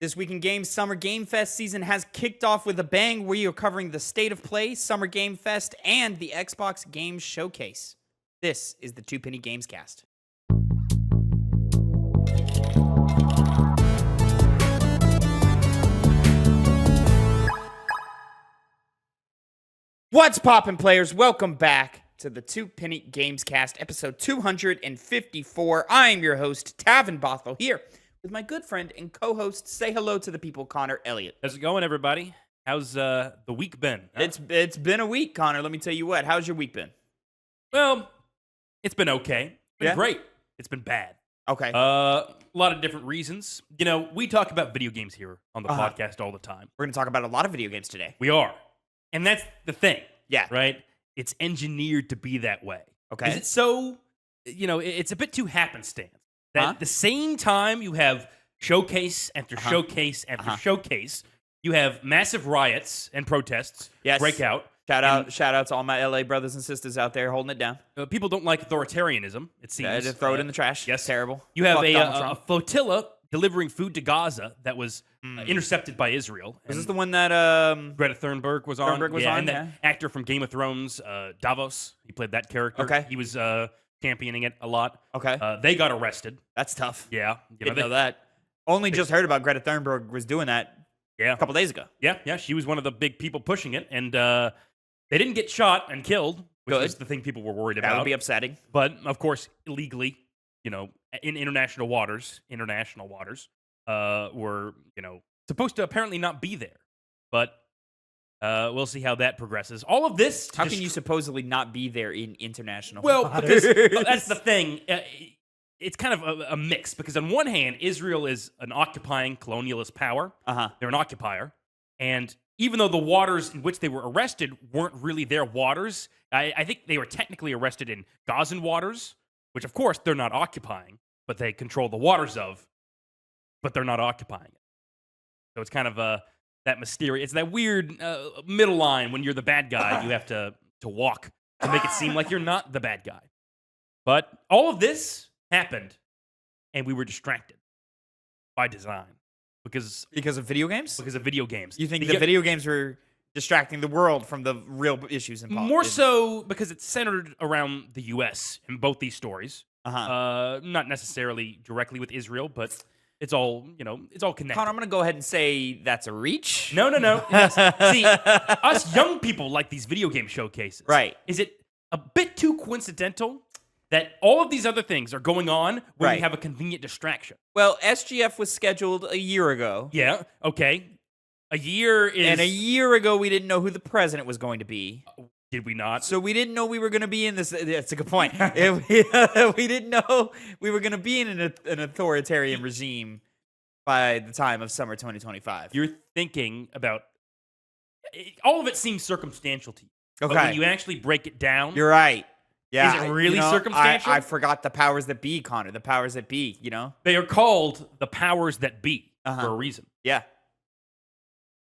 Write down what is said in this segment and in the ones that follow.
This Week in Games Summer Game Fest season has kicked off with a bang. We are covering the State of Play, Summer Game Fest, and the Xbox Games Showcase. This is the Two Penny Gamescast. What's poppin', players? Welcome back to the Two Penny Gamescast, episode 254. I'm your host, Tavin Bothel, here with my good friend and co-host. Say hello to the people, Connor Elliott. How's it going, everybody? How's the week been? Huh? It's been a week, Connor. Let me tell you what. How's your week been? Well, it's been okay. It's been Yeah? great. It's been bad. Okay. A lot of different reasons. You know, we talk about video games here on the podcast all the time. We're going to talk about a lot of video games today. We are. And that's the thing. Yeah. Right? It's engineered to be that way. Okay. Is it so, you know, it's a bit too happenstance. That at the same time you have showcase after showcase after showcase, you have massive riots and protests break out. Shout out to all my LA brothers and sisters out there holding it down. People don't like authoritarianism, it seems. Yeah, just throw it in the trash. Yes. Terrible. You have Fuck Donald a Trump. flotilla delivering food to Gaza that was intercepted by Israel. Is this the one that Greta Thunberg was on? Thunberg was on, and that actor from Game of Thrones, Davos, he played that character. Okay. He was championing it a lot. Okay. They got arrested. That's tough. Yeah. Didn't know that. Only just heard about Greta Thunberg was doing that a couple days ago. Yeah. She was one of the big people pushing it, and they didn't get shot and killed, which was the thing people were worried about. That would be upsetting. But, of course, illegally, you know, in international waters, were, you know, supposed to apparently not be there. But we'll see how that progresses. All of this... How can you supposedly not be there in international waters? Because that's the thing. It's kind of a mix, because on one hand, Israel is an occupying colonialist power. They're an occupier. And even though the waters in which they were arrested weren't really their waters, I think they were technically arrested in Gazan waters, which, of course, they're not occupying, but they control the waters of, but they're not occupying it. So it's kind of that mysterious, it's that weird middle line when you're the bad guy, you have to walk to make it seem like you're not the bad guy. But all of this happened, and we were distracted by design. Because of video games? Because of video games. You think the video games were distracting the world from the real issues in politics? More so because it's centered around the U.S. in both these stories. Not necessarily directly with Israel, but it's all, you know, it's all connected. Connor, I'm going to go ahead and say that's a reach. No. See, us young people like these video game showcases. Right. Is it a bit too coincidental that all of these other things are going on when we have a convenient distraction? Well, SGF was scheduled a year ago. Yeah, okay. A year is... And a year ago, we didn't know who the president was going to be. Did we not? So we didn't know we were going to be in this... That's a good point. We didn't know we were going to be in an authoritarian regime by the time of summer 2025. You're thinking about... All of it seems circumstantial to you. Okay. But when you actually break it down... You're right. Yeah, is it really circumstantial? I forgot the powers that be, Connor. The powers that be, you know? They are called the powers that be for a reason. Yeah.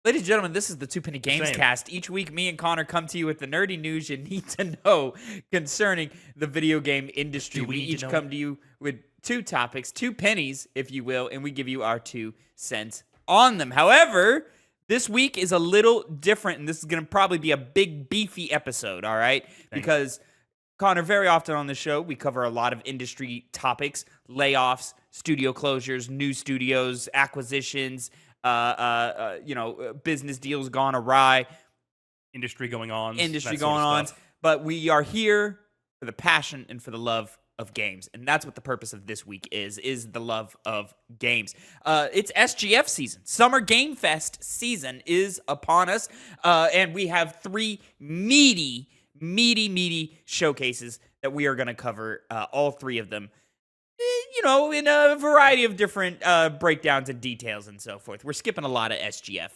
Ladies and gentlemen, this is the Two Penny Gamescast. Each week, me and Connor come to you with the nerdy news you need to know concerning the video game industry. We each come to you with two topics, 2 pennies, if you will, and we give you our 2 cents on them. However, this week is a little different, and this is going to probably be a big, beefy episode, all right? Because... Connor, very often on the show, we cover a lot of industry topics, layoffs, studio closures, new studios, acquisitions, business deals gone awry. Industry going on. But we are here for the passion and for the love of games. And that's what the purpose of this week is the love of games. It's SGF season. Summer Game Fest season is upon us. And we have 3 meaty showcases that we are going to cover, all 3 of them, you know, in a variety of different breakdowns and details and so forth. We're skipping a lot of SGF.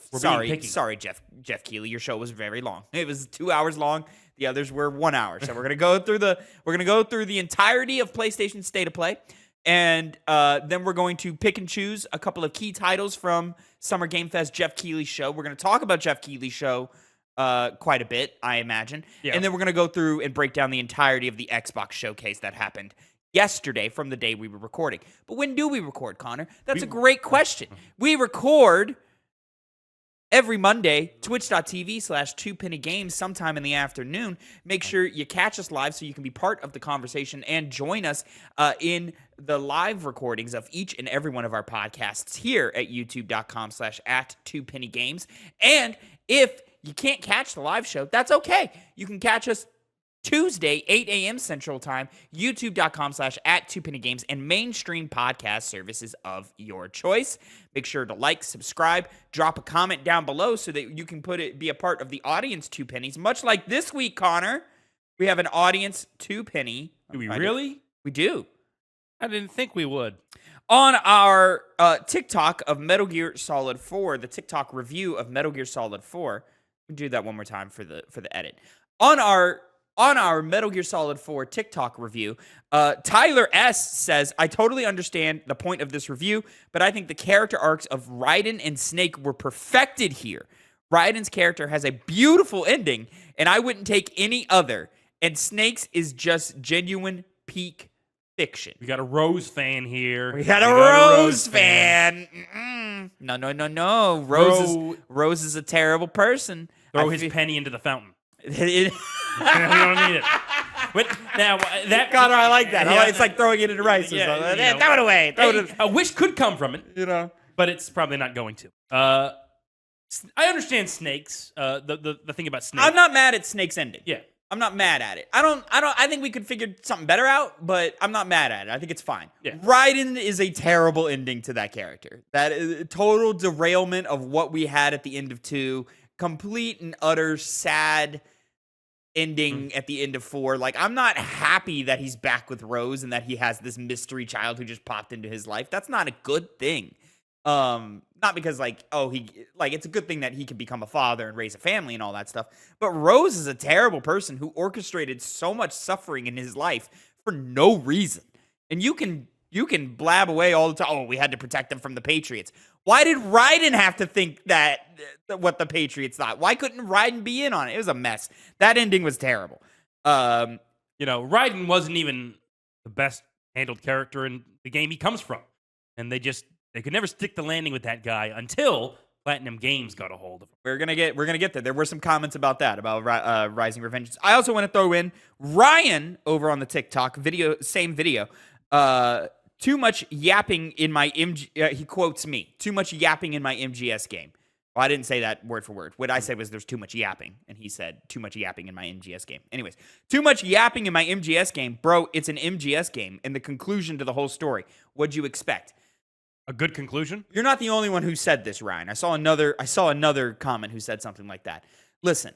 Sorry, Jeff Keighley, your show was very long. It was 2 hours long. The others were 1 hour. So we're going to go through the entirety of PlayStation State of Play, and then we're going to pick and choose a couple of key titles from Summer Game Fest Jeff Keighley's show. We're going to talk about Jeff Keighley's show quite a bit, I imagine. Yeah. And then we're going to go through and break down the entirety of the Xbox showcase that happened yesterday from the day we were recording. But when do we record, Connor? That's a great question. We record every Monday, twitch.tv/TwoPennyGames sometime in the afternoon. Make sure you catch us live so you can be part of the conversation and join us in the live recordings of each and every one of our podcasts here at youtube.com/@TwoPennyGames. And if you can't catch the live show, that's okay. You can catch us Tuesday, 8 a.m. Central Time, youtube.com/@TwoPennyGames, and mainstream podcast services of your choice. Make sure to like, subscribe, drop a comment down below so that you can be a part of the audience 2 pennies. Much like this week, Connor, we have an audience 2 penny. Do we really? We do. I didn't think we would. On our TikTok of Metal Gear Solid 4, the TikTok review of Metal Gear Solid 4, we'll do that one more time for the edit. On our Metal Gear Solid 4 TikTok review, Tyler S. says, I totally understand the point of this review, but I think the character arcs of Raiden and Snake were perfected here. Raiden's character has a beautiful ending, and I wouldn't take any other. And Snake's is just genuine peak fiction. We got a Rose fan here. We got a Rose fan. No. Rose is a terrible person. Throw his penny into the fountain. You don't need it. But now that Connor, I like that. It's like throwing it into rice. Throw it away. A wish could come from it, but it's probably not going to. I understand Snakes. The thing about Snakes. I'm not mad at Snake's ending. Yeah, I'm not mad at it. I think we could figure something better out, but I'm not mad at it. I think it's fine. Yeah. Raiden is a terrible ending to that character. That is a total derailment of what we had at the end of 2. Complete and utter sad ending at the end of 4. Like, I'm not happy that he's back with Rose and that he has this mystery child who just popped into his life. That's not a good thing. Not because it's a good thing that he can become a father and raise a family and all that stuff. But Rose is a terrible person who orchestrated so much suffering in his life for no reason. And you can blab away all the time. Oh, we had to protect them from the Patriots. Why did Raiden have to think that what the Patriots thought? Why couldn't Raiden be in on it? It was a mess. That ending was terrible. Raiden wasn't even the best handled character in the game he comes from. And they could never stick the landing with that guy until Platinum Games got a hold of him. We're gonna get there. There were some comments about that, about Rising Revengeance. I also want to throw in Ryan over on the TikTok video, same video. Too much yapping in my he quotes me. Too much yapping in my MGS game. Well, I didn't say that word for word. What I said was there's too much yapping, and he said too much yapping in my MGS game. Anyways, too much yapping in my MGS game, bro. It's an MGS game, and the conclusion to the whole story. What'd you expect? A good conclusion? You're not the only one who said this, Ryan. I saw another comment who said something like that. Listen,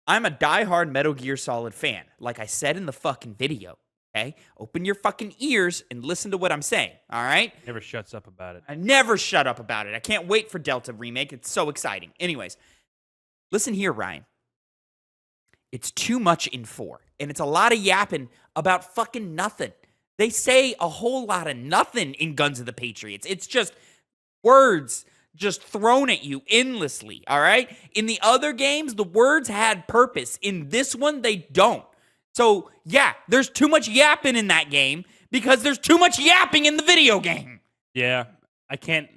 I'm a diehard Metal Gear Solid fan. Like I said in the fucking video. Okay? Open your fucking ears and listen to what I'm saying, all right? Never shuts up about it. I never shut up about it. I can't wait for Delta Remake. It's so exciting. Anyways, listen here, Ryan. It's too much in 4, and it's a lot of yapping about fucking nothing. They say a whole lot of nothing in Guns of the Patriots. It's just words just thrown at you endlessly, all right? In the other games, the words had purpose. In this one, they don't. So, yeah, there's too much yapping in that game because there's too much yapping in the video game. Yeah, I can't.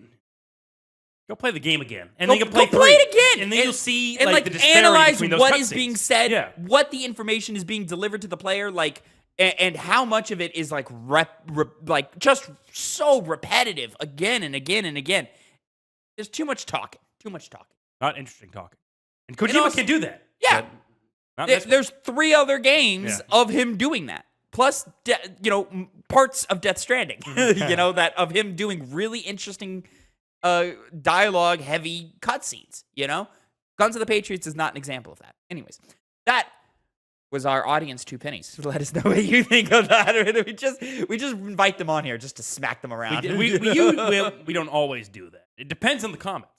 Go play the game again. And go, then you can play it again. And then you'll see and the disparity analyze between those what cutscenes. is being said, what the information is being delivered to the player, and how much of it is just so repetitive again and again and again. There's too much talking. Too much talking. Not interesting talking. And Kojima can do that. Yeah. There's 3 other games of him doing that. Plus, parts of Death Stranding. That of him doing really interesting dialogue-heavy cutscenes. Guns of the Patriots is not an example of that. Anyways, that was our audience 2 pennies. Let us know what you think of that. We just invite them on here just to smack them around. We don't always do that. It depends on the comments.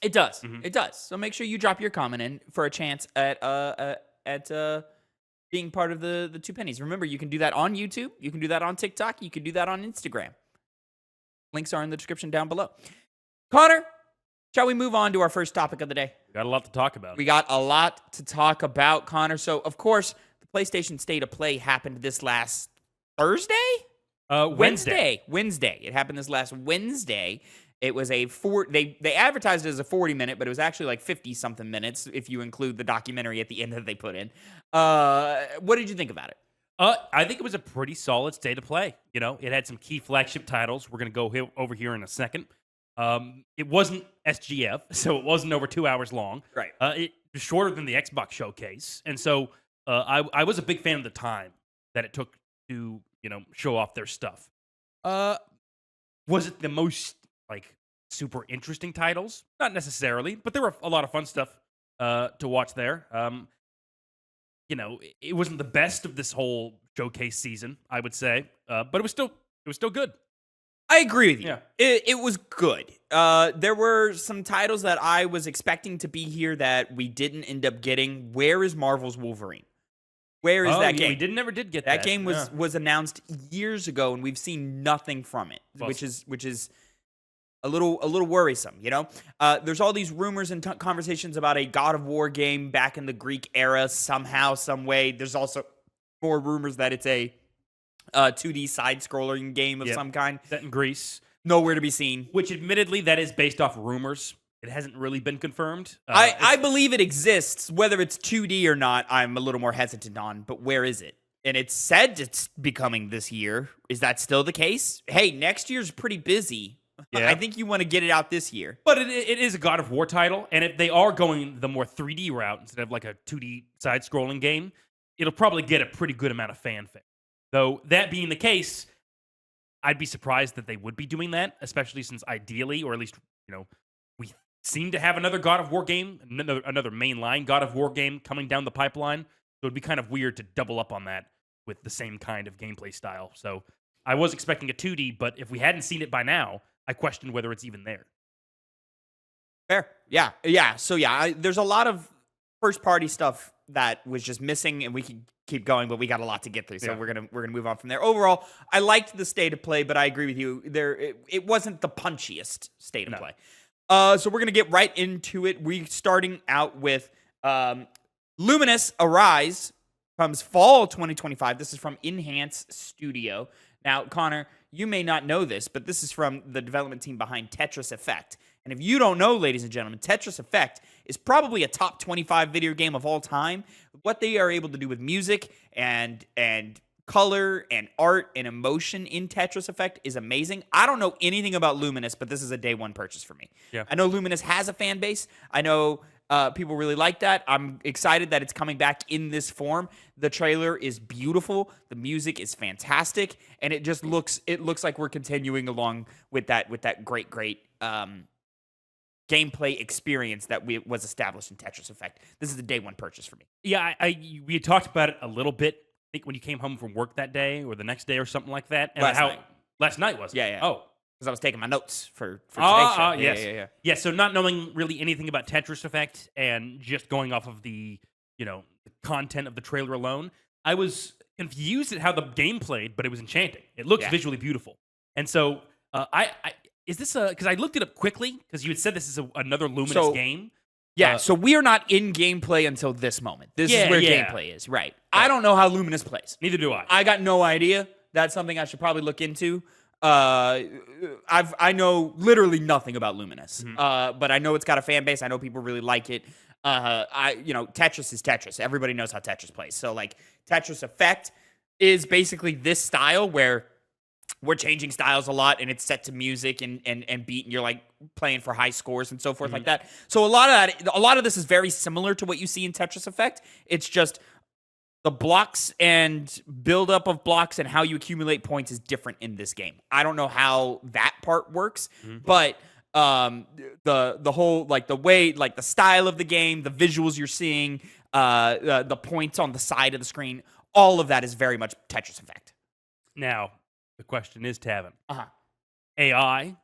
It does. Mm-hmm. It does. So make sure you drop your comment in for a chance at being part of the 2 pennies. Remember, you can do that on YouTube. You can do that on TikTok. You can do that on Instagram. Links are in the description down below. Connor, shall we move on to our first topic of the day? We got a lot to talk about. We got a lot to talk about, Connor. So, of course, the PlayStation State of Play happened this last Thursday? Wednesday. Wednesday. It happened this last Wednesday. It was they advertised it as a 40-minute, but it was actually like 50-something minutes if you include the documentary at the end that they put in. What did you think about it? I think it was a pretty solid state of play. You know, it had some key flagship titles. We're going to go over here in a second. It wasn't SGF, so it wasn't over 2 hours long. Right. It was shorter than the Xbox showcase, and so I was a big fan of the time that it took to show off their stuff. Was it the most super interesting titles? Not necessarily, but there were a lot of fun stuff to watch there. It wasn't the best of this whole showcase season, I would say, but it was still good. I agree with you. Yeah. It was good. There were some titles that I was expecting to be here that we didn't end up getting. Where is Marvel's Wolverine? Where is that game? We never did get that. That game was announced years ago, and we've seen nothing from it, which is a little worrisome. There's all these rumors and conversations about a God of War game back in the Greek era somehow, some way. There's also more rumors that it's a 2D side-scrolling game of some kind. Set in Greece. Nowhere to be seen. Which, admittedly, that is based off rumors. It hasn't really been confirmed. I believe it exists. Whether it's 2D or not, I'm a little more hesitant on. But where is it? And it's said it's becoming this year. Is that still the case? Hey, next year's pretty busy. Yeah. I think you want to get it out this year. But it is a God of War title. And if they are going the more 3D route instead of like a 2D side-scrolling game, it'll probably get a pretty good amount of fanfare. Though, that being the case, I'd be surprised that they would be doing that, especially since ideally, or at least, we seem to have another God of War game, another mainline God of War game coming down the pipeline. So it'd be kind of weird to double up on that with the same kind of gameplay style. So I was expecting a 2D, but if we hadn't seen it by now, I questioned whether it's even there. Fair. Yeah. So, there's a lot of first-party stuff that was just missing, and we could keep going, but we got a lot to get through, so we're gonna move on from there. Overall, I liked the state of play, but I agree with you. It wasn't the punchiest state of play. So we're gonna get right into it. We starting out with Luminous Arise comes fall 2025. This is from Enhance Studio. Now, Connor, you may not know this, but this is from the development team behind Tetris Effect. And if you don't know, ladies and gentlemen, Tetris Effect is probably a top 25 video game of all time. What they are able to do with music and color and art and emotion in Tetris Effect is amazing. I don't know anything about Luminous, but this is a day one purchase for me. Yeah. I know Luminous has a fan base. I know people really like that. I'm excited that it's coming back in this form. The trailer is beautiful. The music is fantastic, and it just looks like we're continuing along with that great gameplay experience that was established in Tetris Effect. This is a day one purchase for me. Yeah, we had talked about it a little bit. I think when you came home from work that day or the next day or something like that. And last night was it? Yeah. Oh. Because I was taking my notes for today's show. Yes. Yeah, so not knowing really anything about Tetris Effect and just going off of the content of the trailer alone, I was confused at how the game played, but it was enchanting. It looks visually beautiful. And so is this because I looked it up quickly because you had said this is another Luminous game. Yeah, so we are not in gameplay until this this is where gameplay is, right? I don't know how Luminous plays. Neither do I. I got no idea. That's something I should probably look into. I know literally nothing about Luminous, but I know it's got a fan base. I know people really like it. Tetris is Tetris. Everybody knows how Tetris plays. So Tetris Effect is basically this style where we're changing styles a lot, and it's set to music and beat, and you're playing for high scores and so forth like that. So a lot of this is very similar to what you see in Tetris Effect. It's just the blocks and buildup of blocks and how you accumulate points is different in this game. I don't know how that part works, but the whole the way the style of the game, the visuals you're seeing, the points on the side of the screen, all of that is very much Tetris Effect. Now, the question is, Tavin. AI?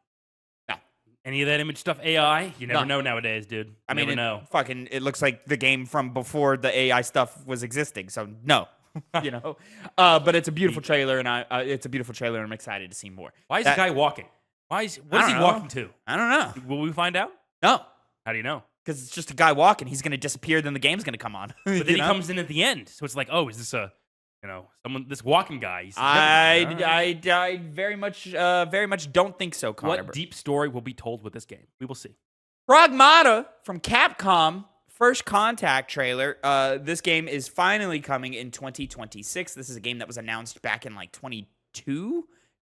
No. Any of that image stuff AI? You never know nowadays, dude. I mean, it looks like the game from before the AI stuff was existing, so no. But it's a beautiful trailer, and I'm excited to see more. Why is the guy walking? What is he walking to? I don't know. Will we find out? No. How do you know? Because it's just a guy walking. He's going to disappear, then the game's going to come on. But then he comes in at the end, so it's is this a this walking guy. I very much don't think so, Connor. What deep story will be told with this game? We will see. Pragmata from Capcom, First Contact trailer. This game is finally coming in 2026. This is a game that was announced back in like 22,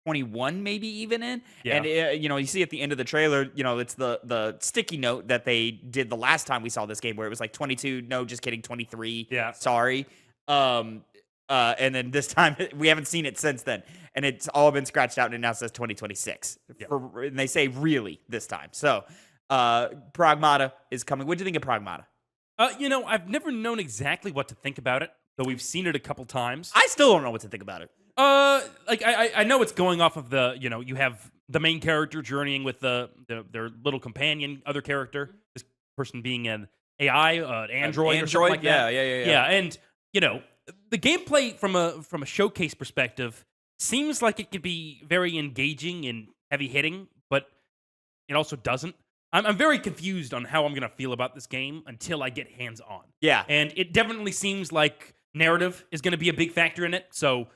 21, maybe even in. Yeah. And you see at the end of the trailer, it's the sticky note that they did the last time we saw this game, where it was like 22. No, just kidding, 23. Yeah, sorry. And then this time we haven't seen it since then, and it's all been scratched out, and it now says 2026. Yeah. And they say really this time. So. Pragmata is coming. What do you think of Pragmata? I've never known exactly what to think about it, though we've seen it a couple times. I still don't know what to think about it. I know it's going off of you have the main character journeying with their little companion, other character. This person being an AI, android or something like that. Yeah. And the gameplay from a showcase perspective seems like it could be very engaging and heavy hitting, but it also doesn't. I'm very confused on how I'm going to feel about this game until I get hands-on. Yeah. And it definitely seems like narrative is going to be a big factor in it. So,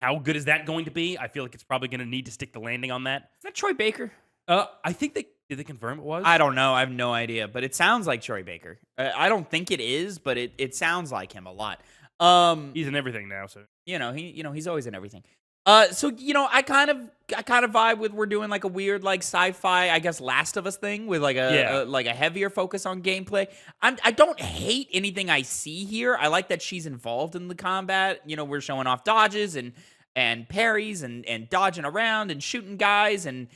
how good is that going to be? I feel like it's probably going to need to stick the landing on that. Is that Troy Baker? I think did they confirm it was? I don't know. I have no idea. But it sounds like Troy Baker. I don't think it is, but it sounds like him a lot. He's in everything now, so. He's always in everything. So I kind of vibe with we're doing like a weird like sci-fi, I guess, Last of Us thing with like a heavier focus on gameplay. I don't hate anything I see here. I like that she's involved in the combat. We're showing off dodges and parries and dodging around and shooting guys, and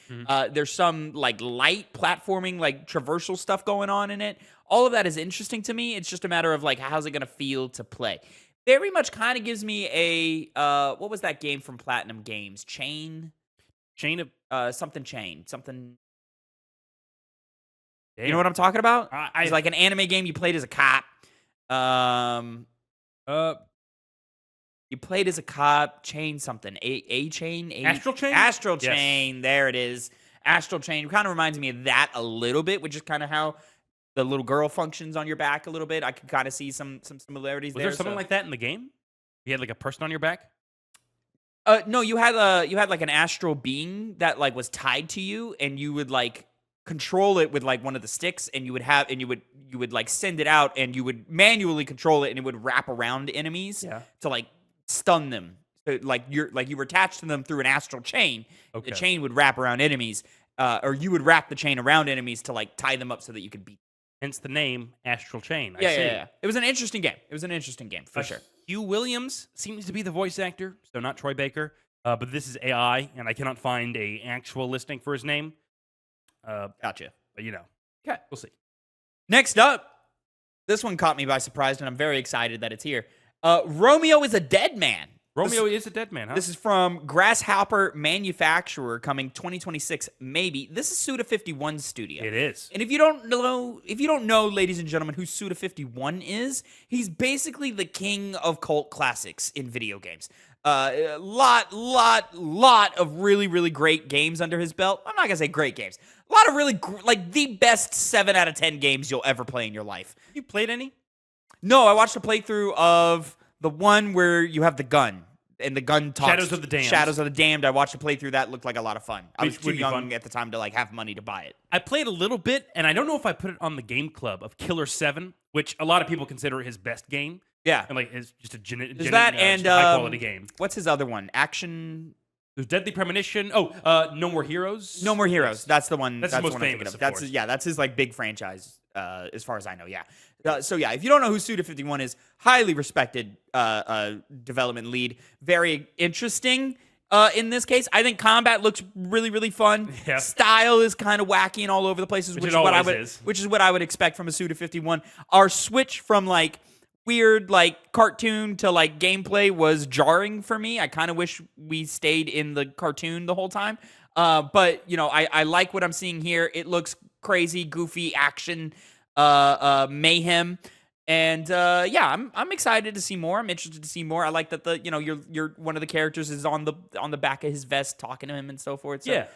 there's some like light platforming, like traversal stuff going on in it. All of that is interesting to me. It's just a matter of like, how's it gonna feel to play. Very much kind of gives me a what was that game from Platinum Games? Chain of something. Damn. You know what I'm talking about? It's like an anime game you played as a cop. You played as a cop. Chain something. A chain. Astral Chain. Astral Chain. Yes. There it is. Astral Chain kind of reminds me of that a little bit, which is kind of how the little girl functions on your back a little bit. I could kind of see some similarities there. Was there something like that in the game? You had like a person on your back? No, you had like an astral being that like was tied to you, and you would like control it with like one of the sticks, and you would like send it out, and you would manually control it, and it would wrap around enemies to like stun them. So, like you were attached to them through an astral chain. Okay. The chain would wrap around enemies, or you would wrap the chain around enemies to like tie them up so that you could beat them. Hence the name Astral Chain. Yeah. It was an interesting game. For sure. Hugh Williams seems to be the voice actor, so not Troy Baker. But this is AI, and I cannot find a actual listing for his name. Gotcha. But okay, we'll see. Next up, this one caught me by surprise, and I'm very excited that it's here. Romeo is a Dead Man. Romeo is a Dead Man, huh? This is from Grasshopper Manufacturer, coming 2026, maybe. This is Suda51's studio. It is. And if you don't know, ladies and gentlemen, who Suda51 is, he's basically the king of cult classics in video games. Lot of really, really great games under his belt. I'm not gonna say great games. A lot of really, like, the best 7 out of 10 games you'll ever play in your life. You played any? No, I watched a playthrough of the one where you have the gun, and the gun talks. Shadows of the Damned. Shadows of the Damned. I watched a playthrough. That looked like a lot of fun. I was too young at the time to, like, have money to buy it. I played a little bit, and I don't know if I put it on the game club of Killer 7, which a lot of people consider his best game. Yeah. And, like, it's just a high-quality game. What's his other one? Action... There's Deadly Premonition. Oh, No More Heroes. No More Heroes. Yes. That's the one. That's the most famous, of course. That's his, like, big franchise, as far as I know, yeah. So, yeah, if you don't know who Suda51 is, highly respected development lead. Very interesting in this case. I think combat looks really, really fun. Yeah. Style is kind of wacky and all over the places, which is what I would expect from a Suda51. Our switch from, like, weird, like, cartoon to, like, gameplay was jarring for me. I kind of wish we stayed in the cartoon the whole time. But, you know, I like what I'm seeing here. It looks crazy, goofy, action, mayhem. And, yeah, I'm excited to see more. I'm interested to see more. I like that you're one of the characters is on the back of his vest talking to him and so forth. So, yeah.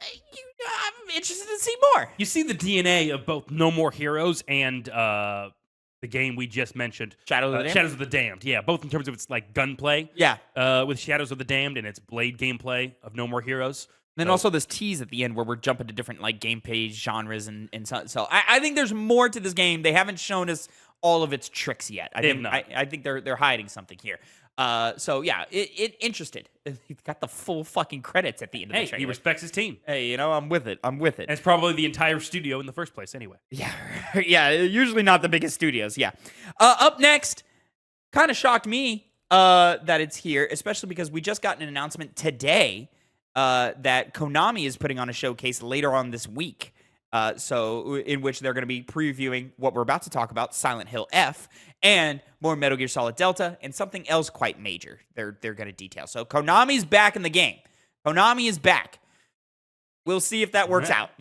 I'm interested to see more. You see the DNA of both No More Heroes and the game we just mentioned. Shadows of the Damned? Shadows of the Damned, yeah. Both in terms of its like gunplay. Yeah. With Shadows of the Damned and its blade gameplay of No More Heroes. And then also this tease at the end where we're jumping to different like gameplay genres and so I think there's more to this game. They haven't shown us all of its tricks yet. I think they're hiding something here. So yeah, it interested. He's got the full fucking credits at the end of the trailer. He respects his team. Hey, I'm with it. And it's probably the entire studio in the first place anyway. Yeah. Yeah, usually not the biggest studios. Yeah. Up next, kind of shocked me that it's here, especially because we just got an announcement today that Konami is putting on a showcase later on this week. So in which they're going to be previewing what we're about to talk about, Silent Hill F, and more Metal Gear Solid Delta, and something else quite major they're going to detail. So Konami's back in the game. Konami is back. We'll see if that works out,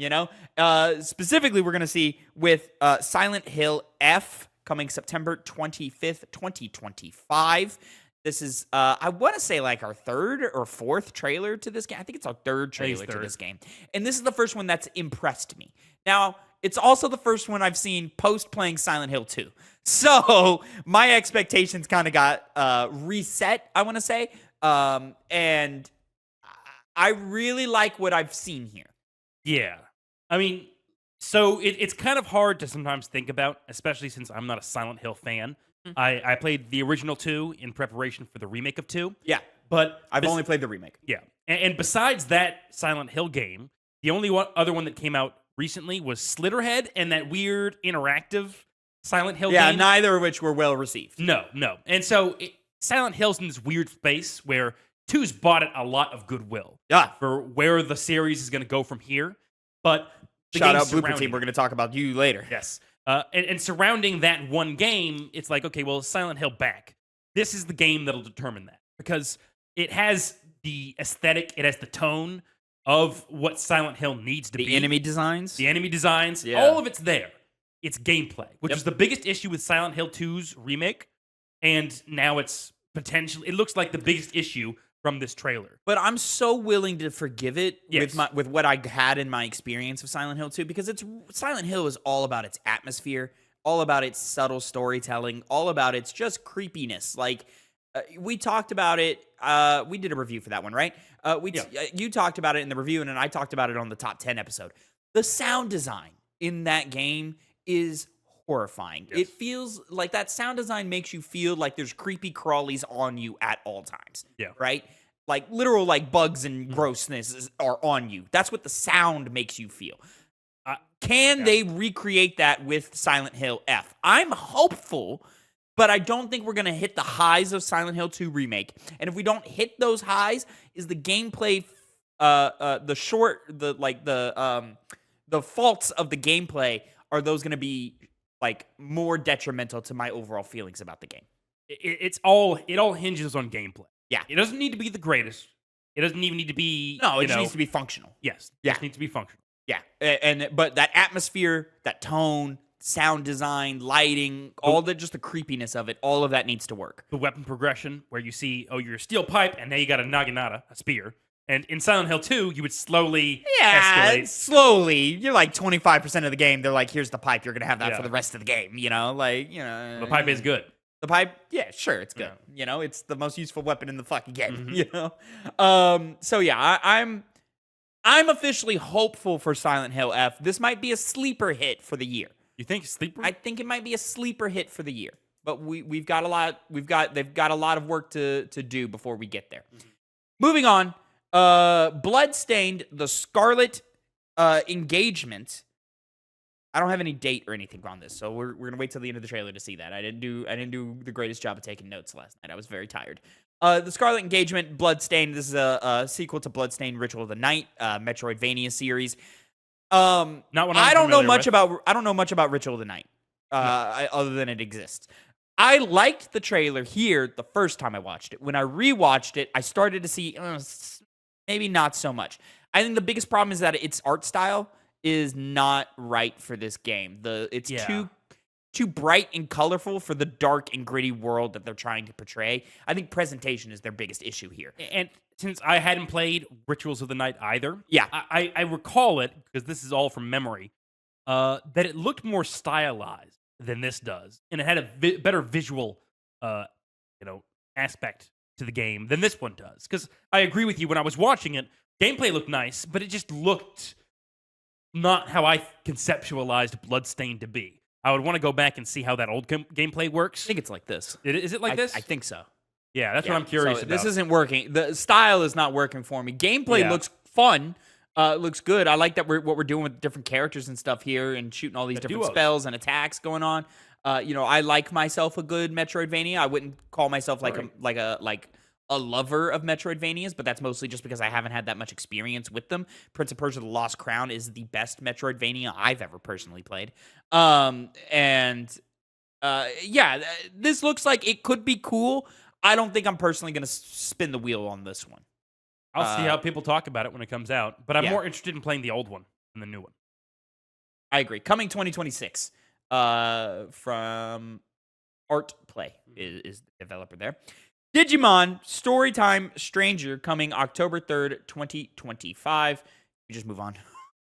Specifically, we're going to see with Silent Hill F coming September 25th, 2025. This is, I want to say, like our third or fourth trailer to this game. I think it's our third trailer to this game. And this is the first one that's impressed me. Now, it's also the first one I've seen post-playing Silent Hill 2. So, my expectations kind of got reset, I want to say. And I really like what I've seen here. Yeah. I mean, so it's kind of hard to sometimes think about, especially since I'm not a Silent Hill fan. I played the original 2 in preparation for the remake of 2. Yeah, but I've only played the remake. Yeah, and besides that Silent Hill game, the only other one that came out recently was Slitterhead and that weird interactive Silent Hill game. Yeah, neither of which were well received. No. And so Silent Hill's in this weird space where 2's bought it a lot of goodwill for where the series is going to go from here. But shout out Blooper Team, we're going to talk about you later. Yes. And surrounding that one game, it's like, okay, well, Silent Hill back. This is the game that'll determine that. Because it has the aesthetic, it has the tone of what Silent Hill needs to be. The enemy designs, all of it's there. It's gameplay, which is the biggest issue with Silent Hill 2's remake. And now it's it looks like the biggest issue from this trailer. But I'm so willing to forgive it with what I had in my experience of Silent Hill 2, because Silent Hill is all about its atmosphere, all about its subtle storytelling, all about its just creepiness. Like, we talked about it. We did a review for that one, right? You talked about it in the review, and then I talked about it on the Top 10 episode. The sound design in that game is horrifying. Yes. It feels like that sound design makes you feel like there's creepy crawlies on you at all times. Yeah. Right? Like literal like bugs and grossness are on you. That's what the sound makes you feel. Can they recreate that with Silent Hill F? I'm hopeful, but I don't think we're going to hit the highs of Silent Hill 2 Remake. And if we don't hit those highs, is the gameplay the faults of the gameplay, are those going to be like more detrimental to my overall feelings about the game? It all hinges on gameplay. Yeah. It doesn't need to be the greatest. It doesn't even need to be... No, it just needs to be functional. Yes. Yeah. It just needs to be functional. Yeah. But that atmosphere, that tone, sound design, lighting, just the creepiness of it, all of that needs to work. The weapon progression, where you see, you're a steel pipe, and now you got a naginata, a spear. And in Silent Hill 2, you would slowly escalate. Slowly. You're like 25% of the game. They're like, here's the pipe. You're going to have that for the rest of the game. The pipe is good. The pipe, yeah, sure, it's good. Yeah. It's the most useful weapon in the fucking game. So yeah, I'm officially hopeful for Silent Hill F. This might be a sleeper hit for the year. You think sleeper? I think it might be a sleeper hit for the year. But they've got a lot of work to do before we get there. Moving on. Bloodstained, the Scarlet Engagement. I don't have any date or anything on this, so we're gonna wait till the end of the trailer to see that. I didn't do the greatest job of taking notes last night. I was very tired. The Scarlet Engagement, Bloodstained. This is a sequel to Bloodstained: Ritual of the Night, Metroidvania series. Not one I don't know much about Ritual of the Night, other than it exists. I liked the trailer here the first time I watched it. When I rewatched it, I started to see maybe not so much. I think the biggest problem is that its art style is not right for this game. It's too bright and colorful for the dark and gritty world that they're trying to portray. I think presentation is their biggest issue here. And since I hadn't played Rituals of the Night either, I recall it, because this is all from memory, that it looked more stylized than this does, and it had a better visual, aspect to the game than this one does. Because I agree with you, when I was watching it, gameplay looked nice, but it just looked not how I conceptualized Bloodstained to be. I would want to go back and see how that old gameplay works. I think it's like this. Is it like this? I think so. Yeah, that's what I'm curious about. This isn't working. The style is not working for me. Gameplay looks fun. Looks good. I like that what we're doing with different characters and stuff here, and shooting all these different spells and attacks going on. I like myself a good Metroidvania. I wouldn't call myself like a lover of Metroidvanias, but that's mostly just because I haven't had that much experience with them. Prince of Persia: The Lost Crown is the best Metroidvania I've ever personally played. This looks like it could be cool. I don't think I'm personally going to spin the wheel on this one. I'll see how people talk about it when it comes out, but I'm more interested in playing the old one than the new one. I agree. Coming 2026 from Art Play is the developer there. Digimon Storytime Stranger coming October 3rd, 2025. You just move on.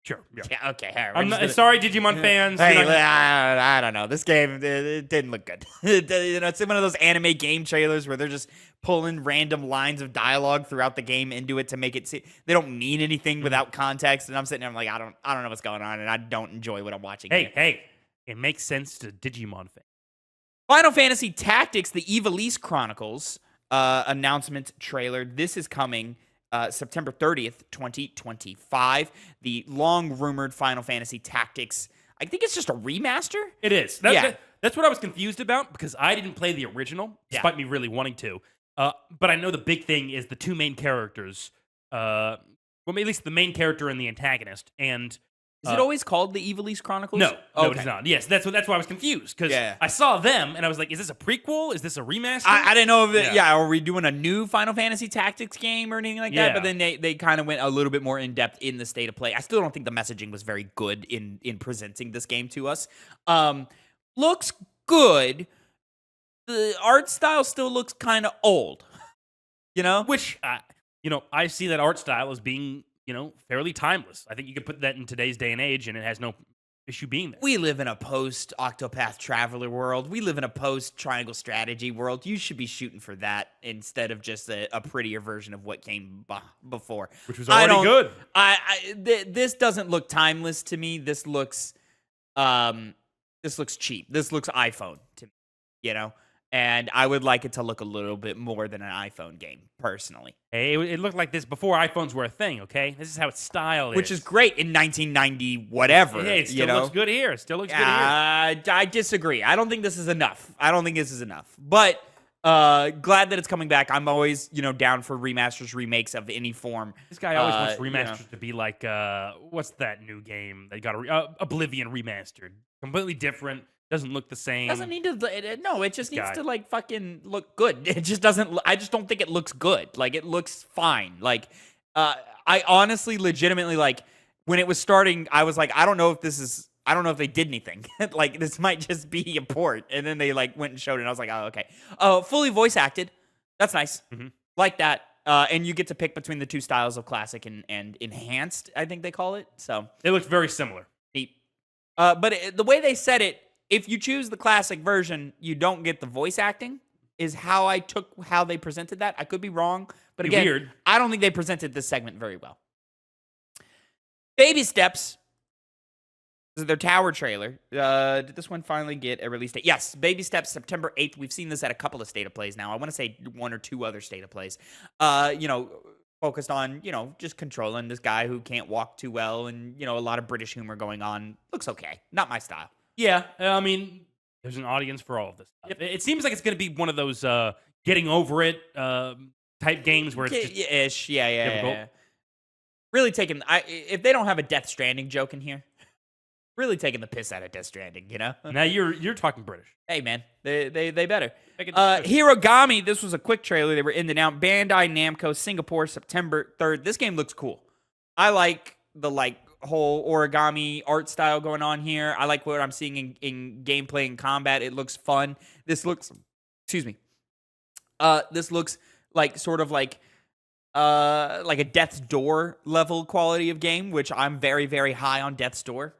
Sure. Yeah. Okay. Right, I'm sorry, Digimon fans. Hey, I don't know. This game it didn't look good. It's one of those anime game trailers where they're just pulling random lines of dialogue throughout the game into it to make it see. They don't mean anything without context, and I'm sitting there. I'm like, I don't know what's going on, and I don't enjoy what I'm watching. Hey, it makes sense to Digimon fans. Final Fantasy Tactics: The Ivalice Chronicles announcement trailer. This is coming. September 30th, 2025. The long-rumored Final Fantasy Tactics. I think it's just a remaster? It is. That's what I was confused about, because I didn't play the original, despite me really wanting to. But I know the big thing is the two main characters. Well, at least the main character and the antagonist. And is it always called the Ivalice Chronicles? No, it is not. Yes, that's why I was confused, because I saw them and I was like, is this a prequel? Is this a remaster? I didn't know if are we doing a new Final Fantasy Tactics game or anything like that? But then they kind of went a little bit more in depth in the state of play. I still don't think the messaging was very good in presenting this game to us. Looks good. The art style still looks kind of old. Which I see that art style as being fairly timeless. I think you could put that in today's day and age, and it has no issue being there. We live in a post-Octopath Traveler world. We live in a post-Triangle Strategy world. You should be shooting for that instead of just a prettier version of what came before. Which was already good. This doesn't look timeless to me. This looks cheap. This looks iPhone to me, And I would like it to look a little bit more than an iPhone game, personally. Hey, it looked like this before iPhones were a thing, okay? This is how its style is. Which is great in 1990 whatever. Yeah, it still looks good here. I disagree. I don't think this is enough. But glad that it's coming back. I'm always, down for remasters, remakes of any form. This guy always wants remasters to be like, what's that new game? They got Oblivion remastered. Completely different. Doesn't look the same. Doesn't need to. No, it just needs to like fucking look good. It just doesn't. I just don't think it looks good. Like it looks fine. Like I honestly, legitimately, like when it was starting, I was like, I don't know if they did anything. Like this might just be a port. And then they like went and showed it. And I was like, oh okay. Fully voice acted. That's nice. Mm-hmm. Like that. And you get to pick between the two styles of classic and enhanced. I think they call it. So it looks very similar. Neat. But the way they said it. If you choose the classic version, you don't get the voice acting, is how they presented that. I could be wrong, but again, weird. I don't think they presented this segment very well. Baby Steps. This is their tower trailer. Did this one finally get a release date? Yes, Baby Steps, September 8th. We've seen this at a couple of state of plays now. I want to say one or two other state of plays. Focused on, just controlling this guy who can't walk too well and, a lot of British humor going on. Looks okay. Not my style. Yeah, I mean, there's an audience for all of this stuff. It seems like it's going to be one of those getting over it type games where it's just ish. Yeah. Really taking. If they don't have a Death Stranding joke in here, really taking the piss out of Death Stranding. Now you're talking British. Hey man, they better. Hirogami. This was a quick trailer. They were in and out. Bandai Namco Singapore, September 3rd. This game looks cool. I like the whole origami art style going on here. I like what I'm seeing in gameplay and combat. It looks fun. This looks like sort of like a Death's Door level quality of game, which I'm very, very high on Death's Door.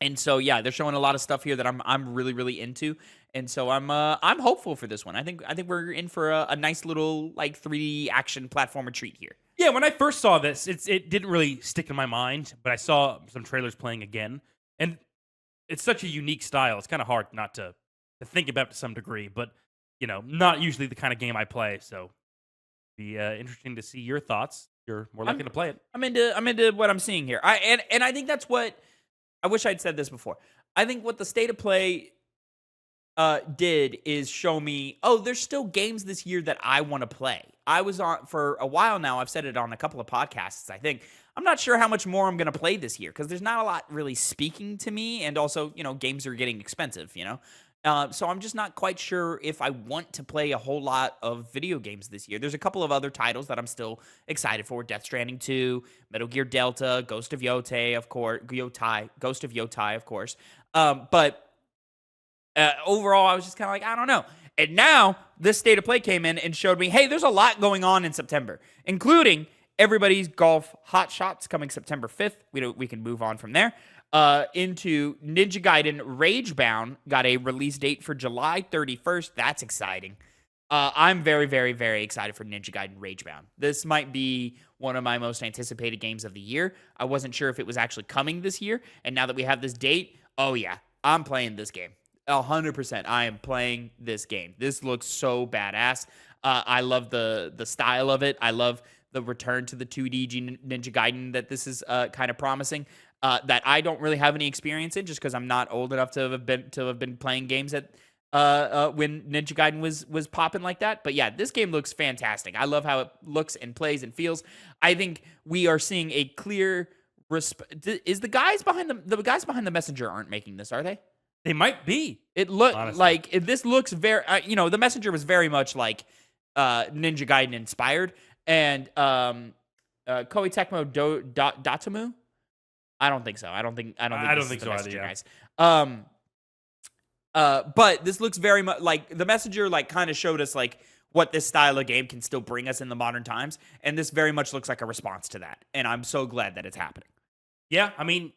And so yeah, they're showing a lot of stuff here that I'm really really into, and so I'm hopeful for this one. I think we're in for a nice little like 3D action platformer treat here. Yeah, when I first saw this, it didn't really stick in my mind, but I saw some trailers playing again, and it's such a unique style. It's kind of hard not to think about it to some degree, but not usually the kind of game I play. So, be interesting to see your thoughts. You're more likely to play it. I'm into what I'm seeing here. And I think that's what I wish I'd said this before. I think what the state of play did is show me, there's still games this year that I want to play. I was on for a while now. I've said it on a couple of podcasts, I think. I'm not sure how much more I'm going to play this year because there's not a lot really speaking to me. And also, games are getting expensive, So I'm just not quite sure if I want to play a whole lot of video games this year. There's a couple of other titles that I'm still excited for. Death Stranding 2, Metal Gear Delta, Ghost of Yotai, of course. Ghost of Yotai, of course. But overall, I was just kind of like, I don't know. And now this state of play came in and showed me, hey, there's a lot going on in September, including Everybody's Golf Hot Shots coming September 5th. We can move on from there. Into Ninja Gaiden Ragebound, got a release date for July 31st. That's exciting. I'm very, very, very excited for Ninja Gaiden Ragebound. This might be one of my most anticipated games of the year. I wasn't sure if it was actually coming this year, and now that we have this date, oh yeah, I'm playing this game. 100%. I am playing this game. This looks so badass. I love the style of it. I love the return to the 2D Ninja Gaiden that this is kind of promising. That I don't really have any experience in, just because I'm not old enough to have been playing games at when Ninja Gaiden was popping like that. But yeah, this game looks fantastic. I love how it looks and plays and feels. I think we are seeing a clear is the guys behind the Messenger aren't making this, are they? They might be. It look like this looks very. The Messenger was very much like Ninja Gaiden inspired, and Koei Tecmo Datamu. I don't think so. I don't think so either, guys. But this looks very much like the Messenger. Like, kind of showed us like what this style of game can still bring us in the modern times, and this very much looks like a response to that. And I'm so glad that it's happening. Yeah, I mean,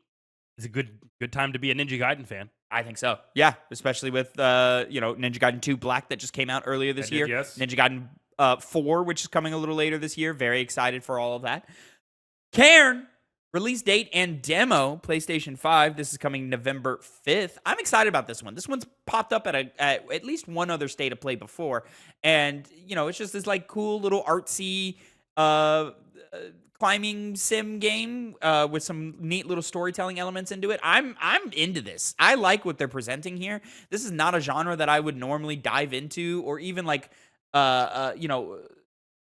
it's a good time to be a Ninja Gaiden fan. I think so. Yeah, especially with Ninja Gaiden 2 Black that just came out earlier this year. Yes. Ninja Gaiden 4, which is coming a little later this year. Very excited for all of that. Cairn, release date and demo, PlayStation 5. This is coming November 5th. I'm excited about this one. This one's popped up at least one other state of play before, and it's just this like cool little artsy climbing sim game with some neat little storytelling elements into it. I'm into this. I like what they're presenting here. This is not a genre that I would normally dive into, or even like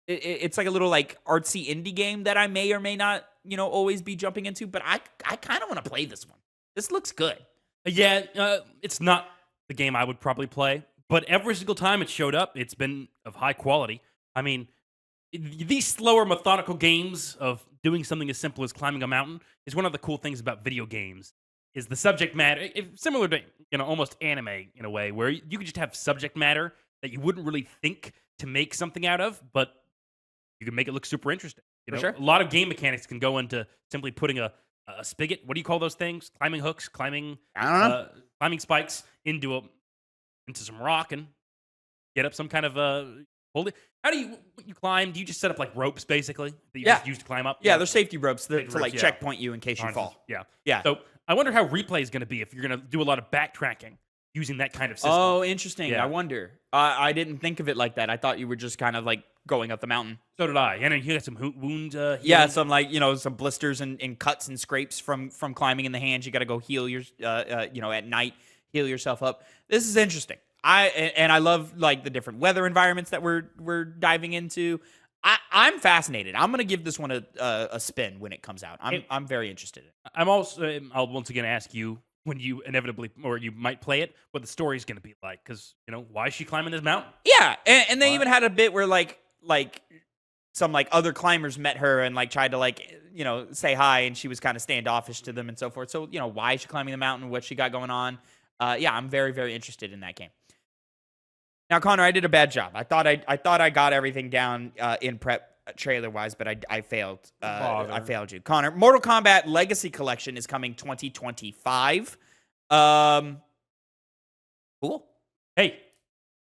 it's like a little like artsy indie game that I may or may not always be jumping into. But I kind of want to play this one. This looks good. Yeah, it's not the game I would probably play, but every single time it showed up, it's been of high quality. I mean, these slower, methodical games of doing something as simple as climbing a mountain is one of the cool things about video games. Is the subject matter similar to almost anime in a way, where you could just have subject matter that you wouldn't really think to make something out of, but you can make it look super interesting. Sure. A lot of game mechanics can go into simply putting a spigot. What do you call those things? Climbing hooks, climbing spikes into some rock and get up some kind of hold it. How do you climb? Do you just set up like ropes basically that you just use to climb up? Yeah, there's safety ropes to like checkpoint you in case you fall. Yeah. So I wonder how replay is going to be if you're going to do a lot of backtracking using that kind of system. Oh, interesting. Yeah. I wonder. I didn't think of it like that. I thought you were just kind of like going up the mountain. So did I. And you got some wound. Some like some blisters and cuts and scrapes from climbing in the hands. You got to go heal your at night, heal yourself up. This is interesting. I love like the different weather environments that we're diving into. I'm fascinated. I'm gonna give this one a spin when it comes out. I'm very interested in it. I'm also I'll once again ask you when you inevitably or you might play it what the story's gonna be like, because why is she climbing this mountain? Yeah, and they even had a bit where like some like other climbers met her and like tried to like say hi, and she was kind of standoffish to them and so forth. So why is she climbing the mountain? What she got going on? Yeah, I'm very, very interested in that game. Now, Connor, I did a bad job. I thought I got everything down in prep trailer-wise, but I failed. I failed you. Connor, Mortal Kombat Legacy Collection is coming 2025. Cool. Hey,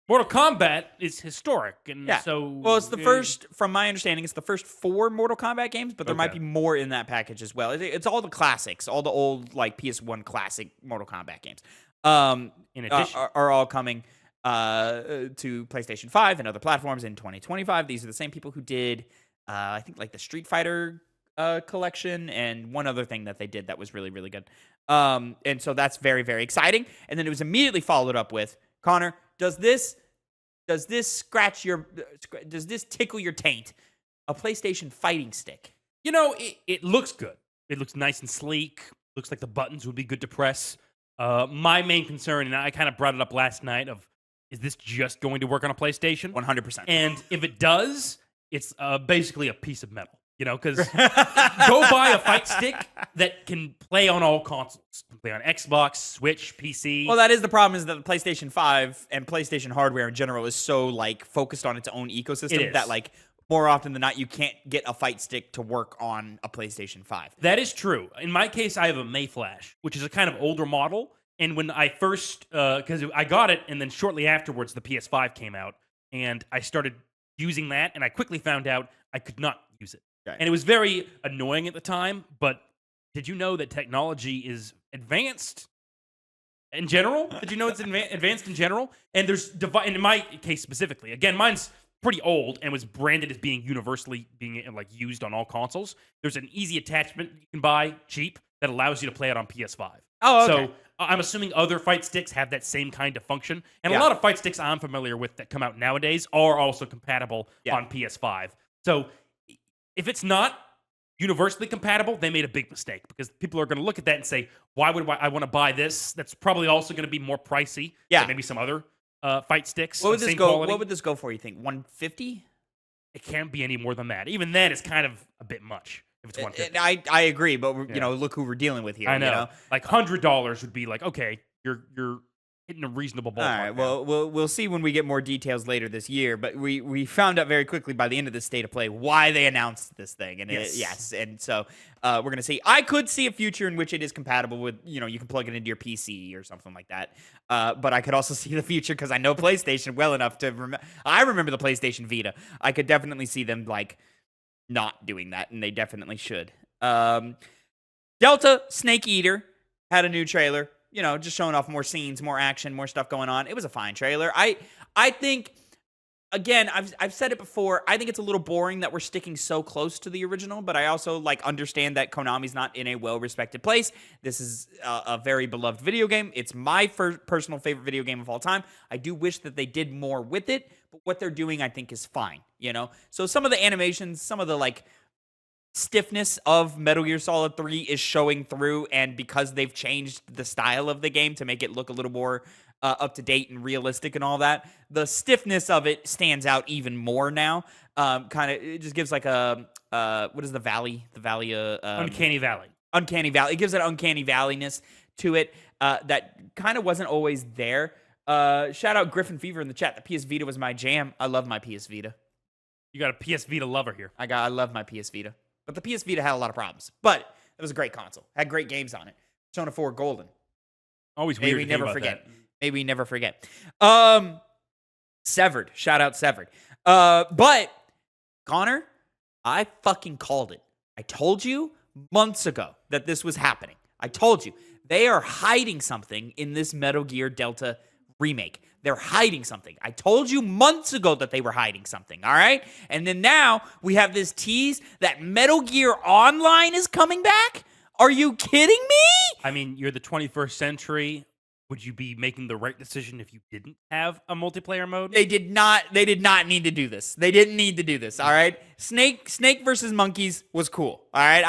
Mortal Kombat is historic, and so... Well, it's the first, from my understanding, it's the first 4 Mortal Kombat games, but there might be more in that package as well. It's all the classics, all the old, like, PS1 classic Mortal Kombat games. In addition, are all coming to PlayStation 5 and other platforms in 2025. These are the same people who did, I think, like the Street Fighter collection and one other thing that they did that was really, really good. And so that's very, very exciting. And then it was immediately followed up with, Connor, does this tickle your taint? A PlayStation fighting stick. You know, it looks good. It looks nice and sleek. Looks like the buttons would be good to press. My main concern, and I kind of brought it up last night, is this just going to work on a PlayStation? 100%. And if it does, it's basically a piece of metal. You know, because go buy a fight stick that can play on all consoles. Can play on Xbox, Switch, PC. Well, that is the problem, is that the PlayStation 5 and PlayStation hardware in general is so, like, focused on its own ecosystem that, like, more often than not, you can't get a fight stick to work on a PlayStation 5. That is true. In my case, I have a Mayflash, which is a kind of older model. And when I first, because I got it, and then shortly afterwards, the PS5 came out, and I started using that, and I quickly found out I could not use it. Right. And it was very annoying at the time, but did you know that technology is advanced in general? Did you know it's advanced in general? And there's, in my case specifically, again, mine's pretty old and was branded as being universally used on all consoles. There's an easy attachment you can buy cheap that allows you to play it on PS5. Oh, okay. So I'm assuming other fight sticks have that same kind of function. And a lot of fight sticks I'm familiar with that come out nowadays are also compatible on PS5. So if it's not universally compatible, they made a big mistake, because people are going to look at that and say, why would I want to buy this? That's probably also going to be more pricey than maybe some other fight sticks. What would this go for, you think? $150? It can't be any more than that. Even then, it's kind of a bit much if it's $150. I agree, but you know, look who we're dealing with here. I know. You know? Like $100 would be like, okay, you're hitting a reasonable ballpark. All right. Well, we'll see when we get more details later this year. But we found out very quickly by the end of this state of play why they announced this thing. And and so we're gonna see. I could see a future in which it is compatible with, you know, you can plug it into your PC or something like that. But I could also see the future, because I know PlayStation well enough to remember. I remember the PlayStation Vita. I could definitely see them like not doing that, and they definitely should. Delta Snake Eater had a new trailer. You know, just showing off more scenes, more action, more stuff going on. It was a fine trailer. I think, again, I've said it before, I think it's a little boring that we're sticking so close to the original, but I also, like, understand that Konami's not in a well-respected place. This is a very beloved video game. It's my personal favorite video game of all time. I do wish that they did more with it, but what they're doing, I think, is fine, you know? So some of the animations, some of the, like, stiffness of Metal Gear Solid 3 is showing through, and because they've changed the style of the game to make it look a little more up to date and realistic and all that, the stiffness of it stands out even more now. It just gives like a what is the valley? The valley Uncanny Valley. Uncanny Valley. It gives an uncanny valleyness to it that kind of wasn't always there. Shout out Griffin Fever in the chat. The PS Vita was my jam. I love my PS Vita. You got a PS Vita lover here. I love my PS Vita. But the PS Vita had a lot of problems. But it was a great console. Had great games on it. Persona 4 Golden. Always weird. Maybe we never forget. Severed. Shout out Severed. But, Connor, I fucking called it. I told you months ago that this was happening. I told you. They are hiding something in this Metal Gear Delta remake. They're hiding something. I told you months ago that they were hiding something, all right? And then now we have this tease that Metal Gear Online is coming back? Are you kidding me? I mean, you're the 21st century. Would you be making the right decision if you didn't have a multiplayer mode? They did not need to do this. They didn't need to do this, all right? Snake versus monkeys was cool. All right?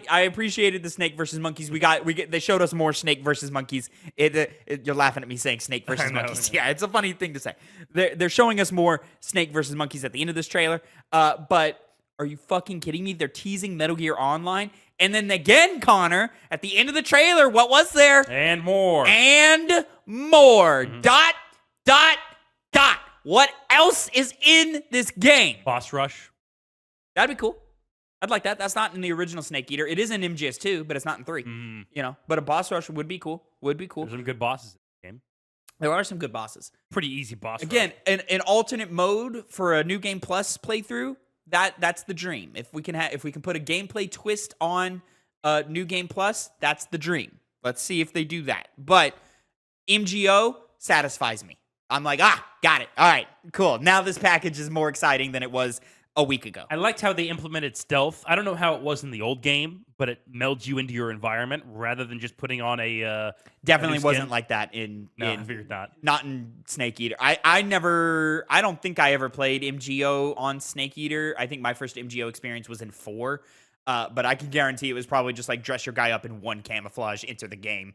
I appreciated the Snake versus monkeys. They showed us more Snake versus monkeys. You're laughing at me saying Snake versus monkeys. Yeah, it's a funny thing to say. They're showing us more Snake versus monkeys at the end of this trailer. But are you fucking kidding me? They're teasing Metal Gear Online. And then again, Connor, at the end of the trailer, what was there? And more. And more. Mm-hmm. ... What else is in this game? Boss Rush. That'd be cool. I'd like that. That's not in the original Snake Eater. It is in MGS2, but it's not in 3. You know, but a boss rush would be cool. There's some good bosses in the game. There are some good bosses. Pretty easy boss. Again, an alternate mode for a New Game Plus playthrough. That's the dream. If we can put a gameplay twist on New Game Plus, that's the dream. Let's see if they do that. But MGO satisfies me. I'm like, got it. All right, cool. Now this package is more exciting than it was a week ago. I liked how they implemented stealth. I don't know how it was in the old game, but it melds you into your environment rather than just putting on a definitely wasn't like that I figured not in Snake Eater. I don't think I ever played MGO on Snake Eater. I think my first MGO experience was in 4. But I can guarantee it was probably just like dress your guy up in one camouflage, enter the game.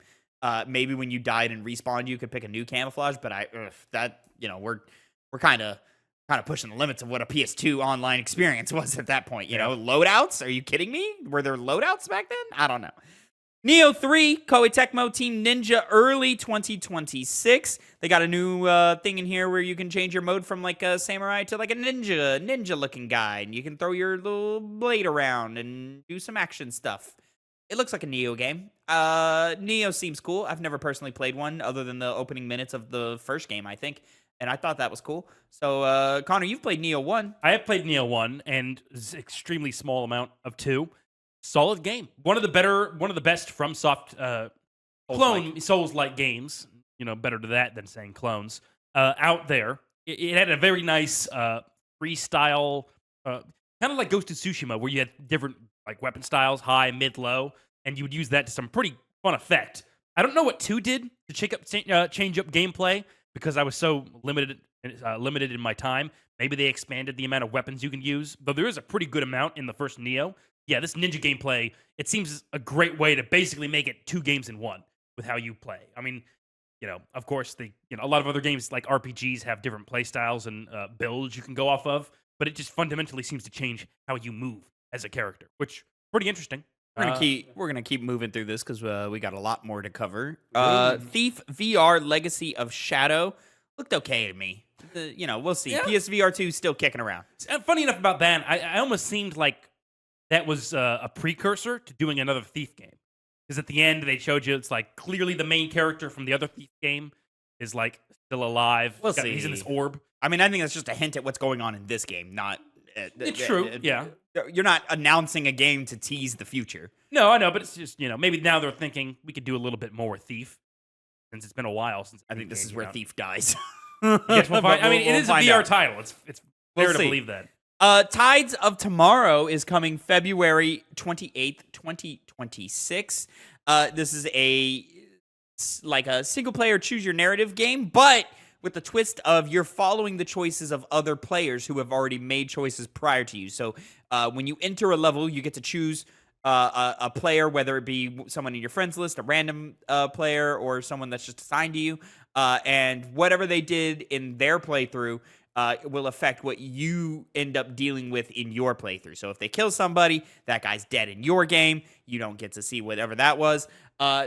Maybe when you died and respawned, you could pick a new camouflage. But we're kind of pushing the limits of what a PS2 online experience was at that point. You know, loadouts? Are you kidding me? Were there loadouts back then? I don't know. Neo 3, Koei Tecmo, Team Ninja, early 2026. They got a new thing in here where you can change your mode from like a samurai to like a ninja-looking guy. And you can throw your little blade around and do some action stuff. It looks like a Neo game. Neo seems cool. I've never personally played one other than the opening minutes of the first game, I think. And I thought that was cool. So, Connor, you've played Neo 1. I have played Neo 1, and it's an extremely small amount of 2. Solid game. One of the best FromSoft Souls-like games. You know, better to that than saying clones. Out there. It had a very nice freestyle, kind of like Ghost of Tsushima, where you had different like weapon styles, high, mid, low, and you would use that to some pretty fun effect. I don't know what 2 did to change up gameplay because I was so limited in my time. Maybe they expanded the amount of weapons you can use, though there is a pretty good amount in the first Neo. Yeah, this ninja gameplay, it seems a great way to basically make it 2 games in 1 with how you play. I mean, you know, of course, a lot of other games like RPGs have different play styles and builds you can go off of, but it just fundamentally seems to change how you move as a character, which is pretty interesting. We're gonna keep moving through this because we got a lot more to cover. Thief VR Legacy of Shadow looked okay to me. We'll see. Yeah. PSVR 2 still kicking around. Funny enough about that, I almost seemed like that was a precursor to doing another Thief game. Because at the end, they showed you it's like clearly the main character from the other Thief game is like still alive. We'll see. He's in this orb. I mean, I think that's just a hint at what's going on in this game, not... It's true, yeah. You're not announcing a game to tease the future. No, I know, but it's just, maybe now they're thinking we could do a little bit more with Thief since it's been a while since I think this is where Thief dies. Yes, I mean, it is a VR title. It's fair to believe that. Tides of Tomorrow is coming February 28th, 2026. This is a single-player choose-your-narrative game, but with the twist of you're following the choices of other players who have already made choices prior to you. So when you enter a level, you get to choose a player, whether it be someone in your friends list, a random player, or someone that's just assigned to you. And whatever they did in their playthrough will affect what you end up dealing with in your playthrough. So if they kill somebody, that guy's dead in your game. You don't get to see whatever that was.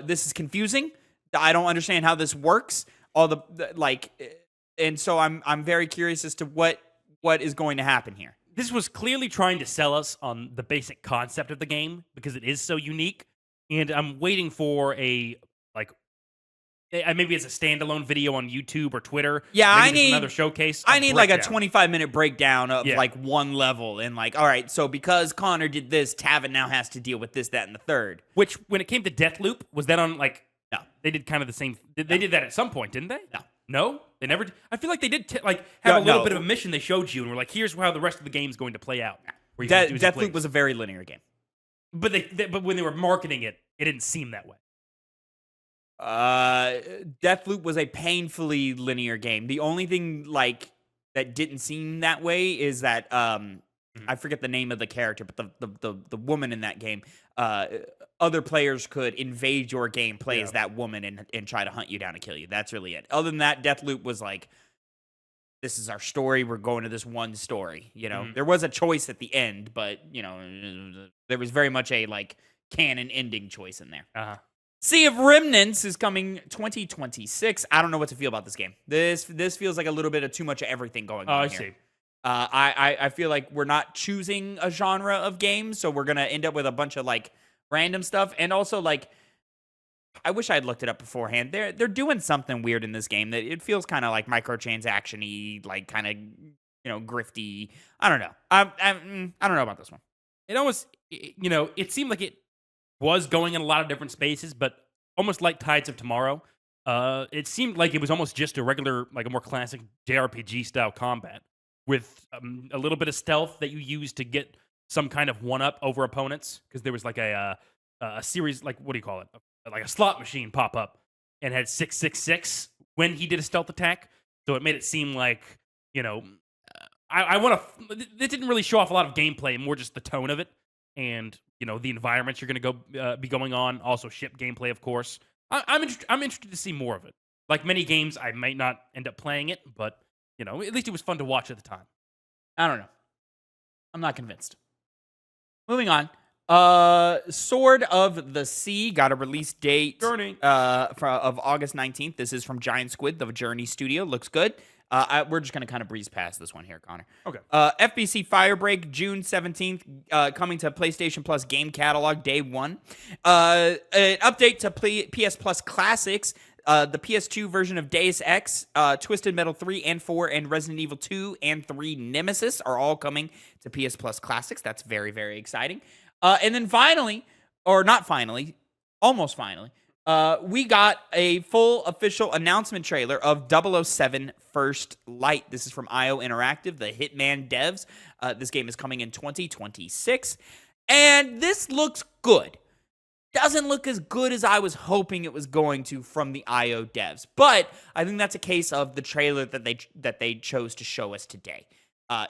This is confusing. I don't understand how this works. And so I'm very curious as to what is going to happen here. This was clearly trying to sell us on the basic concept of the game because it is so unique, and I'm waiting for maybe it's a standalone video on YouTube or Twitter. Yeah, I need another showcase. I need like a 25-minute breakdown of like one level, and like, all right, so because Connor did this, Tavin now has to deal with this, that, and the third. Which, when it came to Deathloop, was that on like? No, they did kind of the same. They did that at some point, didn't they? No, they never. I feel like they did have a little bit of a mission they showed you, and we're like, here's how the rest of the game's going to play out. Deathloop was a very linear game, but but when they were marketing it, it didn't seem that way. Deathloop was a painfully linear game. The only thing that didn't seem that way is that I forget the name of the character, but the woman in that game, other players could invade your game, play as that woman, and try to hunt you down and kill you. That's really it. Other than that, Deathloop was like, this is our story. We're going to this one story. There was a choice at the end, but there was very much a canon ending choice in there. Sea of Remnants is coming 2026. I don't know what to feel about this game. This feels like a little bit of too much of everything going on here. I see. I feel like we're not choosing a genre of games, so we're gonna end up with a bunch of like random stuff. And also, like, I wish I had looked it up beforehand. They're doing something weird in this game that it feels kind of like microtransaction-y, like kind of grifty. I don't know. I don't know about this one. It almost it seemed like it was going in a lot of different spaces, but almost like Tides of Tomorrow. It seemed like it was almost just a regular, like a more classic JRPG style combat with a little bit of stealth that you use to get some kind of one-up over opponents, because there was like a series, like, what do you call it? Like a slot machine pop up and had 666 when he did a stealth attack. So it made it seem like, I want to. It didn't really show off a lot of gameplay, more just the tone of it, and the environments you're going to be going on. Also, ship gameplay, of course. I'm interested to see more of it. Like many games, I might not end up playing it, but at least it was fun to watch at the time. I don't know. I'm not convinced. Moving on. Sword of the Sea got a release date of August 19th. This is from Giant Squid, the Journey studio. Looks good. We're just going to kind of breeze past this one here, Connor. Okay. FBC Firebreak, June 17th, coming to PlayStation Plus Game Catalog, Day 1. An update to PS Plus Classics, the PS2 version of Deus Ex, Twisted Metal 3 and 4, and Resident Evil 2 and 3 Nemesis are all coming to PS Plus Classics. That's very, very exciting. And then finally, or not finally, almost finally, we got a full official announcement trailer of 007 First Light. This is from IO Interactive, the Hitman devs. This game is coming in 2026. And this looks good. Doesn't look as good as I was hoping it was going to from the IO devs. But I think that's a case of the trailer that they chose to show us today.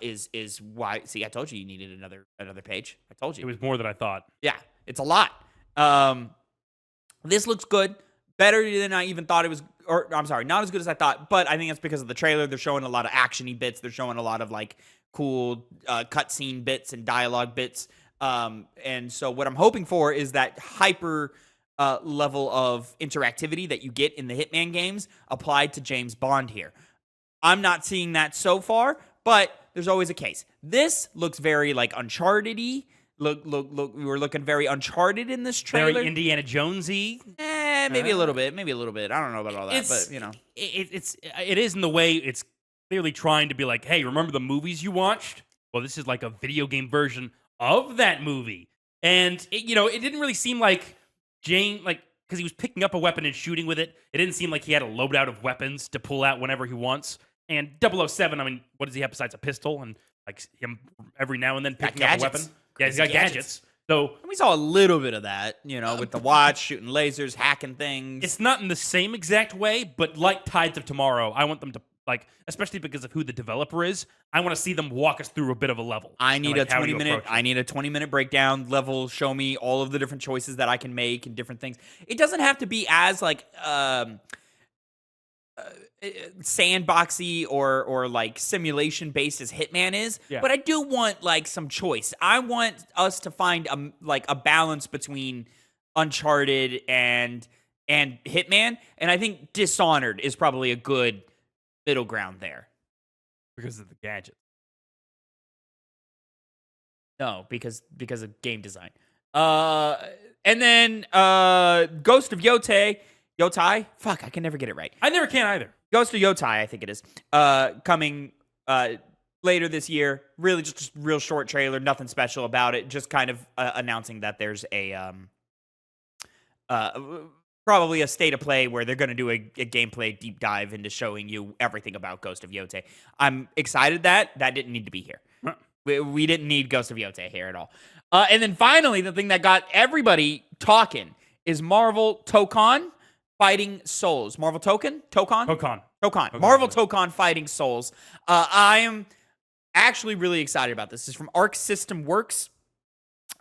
Is why. See, I told you needed another page. I told you. It was more than I thought. Yeah, it's a lot. This looks good. Better than I even thought it was. Or I'm sorry, not as good as I thought. But I think it's because of the trailer. They're showing a lot of action-y bits. They're showing a lot of like cool cutscene bits and dialogue bits. And so what I'm hoping for is that hyper level of interactivity that you get in the Hitman games applied to James Bond here. I'm not seeing that so far, but there's always a case. This looks very like Uncharted-y. Look, we were looking very Uncharted in this trailer. Very Indiana Jones-y. Maybe a little bit. Maybe a little bit. I don't know about all that, but it is in the way it's clearly trying to be like, hey, remember the movies you watched? Well, this is like a video game version of that movie. And it didn't really seem like Jane, like, because he was picking up a weapon and shooting with it. It didn't seem like he had a loadout of weapons to pull out whenever he wants. And 007, I mean, what does he have besides a pistol and like him every now and then picking up a weapon? Yeah, he's got gadgets. So we saw a little bit of that, with the watch, shooting lasers, hacking things. It's not in the same exact way, but like Tides of Tomorrow, I want them to, like, especially because of who the developer is, I want to see them walk us through a bit of a level. I need a 20-minute breakdown level, show me all of the different choices that I can make and different things. It doesn't have to be as like sandboxy or like simulation based as Hitman is, but I do want like some choice. I want us to find a balance between Uncharted and Hitman, and I think Dishonored is probably a good middle ground there because of the gadgets. No, because of game design. And then Ghost of Yotai. Fuck, I can never get it right. I never can either. Ghost of Yotai, I think it is. Coming later this year. Really just a real short trailer, nothing special about it. Just kind of announcing that there's a probably a state of play where they're going to do a gameplay deep dive into showing you everything about Ghost of Yotai. I'm excited that didn't need to be here. Huh. We didn't need Ghost of Yotai here at all. And then finally, the thing that got everybody talking is Marvel Tokon Fighting Souls. Marvel Tokon? Marvel Tokon Fighting Souls. I am actually really excited about this. This is from Arc System Works.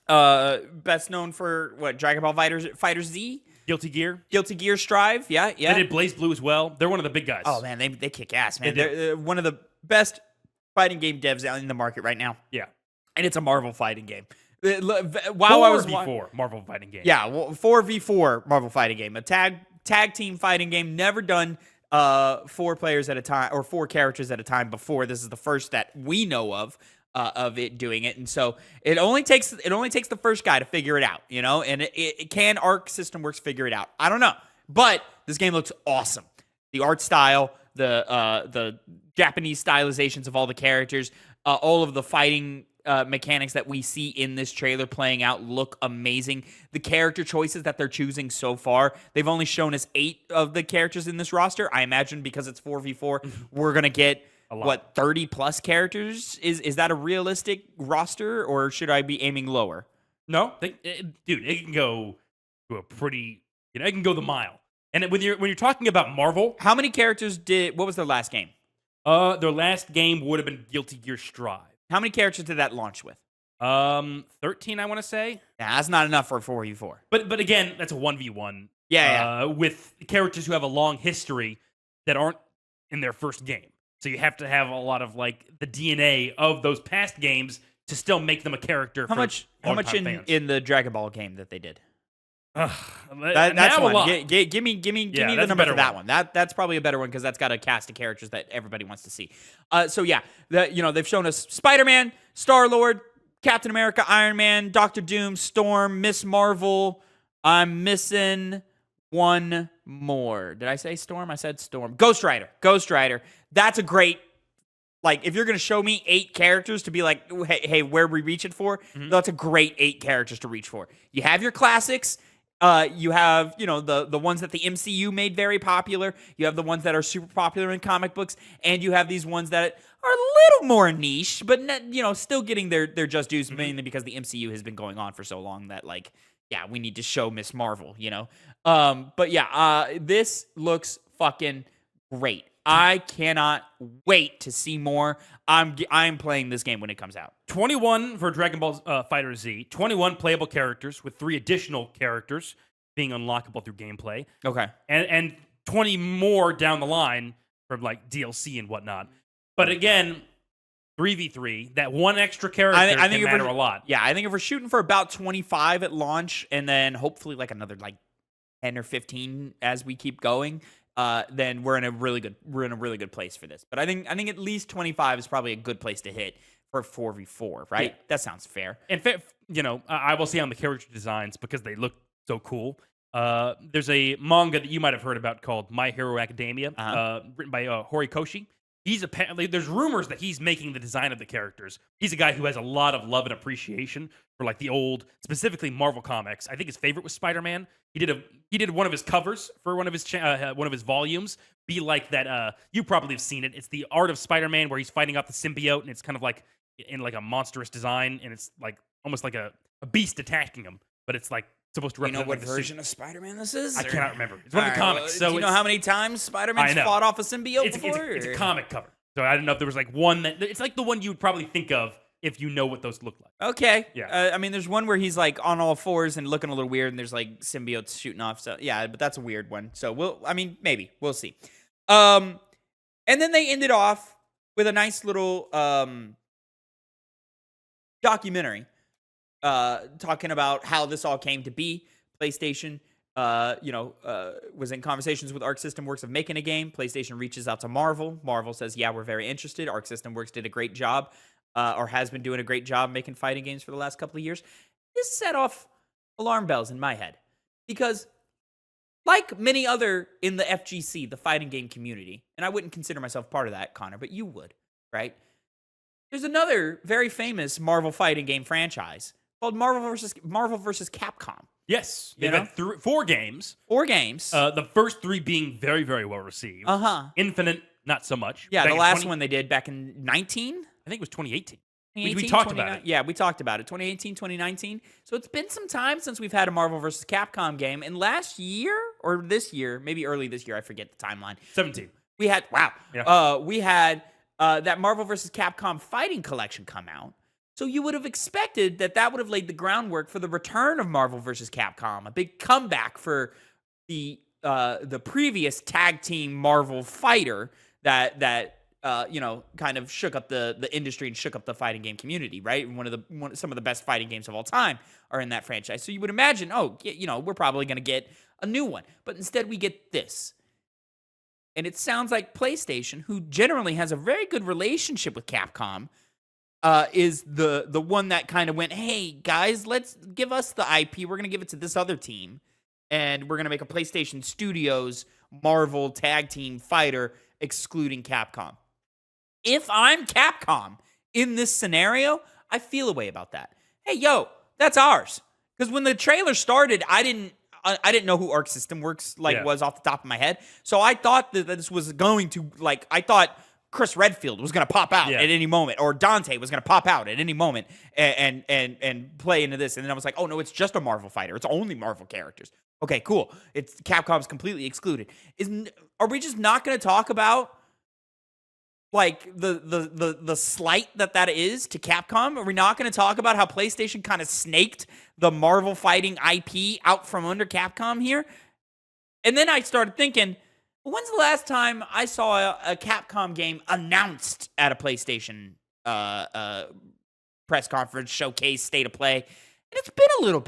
Best known for what? Dragon Ball Fighter Z? Guilty Gear Strive. Yeah. They did Blaze Blue as well. They're one of the big guys. Oh, man, they kick ass, man. They're one of the best fighting game devs out in the market right now. Yeah. And it's a Marvel fighting game. While I was 4v4 Marvel fighting game. Yeah, 4v4 Marvel fighting game. A tag team fighting game, never done 4 players at a time, or 4 characters at a time before. This is the first that we know of it doing it. And so it only takes the first guy to figure it out, and it can Arc System Works figure it out? I don't know. But this game looks awesome. The art style, the Japanese stylizations of all the characters, all of the fighting mechanics that we see in this trailer playing out look amazing. The character choices that they're choosing so far, they've only shown us 8 of the characters in this roster. I imagine because it's 4v4, we're going to get, 30 plus characters? Is that a realistic roster, or should I be aiming lower? No, dude, it can go to a pretty, it can go the mile. And when you're talking about Marvel, how many characters what was their last game? Their last game would have been Guilty Gear Strive. How many characters did that launch with? 13, I want to say. Yeah, that's not enough for a 4v4. But again, that's a 1v1. Yeah. With characters who have a long history that aren't in their first game. So you have to have a lot of the DNA of those past games to still make them a character. How much in the Dragon Ball game that they did? That's one. Give me the number for that one. That's probably a better one because that's got a cast of characters that everybody wants to see. So yeah, they've shown us Spider-Man, Star-Lord, Captain America, Iron Man, Doctor Doom, Storm, Miss Marvel. I'm missing one more. Did I say Storm? I said Storm. Ghost Rider. That's a great. If you're going to show me 8 characters to be like, hey, where are we reaching for? Mm-hmm. That's a great 8 characters to reach for. You have your classics. You have, the ones that the MCU made very popular. You have the ones that are super popular in comic books. And you have these ones that are a little more niche, but, still getting their just dues, mm-hmm. mainly because the MCU has been going on for so long that, we need to show Miss Marvel, But, this looks fucking great. I cannot wait to see more. I'm playing this game when it comes out. 21 for Dragon Ball FighterZ. 21 playable characters with 3 additional characters being unlockable through gameplay. Okay. And 20 more down the line from DLC and whatnot. But again, 3v3, that one extra character I think can matter a lot. Yeah, I think if we're shooting for about 25 at launch and then hopefully another 10 or 15 as we keep going, then we're in a really good place for this. But I think at least 25 is probably a good place to hit for 4v4, right? Yeah. That sounds fair. And I will see on the character designs because they look so cool. There's a manga that you might have heard about called My Hero Academia, written by Horikoshi. He's apparently, there's rumors that he's making the design of the characters. He's a guy who has a lot of love and appreciation for the old, specifically Marvel comics. I think his favorite was Spider-Man. He did one of his covers for one of his volumes. Be like that. You probably have seen it. It's the Art of Spider-Man where he's fighting off the symbiote, and it's kind of in a monstrous design, and it's almost like a beast attacking him, but it's supposed to represent. You know what version of Spider-Man this is? I cannot remember. It's one of the comics. So do you know how many times Spider-Man's fought off a symbiote before? It's a comic cover. So I don't know if there was one that it's the one you would probably think of if you know what those look like. Okay. Yeah. There's one where he's on all fours and looking a little weird, and there's symbiotes shooting off. So yeah, but that's a weird one. So maybe we'll see. And then they ended off with a nice little documentary. Talking about how this all came to be. PlayStation, was in conversations with Arc System Works of making a game. PlayStation reaches out to Marvel. Marvel says, yeah, we're very interested. Arc System Works did a great job, or has been doing a great job making fighting games for the last couple of years. This set off alarm bells in my head. Because, like many other in the FGC, the fighting game community, and I wouldn't consider myself part of that, Connor, but you would, right? There's another very famous Marvel fighting game franchise called Marvel versus Capcom. Yes, they've had 4 games. 4 games. The first 3 being very, very well received. Infinite, not so much. Yeah, the last one they did back in 19? I think it was 2018. We talked about it. Yeah, we talked about it. 2018, 2019. So it's been some time since we've had a Marvel versus Capcom game. And last year, or this year, maybe early this year, I forget the timeline. 17. We had, we had that Marvel versus Capcom fighting collection come out. So you would have expected that would have laid the groundwork for the return of Marvel vs. Capcom, a big comeback for the previous tag team Marvel fighter that kind of shook up the industry and shook up the fighting game community, right? Some of the best fighting games of all time are in that franchise. So you would imagine, we're probably going to get a new one, but instead we get this. And it sounds like PlayStation, who generally has a very good relationship with Capcom, is the one that kind of went, hey, guys, let's give us the IP. We're going to give it to this other team. And we're going to make a PlayStation Studios Marvel tag team fighter excluding Capcom. If I'm Capcom in this scenario, I feel a way about that. Hey, yo, that's ours. Because when the trailer started, I didn't know who Arc System Works was off the top of my head. So I thought that this was going to, I thought Chris Redfield was going to pop out at any moment, or Dante was going to pop out at any moment and play into this. And then I was like, oh no, it's just a Marvel fighter. It's only Marvel characters. Okay, cool. It's Capcom's completely excluded. Are we just not going to talk about the slight that is to Capcom? Are we not going to talk about how PlayStation kind of snaked the Marvel fighting IP out from under Capcom here? And then I started thinking, when's the last time I saw a Capcom game announced at a PlayStation press conference, showcase, state of play? And it's been a little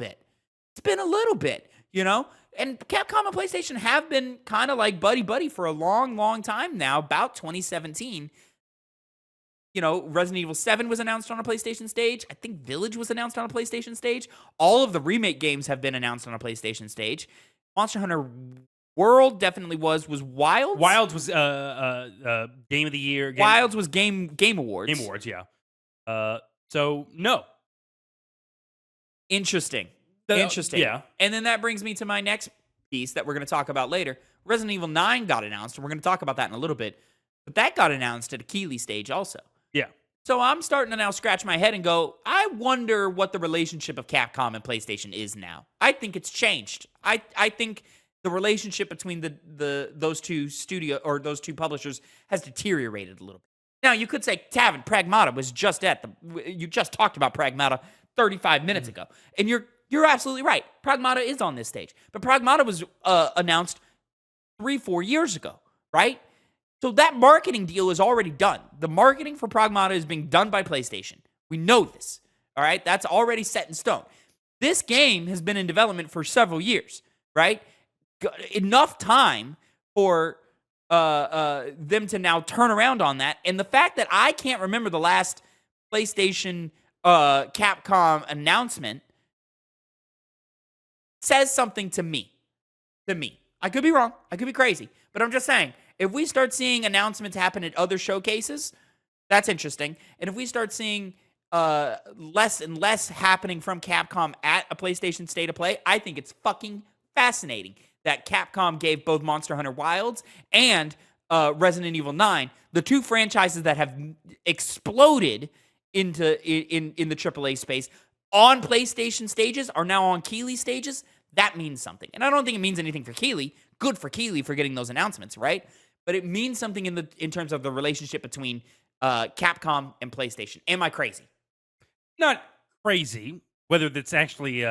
bit. You know? And Capcom and PlayStation have been kind of like buddy-buddy for a long, long time now, about 2017. You know, Resident Evil 7 was announced on a PlayStation stage. I think Village was announced on a PlayStation stage. All of the remake games have been announced on a PlayStation stage. Monster Hunter World definitely was Wilds. Wilds was Game of the Year. Wilds was Game Awards. Game Awards, yeah. So, no. Interesting. Yeah. And then that brings me to my next piece that we're going to talk about later. Resident Evil 9 got announced, and we're going to talk about that in a little bit. But that got announced at a Keighley stage also. Yeah. So I'm starting to now scratch my head and go, I wonder what the relationship of Capcom and PlayStation is now. I think it's changed. I think the relationship between those two those two publishers has deteriorated a little bit. Now, you could say, Tavin, Pragmata was just you just talked about Pragmata 35 minutes ago. And you're absolutely right. Pragmata is on this stage. But Pragmata was announced 3-4 years ago, right? So that marketing deal is already done. The marketing for Pragmata is being done by PlayStation. We know this, all right? That's already set in stone. This game has been in development for several years, right? Enough time for them to now turn around on that. And the fact that I can't remember the last PlayStation Capcom announcement says something to me. I could be wrong. I could be crazy. But I'm just saying, if we start seeing announcements happen at other showcases, that's interesting. And if we start seeing less and less happening from Capcom at a PlayStation State of Play, I think it's fucking fascinating that Capcom gave both Monster Hunter Wilds and Resident Evil 9, the two franchises that have exploded in the AAA space, on PlayStation stages, are now on Keighley stages. That means something. And I don't think it means anything for Keighley. Good for Keighley for getting those announcements, right? But it means something in terms of the relationship between Capcom and PlayStation. Am I crazy? Not crazy. Whether that's actually,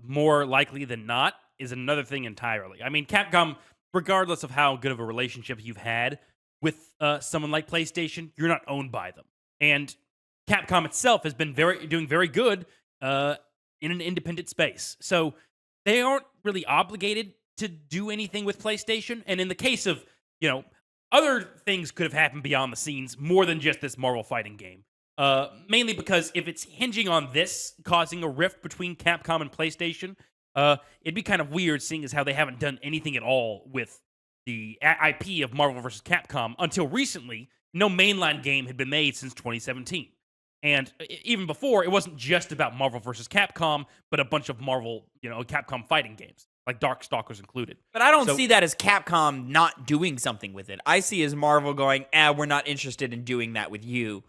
more likely than not is another thing entirely. I mean, Capcom, regardless of how good of a relationship you've had with someone like PlayStation, you're not owned by them. And Capcom itself has been doing very good in an independent space. So they aren't really obligated to do anything with PlayStation. And in the case of, other things could have happened beyond the scenes more than just this Marvel fighting game. Mainly because if it's hinging on this causing a rift between Capcom and PlayStation, it'd be kind of weird seeing as how they haven't done anything at all with the IP of Marvel vs. Capcom until recently. No mainline game had been made since 2017. And even before, it wasn't just about Marvel vs. Capcom, but a bunch of Marvel, Capcom fighting games, like Darkstalkers included. But I don't see that as Capcom not doing something with it. I see as Marvel going, we're not interested in doing that with you,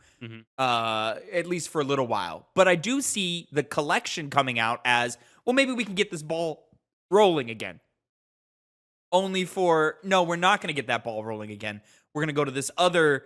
at least for a little while. But I do see the collection coming out as, well, maybe we can get this ball rolling again. Only for, no, we're not going to get that ball rolling again. We're going to go to this other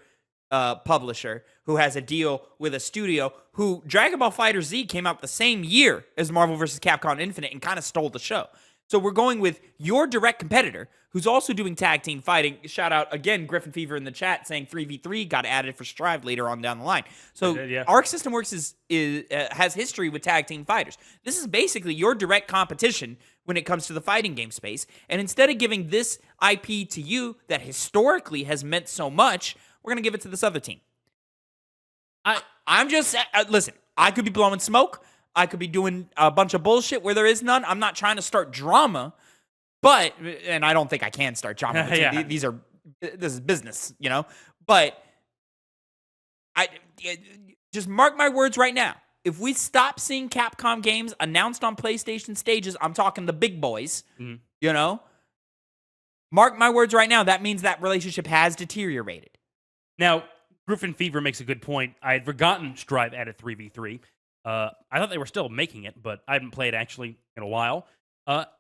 publisher who has a deal with a studio who Dragon Ball FighterZ came out the same year as Marvel vs. Capcom Infinite and kind of stole the show. So we're going with your direct competitor, who's also doing tag team fighting. Shout out again, Griffin Fever in the chat saying 3v3 got added for Strive later on down the line. So Arc System Works has history with tag team fighters. This is basically your direct competition when it comes to the fighting game space. And instead of giving this IP to you that historically has meant so much, we're going to give it to this other team. I'm just listen. I could be blowing smoke. I could be doing a bunch of bullshit where there is none. I'm not trying to start drama, and I don't think I can start drama. This is business, But just mark my words right now. If we stop seeing Capcom games announced on PlayStation stages, I'm talking the big boys, Mark my words right now. That means that relationship has deteriorated. Now, Griffin Fever makes a good point. I had forgotten Strive added 3v3. I thought they were still making it, but I haven't played actually in a while.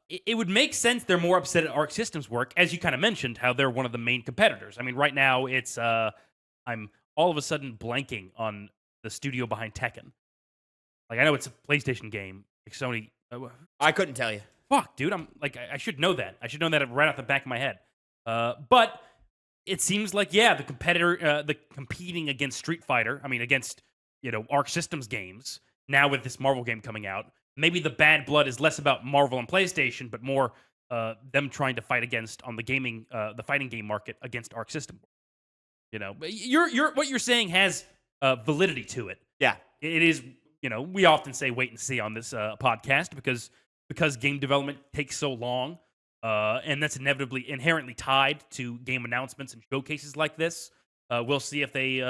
It would make sense they're more upset at Arc Systems Work, as you kind of mentioned, how they're one of the main competitors. I mean, right now it's I'm all of a sudden blanking on the studio behind Tekken. Like, I know it's a PlayStation game. Like Sony. I couldn't tell you. Fuck, dude. I'm like, I should know that. I should know that right off the back of my head. But it seems like, the competitor, the competing against Street Fighter. I mean, against Arc Systems games. Now with this Marvel game coming out, maybe the bad blood is less about Marvel and PlayStation, but more them trying to fight against on the gaming, the fighting game market against Arc System. But what you're saying has validity to it. Yeah, it is. We often say wait and see on this podcast because game development takes so long, and that's inherently tied to game announcements and showcases like this. We'll see if they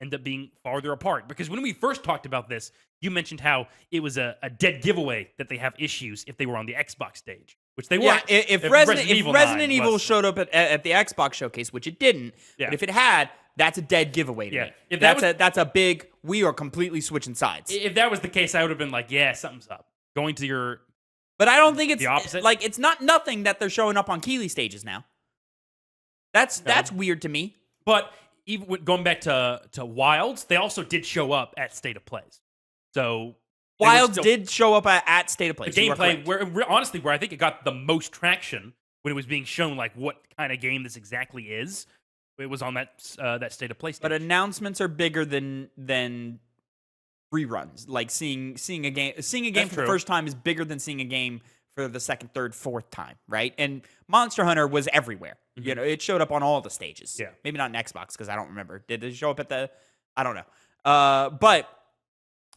end up being farther apart. Because when we first talked about this, you mentioned how it was a dead giveaway that they have issues if they were on the Xbox stage, which they weren't. Yeah, if Resident Evil showed up at the Xbox showcase, which it didn't, but if it had, that's a dead giveaway to me. If that's a big, we are completely switching sides. If that was the case, I would have been like, yeah, something's up. Going to your... But I don't think it's the opposite. Like, it's not nothing that they're showing up on Keighley stages now. That's weird to me. But... even going back to Wilds, they also did show up at State of Plays. So Wilds did show up at State of Plays. The gameplay, where I think it got the most traction when it was being shown, like what kind of game this exactly is. It was on that State of Play stage. But announcements are bigger than reruns. Like seeing a game for the first time is bigger than seeing a game for the second, third, fourth time, right? And Monster Hunter was everywhere. Mm-hmm. It showed up on all the stages. Yeah. Maybe not an Xbox because I don't remember. Did it show up at the... I don't know. But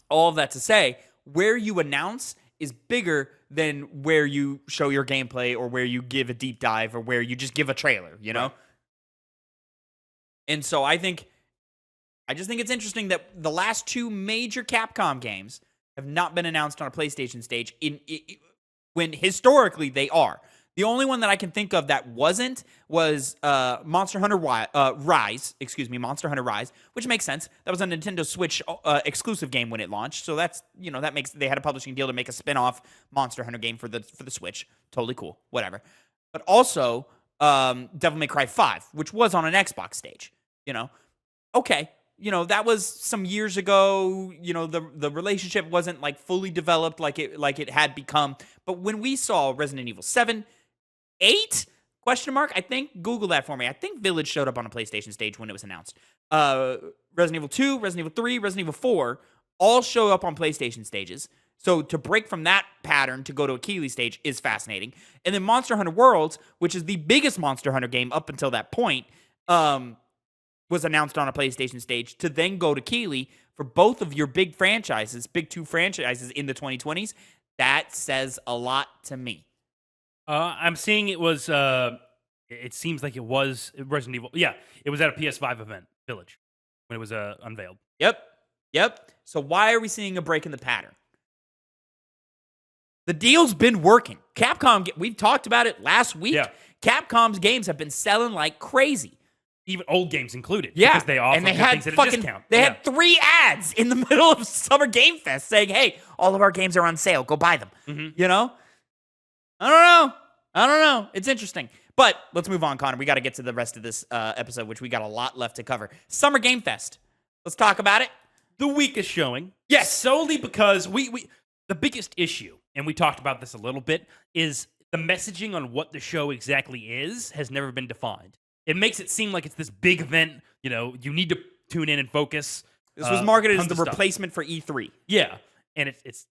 all of that to say, where you announce is bigger than where you show your gameplay or where you give a deep dive or where you just give a trailer, know? Right. And so I just think it's interesting that the last two major Capcom games have not been announced on a PlayStation stage when historically they are. The only one that I can think of that wasn't was Monster Hunter Rise, which makes sense. That was a Nintendo Switch exclusive game when it launched. So that's, they had a publishing deal to make a spin-off Monster Hunter game for the Switch. Totally cool. Whatever. But also Devil May Cry 5, which was on an Xbox stage, Okay. That was some years ago. The relationship wasn't like fully developed like it had become. But when we saw Resident Evil 7, 8? Question mark? I think Google that for me. I think Village showed up on a PlayStation stage when it was announced. Resident Evil 2, Resident Evil 3, Resident Evil 4 all show up on PlayStation stages. So to break from that pattern to go to a Keighley stage is fascinating. And then Monster Hunter Worlds, which is the biggest Monster Hunter game up until that point, was announced on a PlayStation stage to then go to Keighley for both of your big two franchises in the 2020s. That says a lot to me. I'm seeing it was, it seems like it was Resident Evil. Yeah, it was at a PS5 event, Village, when it was unveiled. Yep. So why are we seeing a break in the pattern? The deal's been working. Capcom, we've talked about it last week. Yeah. Capcom's games have been selling like crazy. Even old games included. Yeah. Because they offer things at a discount. They had 3 ads in the middle of Summer Game Fest saying, hey, all of our games are on sale. Go buy them. Mm-hmm. I don't know. It's interesting. But let's move on, Connor. We got to get to the rest of this episode, which we got a lot left to cover. Summer Game Fest. Let's talk about it. The weakest showing. Yes. Solely because we the biggest issue, and we talked about this a little bit, is the messaging on what the show exactly is has never been defined. It makes it seem like it's this big event. You need to tune in and focus. This was marketed as the replacement for E3. Yeah, and it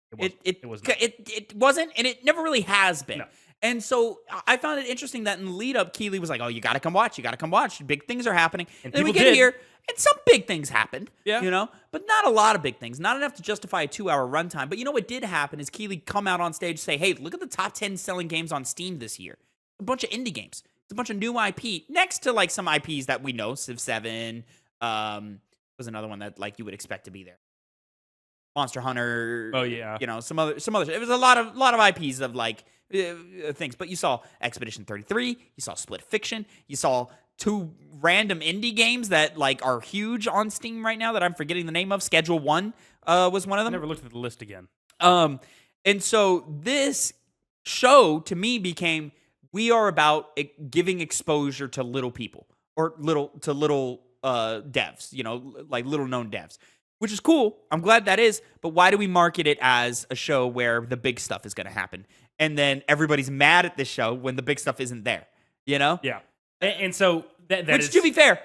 wasn't. It wasn't, and it never really has been. No. And so I found it interesting that in the lead up, Keeley was like, "Oh, you got to come watch. You got to come watch. Big things are happening." And then we get here, and some big things happened. Yeah. But not a lot of big things. Not enough to justify a 2-hour runtime. But what did happen is Keeley come out on stage and say, "Hey, look at the top 10 selling games on Steam this year. A bunch of indie games. It's a bunch of new IP next to like some IPs that we know. Civ 7 was another one that like you would expect to be there. Monster Hunter. Oh yeah. Some other. It was a lot of IPs of like things. But you saw Expedition 33. You saw Split Fiction. You saw 2 random indie games that like are huge on Steam right now that I'm forgetting the name of. Schedule 1 was one of them. I never looked at the list again. And so this show to me became, we are about giving exposure to little people or little devs, like little known devs, which is cool. I'm glad that is. But why do we market it as a show where the big stuff is going to happen? And then everybody's mad at this show when the big stuff isn't there, Yeah. And so that which, to be fair,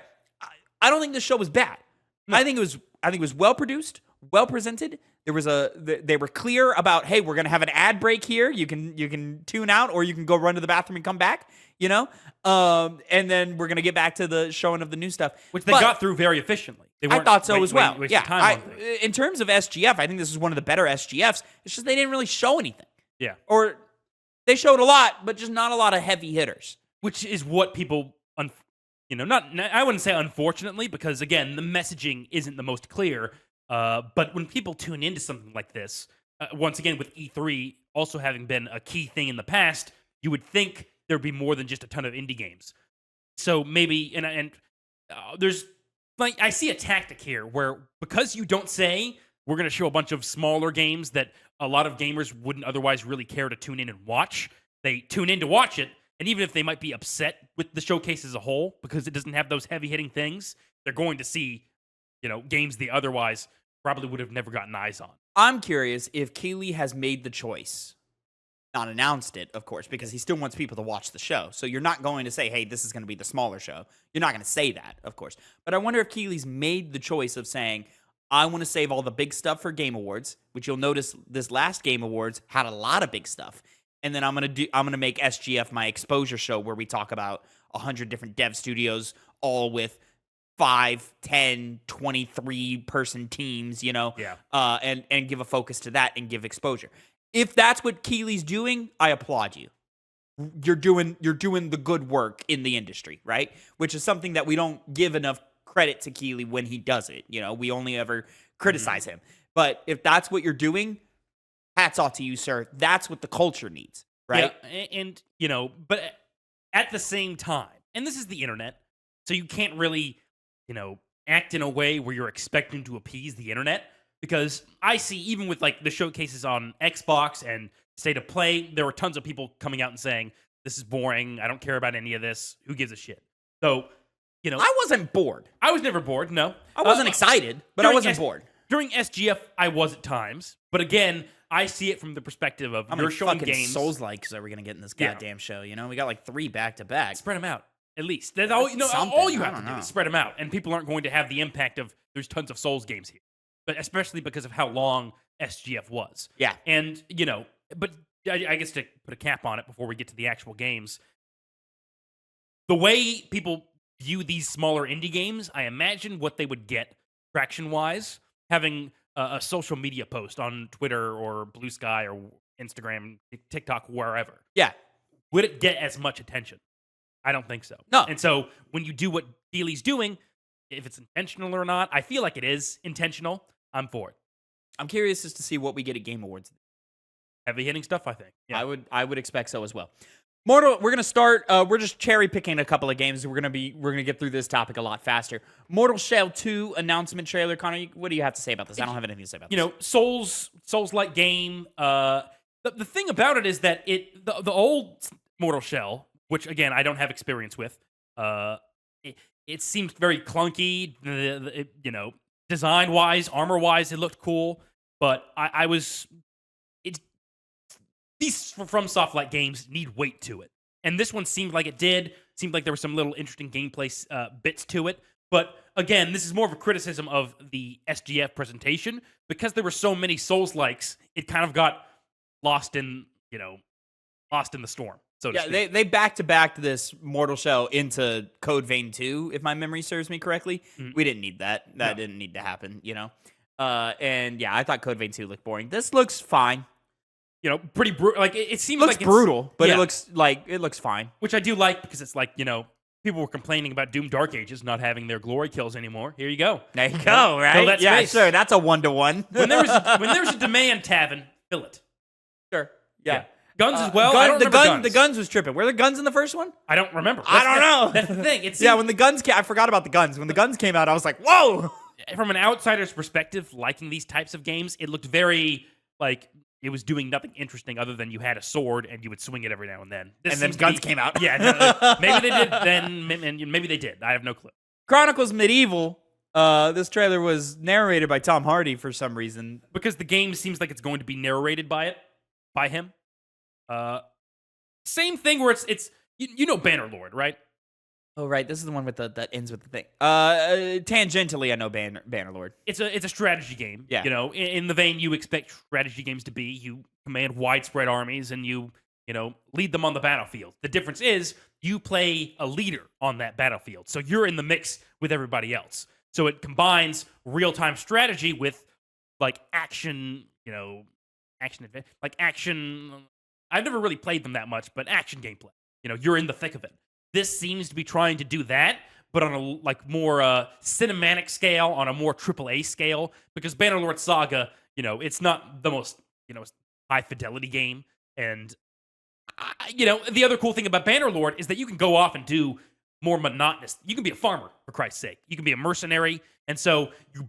I don't think this show was bad. No. I think it was well produced, well presented. They were clear about, hey, we're gonna have an ad break here. You can tune out, or you can go run to the bathroom and come back. And then we're gonna get back to the showing of the new stuff, which they got through very efficiently. I thought so as well. Yeah, in terms of SGF, I think this is one of the better SGFs. It's just they didn't really show anything. Yeah, or they showed a lot, but just not a lot of heavy hitters. Which is what people, I wouldn't say unfortunately, because again, the messaging isn't the most clear. But when people tune into something like this, once again, with E3 also having been a key thing in the past, you would think there'd be more than just a ton of indie games. So maybe, and there's, like, I see a tactic here where because you don't say we're going to show a bunch of smaller games that a lot of gamers wouldn't otherwise really care to tune in and watch, they tune in to watch it. And even if they might be upset with the showcase as a whole because it doesn't have those heavy-hitting things, they're going to see, games they otherwise probably would have never gotten eyes on. I'm curious if Keeley has made the choice, not announced it, of course, because he still wants people to watch the show. So you're not going to say, hey, this is going to be the smaller show. You're not going to say that, of course. But I wonder if Keeley's made the choice of saying, I want to save all the big stuff for Game Awards, which you'll notice this last Game Awards had a lot of big stuff. And then I'm gonna make SGF my exposure show where we talk about 100 different dev studios, all with 5, 10, 23 person teams, and give a focus to that and give exposure. If that's what Keeley's doing, I applaud you. You're doing the good work in the industry, right? Which is something that we don't give enough credit to Keeley when he does it. We only ever criticize him. But if that's what you're doing, hats off to you, sir. That's what the culture needs, right? Yeah, and but at the same time, and this is the internet, so you can't really, act in a way where you're expecting to appease the internet. Because I see, even with like the showcases on Xbox and State of Play, there were tons of people coming out and saying, "This is boring. I don't care about any of this. Who gives a shit?" So, I wasn't bored. I was never bored. No, I wasn't excited, but I wasn't bored. During SGF, I was at times, but again, I see it from the perspective of you're showing games. Souls-likes that we're gonna get in this goddamn show. We got like 3 back to back. Spread them out, at least. That's all. All you have to do is spread them out, and people aren't going to have the impact of there's tons of Souls games here, but especially because of how long SGF was. Yeah, and but I guess to put a cap on it before we get to the actual games, the way people view these smaller indie games, I imagine what they would get traction-wise, having a social media post on Twitter or Blue Sky or Instagram, TikTok, wherever. Yeah. Would it get as much attention? I don't think so. No. And so when you do what Keeley's doing, if it's intentional or not, I feel like it is intentional. I'm for it. I'm curious as to see what we get at Game Awards. Heavy hitting stuff, I think. Yeah. I would expect so as well. Mortal, we're gonna start. We're just cherry picking a couple of games. We're gonna get through this topic a lot faster. Mortal Shell 2 announcement trailer. Connor, what do you have to say about this? I don't have anything to say about this. Souls-like game. The thing about it is that the old Mortal Shell, which again I don't have experience with, it seemed very clunky. Design wise, armor wise, it looked cool, but these FromSoft-like games need weight to it. And this one seemed like it did. Seemed like there were some little interesting gameplay bits to it. But again, this is more of a criticism of the SGF presentation. Because there were so many Souls-likes, it kind of got lost in the storm, so to speak. They back-to-back this Mortal Shell into Code Vein 2, if my memory serves me correctly. We didn't need that. That didn't need to happen, And I thought Code Vein 2 looked boring. This looks fine. Pretty brutal. Like it seems looks like brutal, but it looks fine. Which I do like because it's like people were complaining about Doom Dark Ages not having their glory kills anymore. Here you go. There you go. Right? Fill that space. Sure. That's a 1-to-1. when there's a demand, Tavin, fill it. Sure. Yeah. Guns as well. I don't remember guns. The guns was tripping. Were there guns in the first one? I don't remember. I don't know. That's the thing. When the guns came, I forgot about the guns. When the guns came out, I was like, whoa. From an outsider's perspective, liking these types of games, it looked very like it was doing nothing interesting other than you had a sword and you would swing it every now and then. And then guns came out. Yeah, maybe they did then, maybe they did. I have no clue. Chronicles Medieval. This trailer was narrated by Tom Hardy for some reason. Because the game seems like it's going to be narrated by him. Same thing where it's Bannerlord, right? Oh, right. This is the one with that ends with the thing. Tangentially, I know Bannerlord. It's a strategy game. Yeah. In the vein you expect strategy games to be. You command widespread armies and you lead them on the battlefield. The difference is you play a leader on that battlefield. So you're in the mix with everybody else. So it combines real-time strategy with like action, action. I've never really played them that much, but action gameplay. You're in the thick of it. This seems to be trying to do that, but on a more cinematic scale, on a more AAA scale, because Bannerlord Saga, it's not the most, high fidelity game. And, the other cool thing about Bannerlord is that you can go off and do more monotonous. You can be a farmer, for Christ's sake. You can be a mercenary. And so you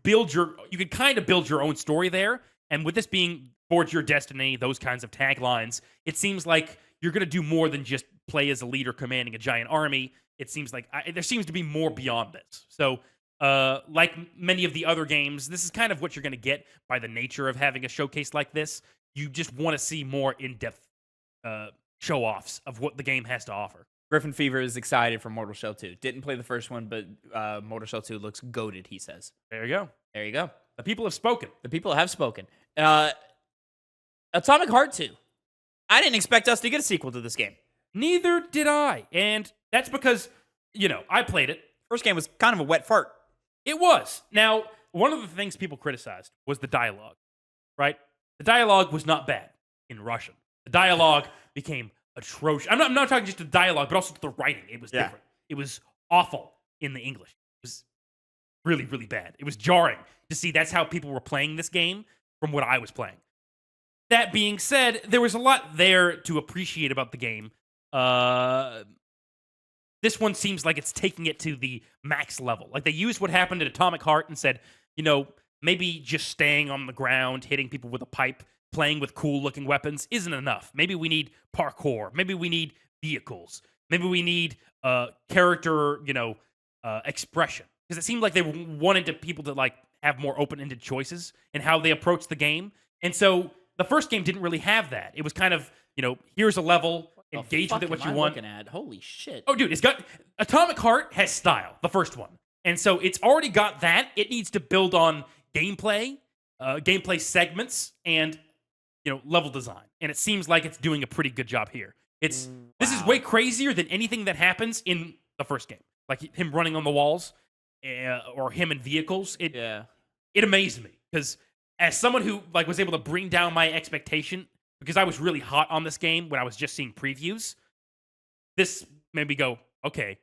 can kind of build your own story there. And with this being Forge Your Destiny, those kinds of taglines, it seems like you're going to do more than just play as a leader commanding a giant army. It seems like there seems to be more beyond this. So, like many of the other games, this is kind of what you're going to get by the nature of having a showcase like this. You just want to see more in-depth show-offs of what the game has to offer. Griffin Fever is excited for Mortal Shell 2. Didn't play the first one, but Mortal Shell 2 looks goated, he says. There you go. There you go. The people have spoken. The people have spoken. Atomic Heart 2. I didn't expect us to get a sequel to this game. Neither did I. And that's because, I played it. First game was kind of a wet fart. It was. Now, one of the things people criticized was the dialogue, right? The dialogue was not bad in Russian. The dialogue became atrocious. I'm not talking just the dialogue, but also the writing. It was different. It was awful in the English. It was really, really bad. It was jarring to see that's how people were playing this game from what I was playing. That being said, there was a lot there to appreciate about the game. This one seems like it's taking it to the max level. Like they used what happened at Atomic Heart and said, maybe just staying on the ground, hitting people with a pipe, playing with cool-looking weapons isn't enough. Maybe we need parkour. Maybe we need vehicles. Maybe we need character, expression. Because it seemed like they wanted people to have more open-ended choices in how they approach the game. And so the first game didn't really have that. It was kind of, here's a level, engage with it what you want. Looking at? Holy shit. Oh, dude, it's got Atomic Heart has style, the first one. And so it's already got that. It needs to build on gameplay segments, and level design. And it seems like it's doing a pretty good job here. This is way crazier than anything that happens in the first game. Like him running on the walls or him in vehicles. It amazed me because as someone who was able to bring down my expectation because I was really hot on this game when I was just seeing previews, this made me go, okay,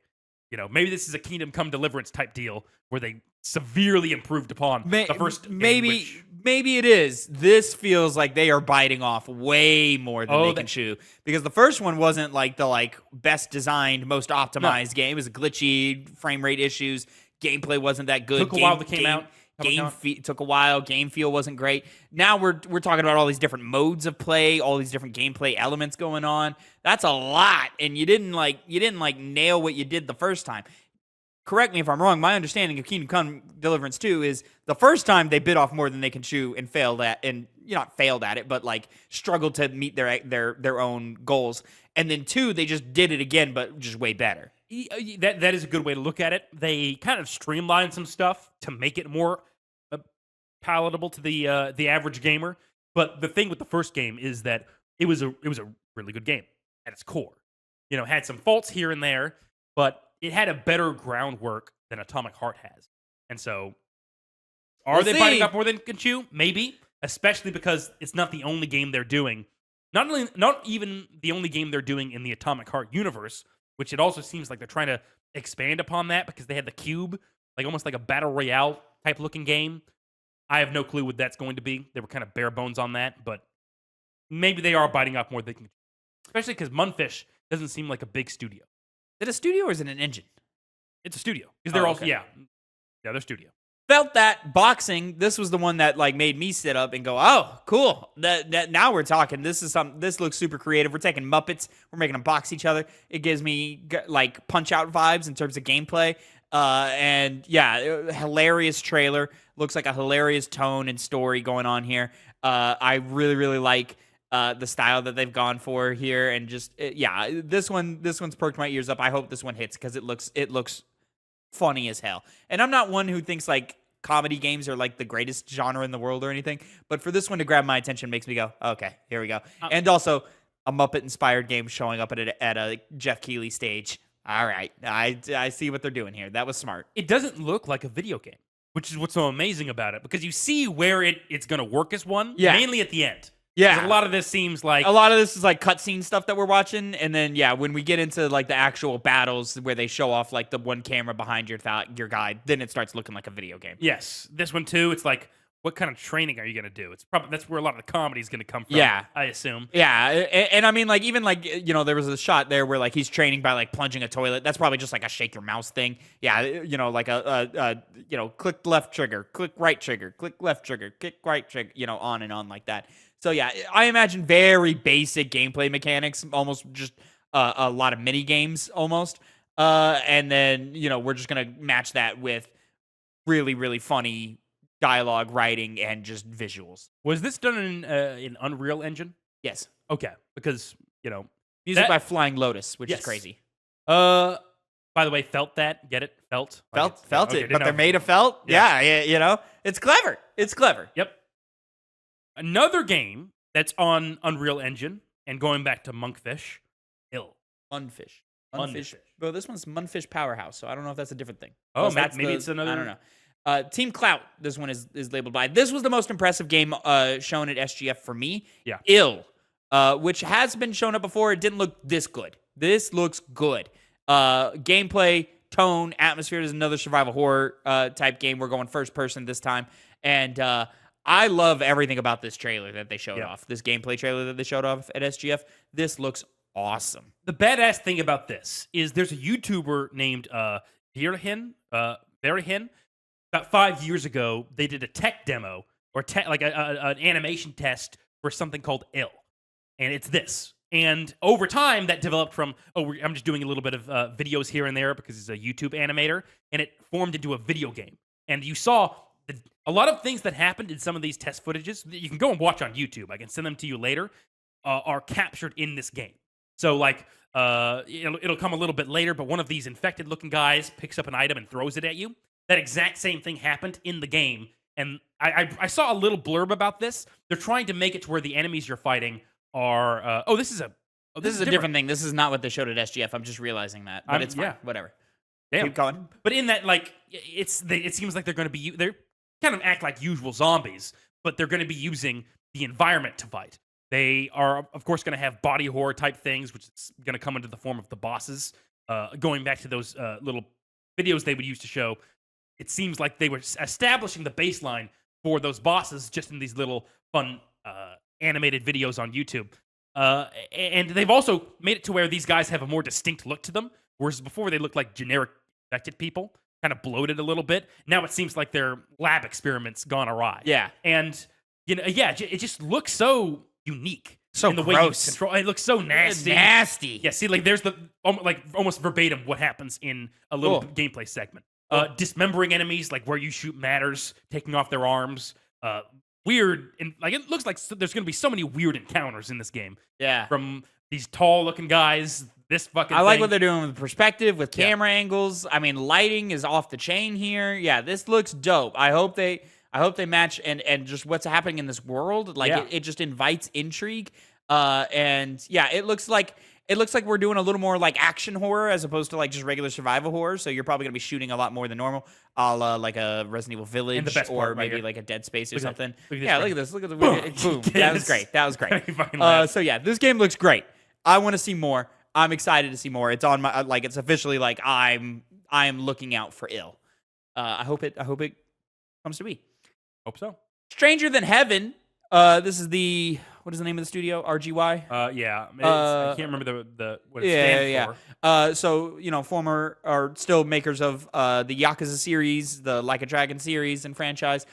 maybe this is a Kingdom Come Deliverance type deal where they severely improved upon the first game, Maybe it is. This feels like they are biting off way more than they can chew. Because the first one wasn't the best designed, most optimized game. It was glitchy, frame rate issues. Gameplay wasn't that good. Took a while to came out. Took a while. Game feel wasn't great. Now we're talking about all these different modes of play, all these different gameplay elements going on. That's a lot, and you didn't nail what you did the first time. correct me if I'm wrong, my understanding of Kingdom Come Deliverance 2 is the first time they bit off more than they can chew and failed at, and not failed at it, but like struggled to meet their own goals. And then 2, they just did it again, but just way better. That is a good way to look at it. They kind of streamlined some stuff to make it more palatable to the average gamer. But the thing with the first game is that it was a really good game at its core. You know, it had some faults here and there, but it had a better groundwork than Atomic Heart has. And so, are they biting off more than can chew? Maybe, especially because it's not the only game they're doing. Not even the only game they're doing in the Atomic Heart universe, which it also seems like they're trying to expand upon that because they had the Cube, like almost like a Battle Royale type looking game. I have no clue what that's going to be. They were kind of bare bones on that, but maybe they are biting off more than they can. Especially because Munfish doesn't seem like a big studio. Is it a studio or is it an engine? It's a studio. Because they're also, okay. They're studio. Felt that boxing. This was the one that like made me sit up and go, "Oh, cool! That now we're talking. This looks super creative. We're taking Muppets. We're making them box each other. It gives me like Punch Out vibes in terms of gameplay. And yeah, hilarious trailer. Looks like a hilarious tone and story going on here. I really, really like the style that they've gone for here, and just this one's perked my ears up. I hope this one hits because it looks funny as hell. And I'm not one who thinks like comedy games are like the greatest genre in the world or anything, but for this one to grab my attention makes me go, okay, here we go. And also a Muppet inspired game showing up at a Jeff Keighley stage. All right, I see what they're doing here. That was smart. It doesn't look like a video game, which is what's so amazing about it, because you see where it's going to work as one, mainly at the end. Yeah. A lot of this seems like... A lot of this is like cutscene stuff that we're watching, and then, when we get into like the actual battles where they show off like the one camera behind your guy, then it starts looking like a video game. Yes. This one too, it's like, what kind of training are you going to do? It's probably that's where a lot of the comedy is going to come from. Yeah, I assume. Yeah, and I mean, like even like there was a shot there where like he's training by like plunging a toilet. That's probably just like a shake your mouse thing. Yeah, like a click left trigger, click right trigger, click left trigger, click right trigger. On and on like that. So yeah, I imagine very basic gameplay mechanics, almost just a lot of mini games almost. And then we're just gonna match that with really really funny dialogue, writing, and just visuals. Was this done in Unreal Engine? Yes. Okay, because music by Flying Lotus, which is crazy. By the way, felt that? Get it? Felt it. But they're made of felt. Yeah. It's clever. It's clever. Yep. Another game that's on Unreal Engine and going back to Monkfish, Munfish. Bro, this one's Munfish Powerhouse, so I don't know if that's a different thing. Oh, maybe it's another. I don't know. Team Clout, this one is labeled by. This was the most impressive game shown at SGF for me. Yeah. Ill, which has been shown up before. It didn't look this good. This looks good. Gameplay, tone, atmosphere. Is another survival horror type game. We're going first person this time. And I love everything about this trailer that they showed off. This gameplay trailer that they showed off at SGF. This looks awesome. The badass thing about this is there's a YouTuber named Verihin. About 5 years ago, they did a tech demo or an animation test for something called Ill, and it's this. And over time, that developed from I'm just doing a little bit of videos here and there because he's a YouTube animator, and it formed into a video game. And you saw a lot of things that happened in some of these test footages that you can go and watch on YouTube. I can send them to you later. Are captured in this game. So like it'll come a little bit later, but one of these infected-looking guys picks up an item and throws it at you. That exact same thing happened in the game, and I saw a little blurb about this. They're trying to make it to where the enemies you're fighting are. This is a different thing. This is not what they showed at SGF. I'm just realizing that, but it's fine. Whatever. Damn. Keep going. But in that, like, it seems like they're going to be they're kind of act like usual zombies, but they're going to be using the environment to fight. They are, of course, going to have body horror type things, which is going to come into the form of the bosses. Going back to those little videos they would use to show. It seems like they were establishing the baseline for those bosses just in these little fun animated videos on YouTube. And they've also made it to where these guys have a more distinct look to them, whereas before they looked like generic infected people, kind of bloated a little bit. Now it seems like their lab experiments gone awry. Yeah. And, it just looks so unique. So and the gross. way you control it looks so nasty. Nasty. Yeah, see, like there's the like almost verbatim what happens in a little gameplay segment. Dismembering enemies, like where you shoot matters, taking off their arms. Weird, and like it looks like there's going to be so many weird encounters in this game. Yeah. From these tall-looking guys, this fucking. I like what they're doing with perspective, with camera angles. I mean, lighting is off the chain here. Yeah, this looks dope. I hope they match and just what's happening in this world. Like it just invites intrigue. And yeah, it looks like we're doing a little more like action horror as opposed to like just regular survival horror. So you're probably gonna be shooting a lot more than normal, a la like a Resident Evil Village or maybe like a Dead Space or something. Look at this. Look at the boom. That was great. That was great. So yeah, this game looks great. I want to see more. I'm excited to see more. It's on my like. It's officially like I am looking out for ill. I hope it comes to be. Hope so. Stranger Than Heaven. This is what is the name of the studio? RGY. Yeah. I can't remember the what it stands for. So former or still makers of the Yakuza series, the Like a Dragon series and franchise.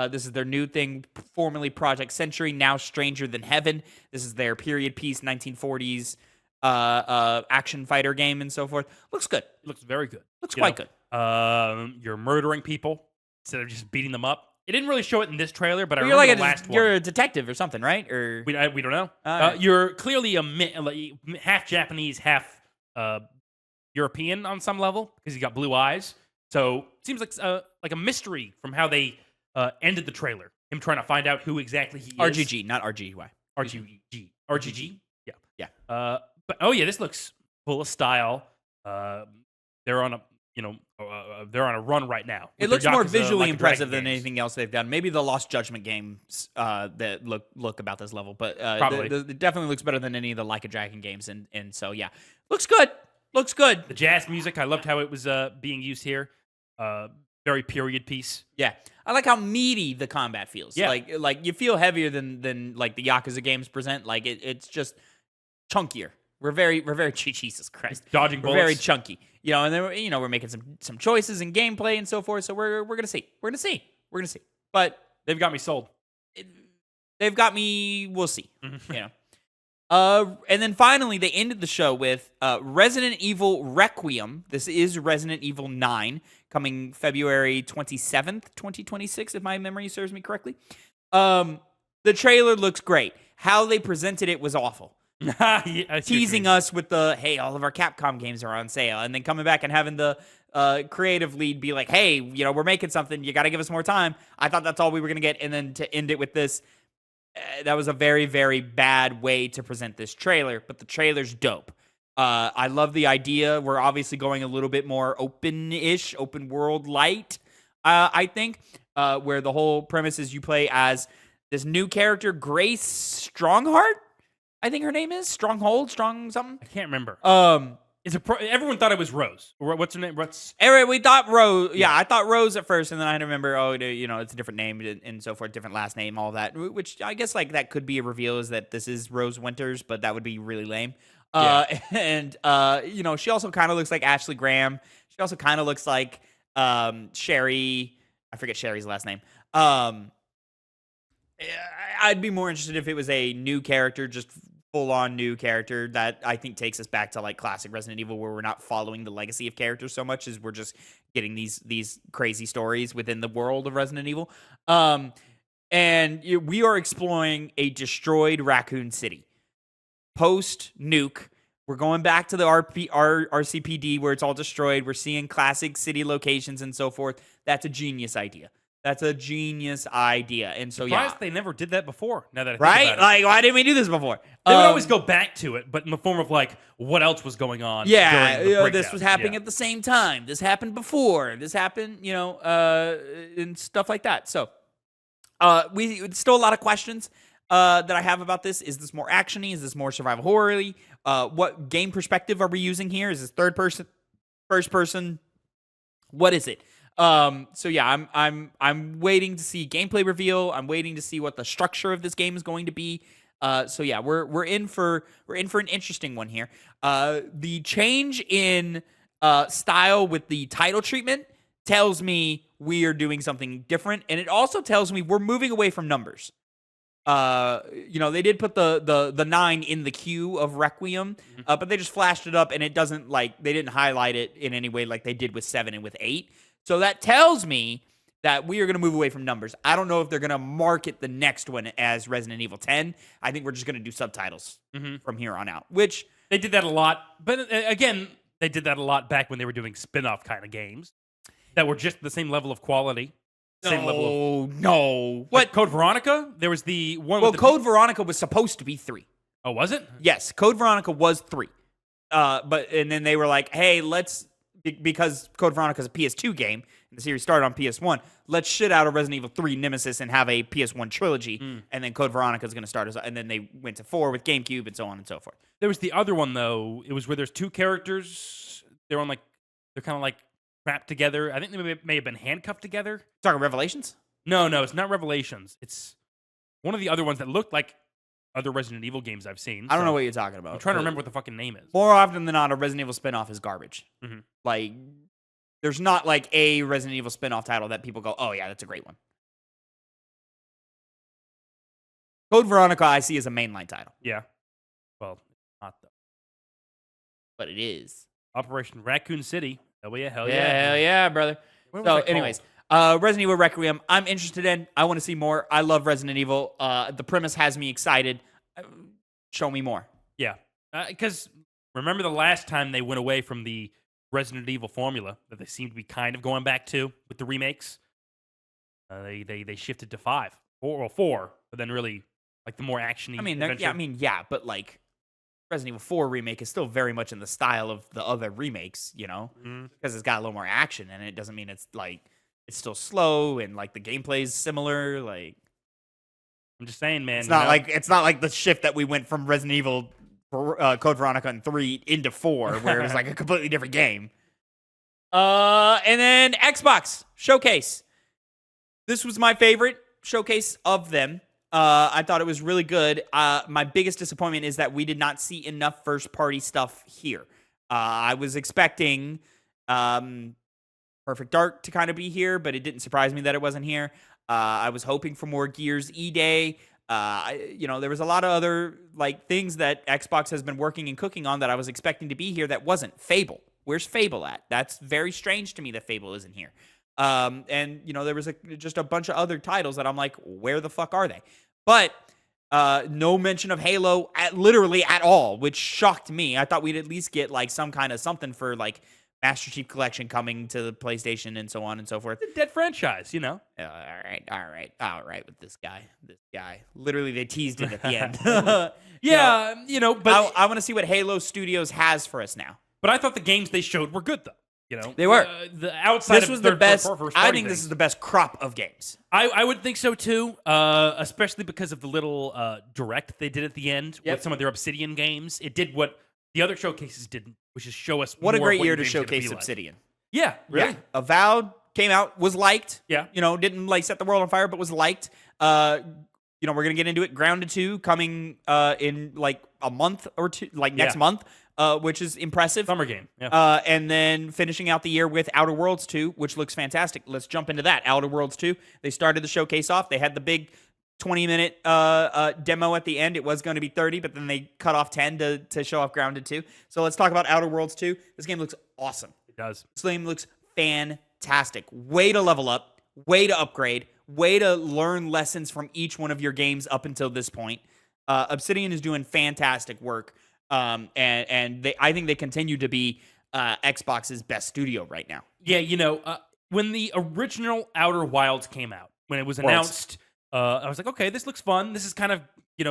This is their new thing, formerly Project Century, now Stranger Than Heaven. This is their period piece 1940s action fighter game and so forth. Looks good. Looks very good. Looks quite good. You're murdering people instead of just beating them up. It didn't really show it in this trailer, but I you're remember like the last one. You're a detective or something, right? Or we don't know. Right. You're clearly half Japanese, half European on some level because you got blue eyes. So it seems like a mystery from how they ended the trailer. Him trying to find out who exactly he is. RGG, not RGY. RGG. Yeah. But this looks full of style. They're on a they're on a run right now. It looks more visually impressive than anything else they've done. Maybe the Lost Judgment games that look about this level, but probably it definitely looks better than any of the Like a Dragon games. And so yeah, looks good. Looks good. The jazz music, I loved how it was being used here. Very period piece. Yeah, I like how meaty the combat feels. Yeah. like you feel heavier than like the Yakuza games present. Like it's just chunkier. We're very Jesus Christ. Dodging bullets. We're very chunky. And then we're making some choices in gameplay and so forth. So we're gonna see. We're gonna see. But they've got me sold. They've got me. We'll see. And then finally they ended the show with Resident Evil Requiem. This is Resident Evil 9 coming February 27th, 2026, if my memory serves me correctly. The trailer looks great. How they presented it was awful. Teasing us with hey, all of our Capcom games are on sale, and then coming back and having the creative lead be like, hey, we're making something, you got to give us more time. I thought that's all we were going to get, and then to end it with this, that was a very, very bad way to present this trailer, but the trailer's dope. I love the idea. We're obviously going a little bit more open-ish, open world light, I think, where the whole premise is you play as this new character, Grace Strongheart? I think her name is Stronghold, Strong something. I can't remember. Everyone thought it was Rose. What's her name? We thought Rose. Yeah, I thought Rose at first, and then I had to remember. It's a different name and so forth, different last name, all that. Which I guess like that could be a reveal is that this is Rose Winters, but that would be really lame. And she also kind of looks like Ashley Graham. She also kind of looks like Sherry. I forget Sherry's last name. I'd be more interested if it was a new character, just full-on new character that I think takes us back to like classic Resident Evil, where we're not following the legacy of characters so much as we're just getting these crazy stories within the world of Resident Evil. And we are exploring a destroyed Raccoon City post nuke. We're going back to the RCPD where it's all destroyed. We're seeing classic city locations and so forth. That's a genius idea. That's a genius idea. And so, surprised they never did that before. Now that I think right? about it. Like, why didn't we do this before? They would always go back to it, but in the form of like, what else was going on? Yeah, this was happening at the same time. This happened before. This happened, and stuff like that. So, still a lot of questions that I have about this. Is this more actiony? Is this more survival horror-y? What game perspective are we using here? Is this third person, first person? What is it? So yeah, I'm waiting to see gameplay reveal. I'm waiting to see what the structure of this game is going to be. So yeah, we're in for an interesting one here. The change in style with the title treatment tells me we are doing something different, and it also tells me we're moving away from numbers. They did put the 9 in the queue of Requiem, but they just flashed it up, and it doesn't they didn't highlight it in any way like they did with 7 and with 8. So that tells me that we are going to move away from numbers. I don't know if they're going to market the next one as Resident Evil 10. I think we're just going to do subtitles from here on out, which they did that a lot. But again, they did that a lot back when they were doing spin-off kind of games that were just the same level of quality. Same level of... No. What? Code Veronica? There was the one with Code Veronica was supposed to be 3. Oh, was it? Yes, Code Veronica was 3. And then they were like, hey, because Code Veronica is a PS2 game, and the series started on PS1, let's shit out of Resident Evil 3 Nemesis and have a PS1 trilogy, and then Code Veronica is going to start, and then they went to 4 with GameCube and so on and so forth. There was the other one, though. It was where there's 2 characters. They're kind of like trapped together. I think they may have been handcuffed together. Talking Revelations? No, it's not Revelations. It's one of the other ones that looked like other Resident Evil games I've seen. I don't know what you're talking about. I'm trying to remember what the fucking name is. More often than not, a Resident Evil spinoff is garbage. There's not a Resident Evil spinoff title that people go, oh yeah, that's a great one. Code Veronica I see as a mainline title. Yeah. Well, not though. But it is. Operation Raccoon City. Hell yeah. Hell yeah, brother. So, anyways, Resident Evil Requiem, I'm interested in. I want to see more. I love Resident Evil. The premise has me excited. Show me more. Yeah. Because remember the last time they went away from the Resident Evil formula that they seem to be kind of going back to with the remakes? They shifted to 5. 4, but then really the more action-y adventure. But Resident Evil 4 remake is still very much in the style of the other remakes, because it's got a little more action, and it doesn't mean it's it's still slow and the gameplay is similar. I'm just saying, man. It's not like the shift that we went from Resident Evil, Code Veronica, and 3 into 4, where it was a completely different game. And then Xbox Showcase. This was my favorite showcase of them. I thought it was really good. My biggest disappointment is that we did not see enough first-party stuff here. I was expecting Perfect Dark to kind of be here, but it didn't surprise me that it wasn't here. I was hoping for more Gears E-Day. There was a lot of other things that Xbox has been working and cooking on that I was expecting to be here that wasn't. Fable. Where's Fable at? That's very strange to me that Fable isn't here. There was just a bunch of other titles that I'm like, where the fuck are they? But no mention of Halo literally at all, which shocked me. I thought we'd at least get some kind of something for Master Chief Collection coming to the PlayStation and so on and so forth. It's a dead franchise, All right with this guy. Literally, they teased it at the end. But I want to see what Halo Studios has for us now. But I thought the games they showed were good, though. They were. The outside this was the best. I think this is the best crop of games. I would think so too, especially because of the little direct they did at the end with some of their Obsidian games. It did what the other showcases didn't, which is show us what more a great of year to showcase Obsidian. Yeah, really. Yeah. Avowed came out, was liked. Yeah, didn't set the world on fire, but was liked. We're gonna get into it. Grounded 2 coming in a month or two, next month. Which is impressive. Summer game. Yeah. And then finishing out the year with Outer Worlds 2, which looks fantastic. Let's jump into that. Outer Worlds 2. They started the showcase off. They had the big 20-minute demo at the end. It was going to be 30, but then they cut off 10 to show off Grounded 2. So let's talk about Outer Worlds 2. This game looks awesome. It does. This game looks fantastic. Way to level up. Way to upgrade. Way to learn lessons from each one of your games up until this point. Obsidian is doing fantastic work. I think they continue to be Xbox's best studio right now. Yeah, when the original Outer Wilds came out, when it was announced, I was like, okay, this looks fun. This is kind of,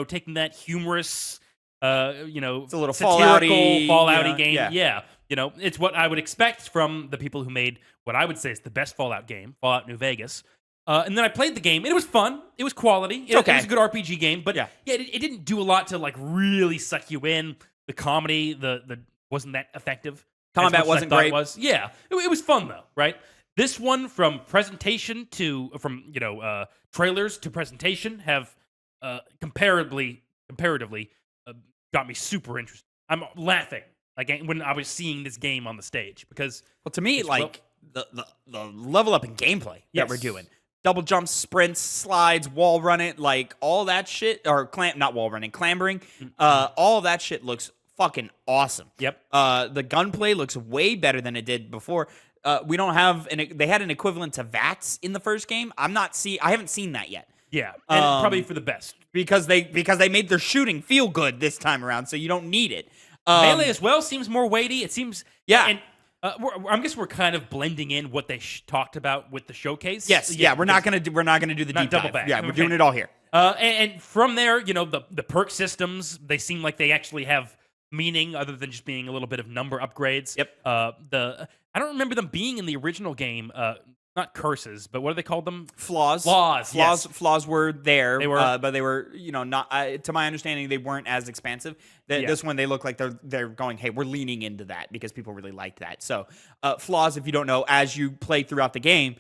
taking that humorous, it's a little Fallout-y game. Yeah. It's what I would expect from the people who made what I would say is the best Fallout game, Fallout New Vegas. And then I played the game, and it was fun. It was quality. It was a good RPG game, but it didn't do a lot to really suck you in. The comedy, the wasn't that effective. Combat wasn't great. It was fun though, right? This one, from presentation trailers to presentation, have comparatively got me super interested. I'm laughing when I was seeing this game on the stage because to me, the level up in gameplay that we're doing. double jumps, sprints, slides, wall running, like all that shit, or not wall running, clambering. All that shit looks fucking awesome. Yep. The gunplay looks way better than it did before. We don't have they had an equivalent to VATS in the first game. I haven't seen that yet. Yeah, and probably for the best because they made their shooting feel good this time around, so you don't need it. Melee as well seems more weighty. It seems and I guess we're kind of blending in what they talked about with the showcase. Yes, we're not gonna do the deep double dive. back. Yeah, we're doing it all here. And from there, the perk systems, they seem like they actually have meaning other than just being a little bit of number upgrades. Yep. I don't remember them being in the original game. Not curses, but what do they call them? Flaws. Yes. Flaws were there. They were, but they were, not. To my understanding, they weren't as expansive. This one, they look like they're going, hey, we're leaning into that because people really liked that. So, flaws, if you don't know, as you play throughout the game,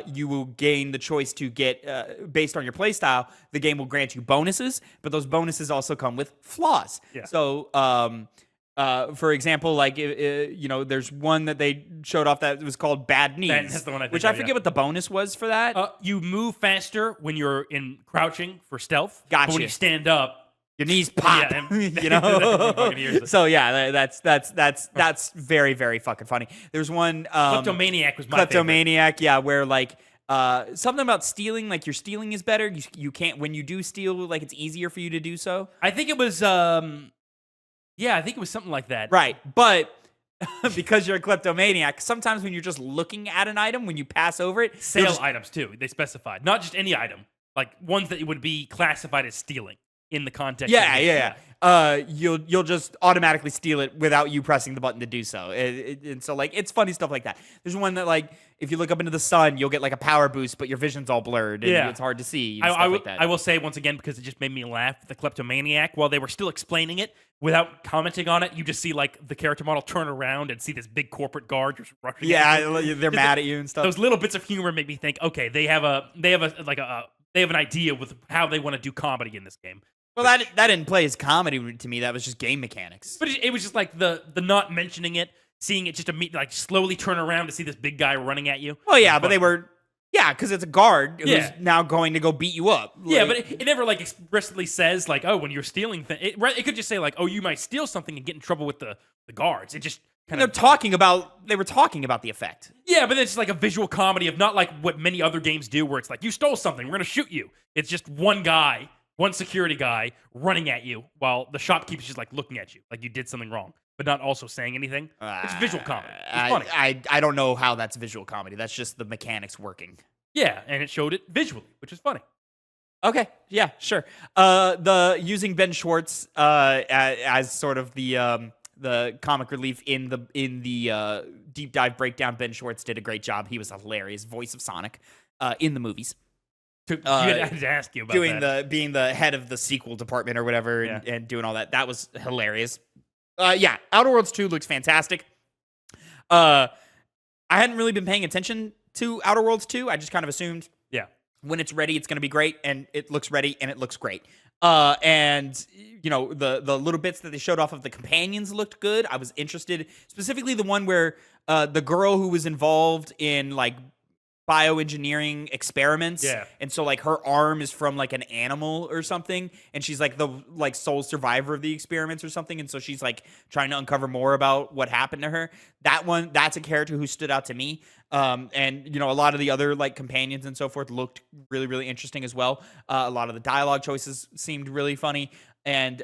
you will gain the choice to get, based on your play style, the game will grant you bonuses, but those bonuses also come with flaws. Yeah. So, for example, like there's one that they showed off that was called Bad Knees, That's the one which I forget what the bonus was for that. You move faster when you're in crouching for stealth. Gotcha. But when you stand up, your knees pop. Yeah, So yeah, that's very, very fucking funny. There's one Kleptomaniac was my favorite. Yeah, where like something about stealing, like your stealing is better. You can't, when you do steal, like it's easier for you to do so. I think it was yeah, I think it was something like that. Right. But because you're a kleptomaniac, sometimes when you're just looking at an item, when you pass over it, sale items too, they specified. Not just any item, like ones that would be classified as stealing in the context. You'll just automatically steal it without you pressing the button to do so. And so like it's funny stuff like that. There's one that like if you look up into the sun, you'll get like a power boost, but your vision's all blurred and it's hard to see. And stuff like that. I will say once again, because it just made me laugh, the kleptomaniac, while they were still explaining it without commenting on it, you just see like the character model turn around and see this big corporate guard just rushing. Yeah, they're mad at you and stuff. Those little bits of humor make me think, okay, they have an idea with how they want to do comedy in this game. Well, that didn't play as comedy to me. That was just game mechanics. But it was just like the not mentioning it, seeing it just like slowly turn around to see this big guy running at you. Well, yeah, but they were, because it's a guard who's now going to go beat you up. Yeah, but it never like explicitly says like, oh, when you're stealing things. It could just say like, oh, you might steal something and get in trouble with the guards. It just kind of they were talking about the effect. Yeah, but it's like a visual comedy of not like what many other games do, where it's like you stole something, we're gonna shoot you. It's just one guy. One security guy running at you while the shopkeeper's just like looking at you like you did something wrong, but not also saying anything. It's visual comedy. It's funny. I don't know how that's visual comedy. That's just the mechanics working. Yeah, and it showed it visually, which is funny. Okay, yeah, sure. The using Ben Schwartz as sort of the comic relief in the deep dive breakdown. Ben Schwartz did a great job. He was a hilarious voice of Sonic in the movies. I had to ask you about being the head of the sequel department or whatever and doing all that. That was hilarious. Outer Worlds 2 looks fantastic. I hadn't really been paying attention to Outer Worlds 2. I just kind of assumed when it's ready, it's going to be great, and it looks ready, and it looks great. And the little bits that they showed off of the companions looked good. I was interested, specifically the one where the girl who was involved in like bioengineering experiments, and so like her arm is from like an animal or something, and she's like the sole survivor of the experiments or something, and so she's like trying to uncover more about what happened to her. That's a character who stood out to me, and a lot of the other like companions and so forth looked really, really interesting as well. A lot of the dialogue choices seemed really funny and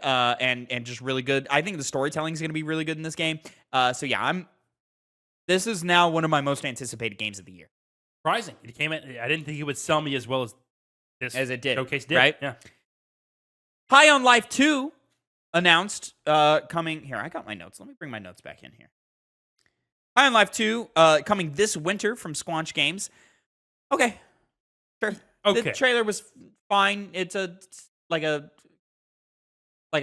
just really good. I think the storytelling is going to be really good in this game. This is now one of my most anticipated games of the year. Surprising. It came at, I didn't think it would sell me as well as it did. Showcase did. Right? Yeah. High on Life 2 announced coming. Here, I got my notes. Let me bring my notes back in here. High on Life 2 coming this winter from Squanch Games. Okay. Sure. Okay. The trailer was fine. It's like a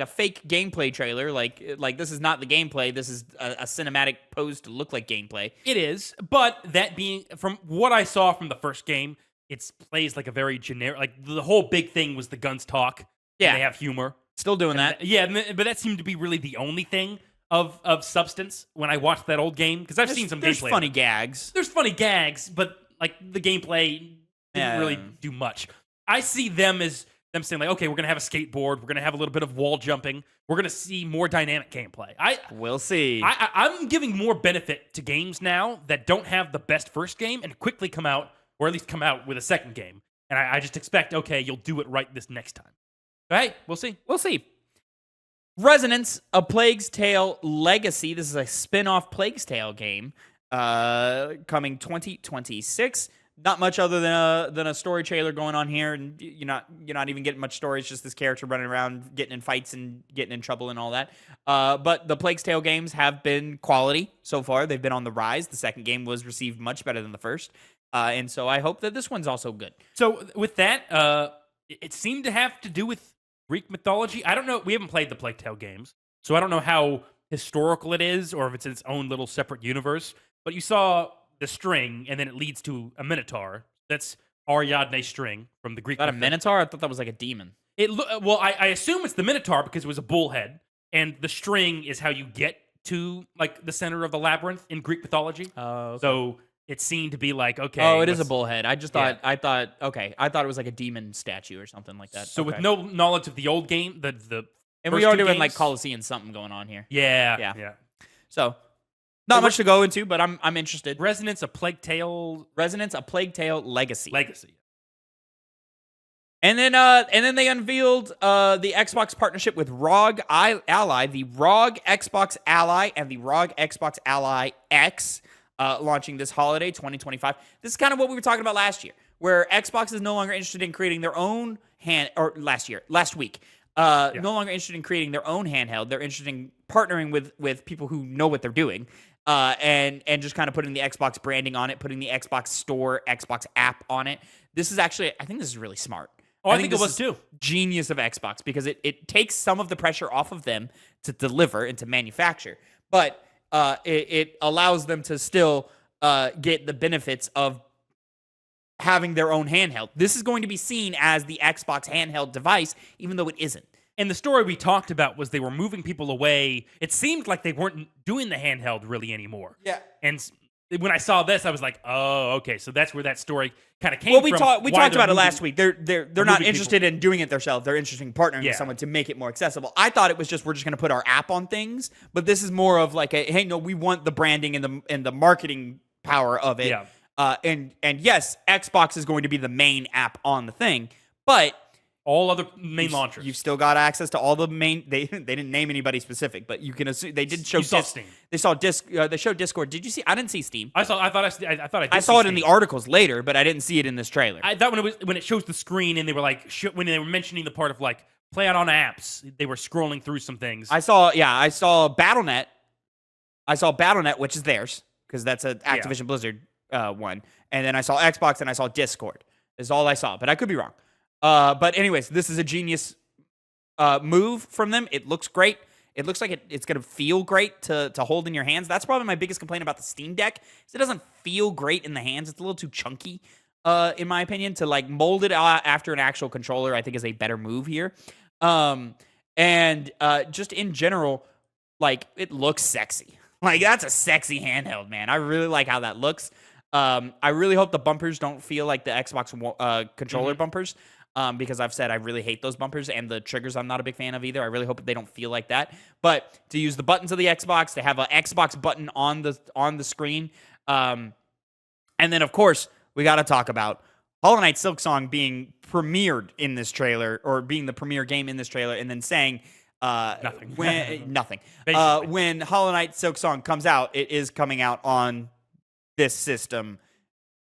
fake gameplay trailer. Like this is not the gameplay. This is a cinematic pose to look like gameplay. It is, but that being from what I saw from the first game, it plays like a very generic. Like the whole big thing was the guns talk. Yeah, they have humor. Still doing that. But that seemed to be really the only thing of substance when I watched that old game, because I've seen some gameplay. There's funny gags. There's funny gags, but like the gameplay didn't really do much. I see them as them saying, like, okay, we're going to have a skateboard. We're going to have a little bit of wall jumping. We're going to see more dynamic gameplay. We'll see. I'm giving more benefit to games now that don't have the best first game and quickly come out, or at least come out with a second game. And I just expect, okay, you'll do it right this next time. But hey, we'll see. We'll see. Resonance, A Plague's Tale Legacy. This is a spin-off Plague's Tale game coming 2026. Not much other than a story trailer going on here, and you're not even getting much story. It's just this character running around, getting in fights and getting in trouble and all that. But the Plague's Tale games have been quality so far. They've been on the rise. The second game was received much better than the first, and so I hope that this one's also good. So with that, it seemed to have to do with Greek mythology. I don't know. We haven't played the Plague Tale games, so I don't know how historical it is or if it's its own little separate universe. But you saw the string, and then it leads to a minotaur. That's Ariadne string from the Greek. Is that a minotaur? I thought that was like a demon. Well, I assume it's the minotaur because it was a bullhead, and the string is how you get to like the center of the labyrinth in Greek mythology. Okay. So it seemed to be like, okay. Oh, it is a bullhead. I just thought, I thought it was like a demon statue or something like that. So with no knowledge of the old game, the and we are doing like Colosseum something going on here. Yeah. So not much to go into, but I'm interested. Resonance, A Plague Tale Legacy. Legacy. And then they unveiled the Xbox partnership with ROG Ally, the ROG Xbox Ally and the ROG Xbox Ally X, launching this holiday 2025. This is kind of what we were talking about last year, where Xbox is no longer interested in creating their own last week. No longer interested in creating their own handheld. They're interested in partnering with people who know what they're doing. And just kind of putting the Xbox branding on it, putting the Xbox Store, Xbox app on it. This is actually, I think this is really smart. Oh, I think it was too. Genius of Xbox, because it takes some of the pressure off of them to deliver and to manufacture, but it allows them to still get the benefits of having their own handheld. This is going to be seen as the Xbox handheld device, even though it isn't. And the story we talked about was they were moving people away. It seemed like they weren't doing the handheld really anymore. Yeah. And when I saw this, I was like, oh, okay, so that's where that story kind of came from. Well, we talked about it last week. They're not interested in doing it themselves. They're interested in partnering with someone to make it more accessible. I thought it was just, we're just going to put our app on things, but this is more of like hey, no, we want the branding and the marketing power of it. Yeah. And yes, Xbox is going to be the main app on the thing, but all other main launchers, you've still got access to all the main. They didn't name anybody specific, but you can assume they did show. You saw Steam. They saw They showed Discord. Did you see? I didn't see Steam. I saw it in the articles later, but I didn't see it in this trailer. I thought when it shows the screen and they were like when they were mentioning the part of like play out on apps, they were scrolling through some things. I saw BattleNet. I saw BattleNet, which is theirs because that's an Activision Blizzard one, and then I saw Xbox and I saw Discord. Is all I saw, but I could be wrong. But anyways, this is a genius move from them. It looks great. It looks like it's going to feel great to hold in your hands. That's probably my biggest complaint about the Steam Deck. Is it doesn't feel great in the hands. It's a little too chunky, in my opinion. To like mold it after an actual controller, I think is a better move here. And just in general, like it looks sexy. Like that's a sexy handheld, man. I really like how that looks. I really hope the bumpers don't feel like the Xbox controller bumpers. Because I've said I really hate those bumpers, and the triggers I'm not a big fan of either. I really hope they don't feel like that. But to use the buttons of the Xbox, to have an Xbox button on the screen, and then of course we got to talk about Hollow Knight Silksong being premiered in this trailer, or being the premiere game in this trailer, and then saying nothing. When Hollow Knight Silksong comes out, it is coming out on this system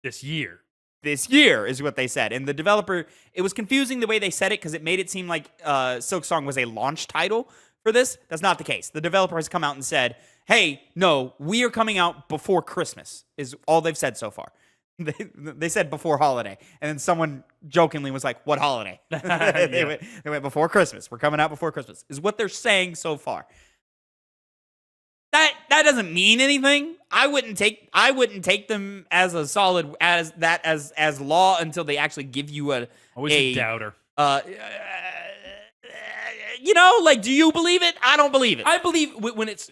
this year. This year is what they said. And the developer, it was confusing the way they said it because it made it seem like Silksong was a launch title for this. That's not the case. The developer has come out and said, hey, no, we are coming out before Christmas, is all they've said so far. They said before holiday. And then someone jokingly was like, what holiday? They went before Christmas. We're coming out before Christmas, is what they're saying so far. That doesn't mean anything. I wouldn't take them as a solid as law until they actually give you always a doubter. Like, do you believe it? I don't believe it. I believe when it's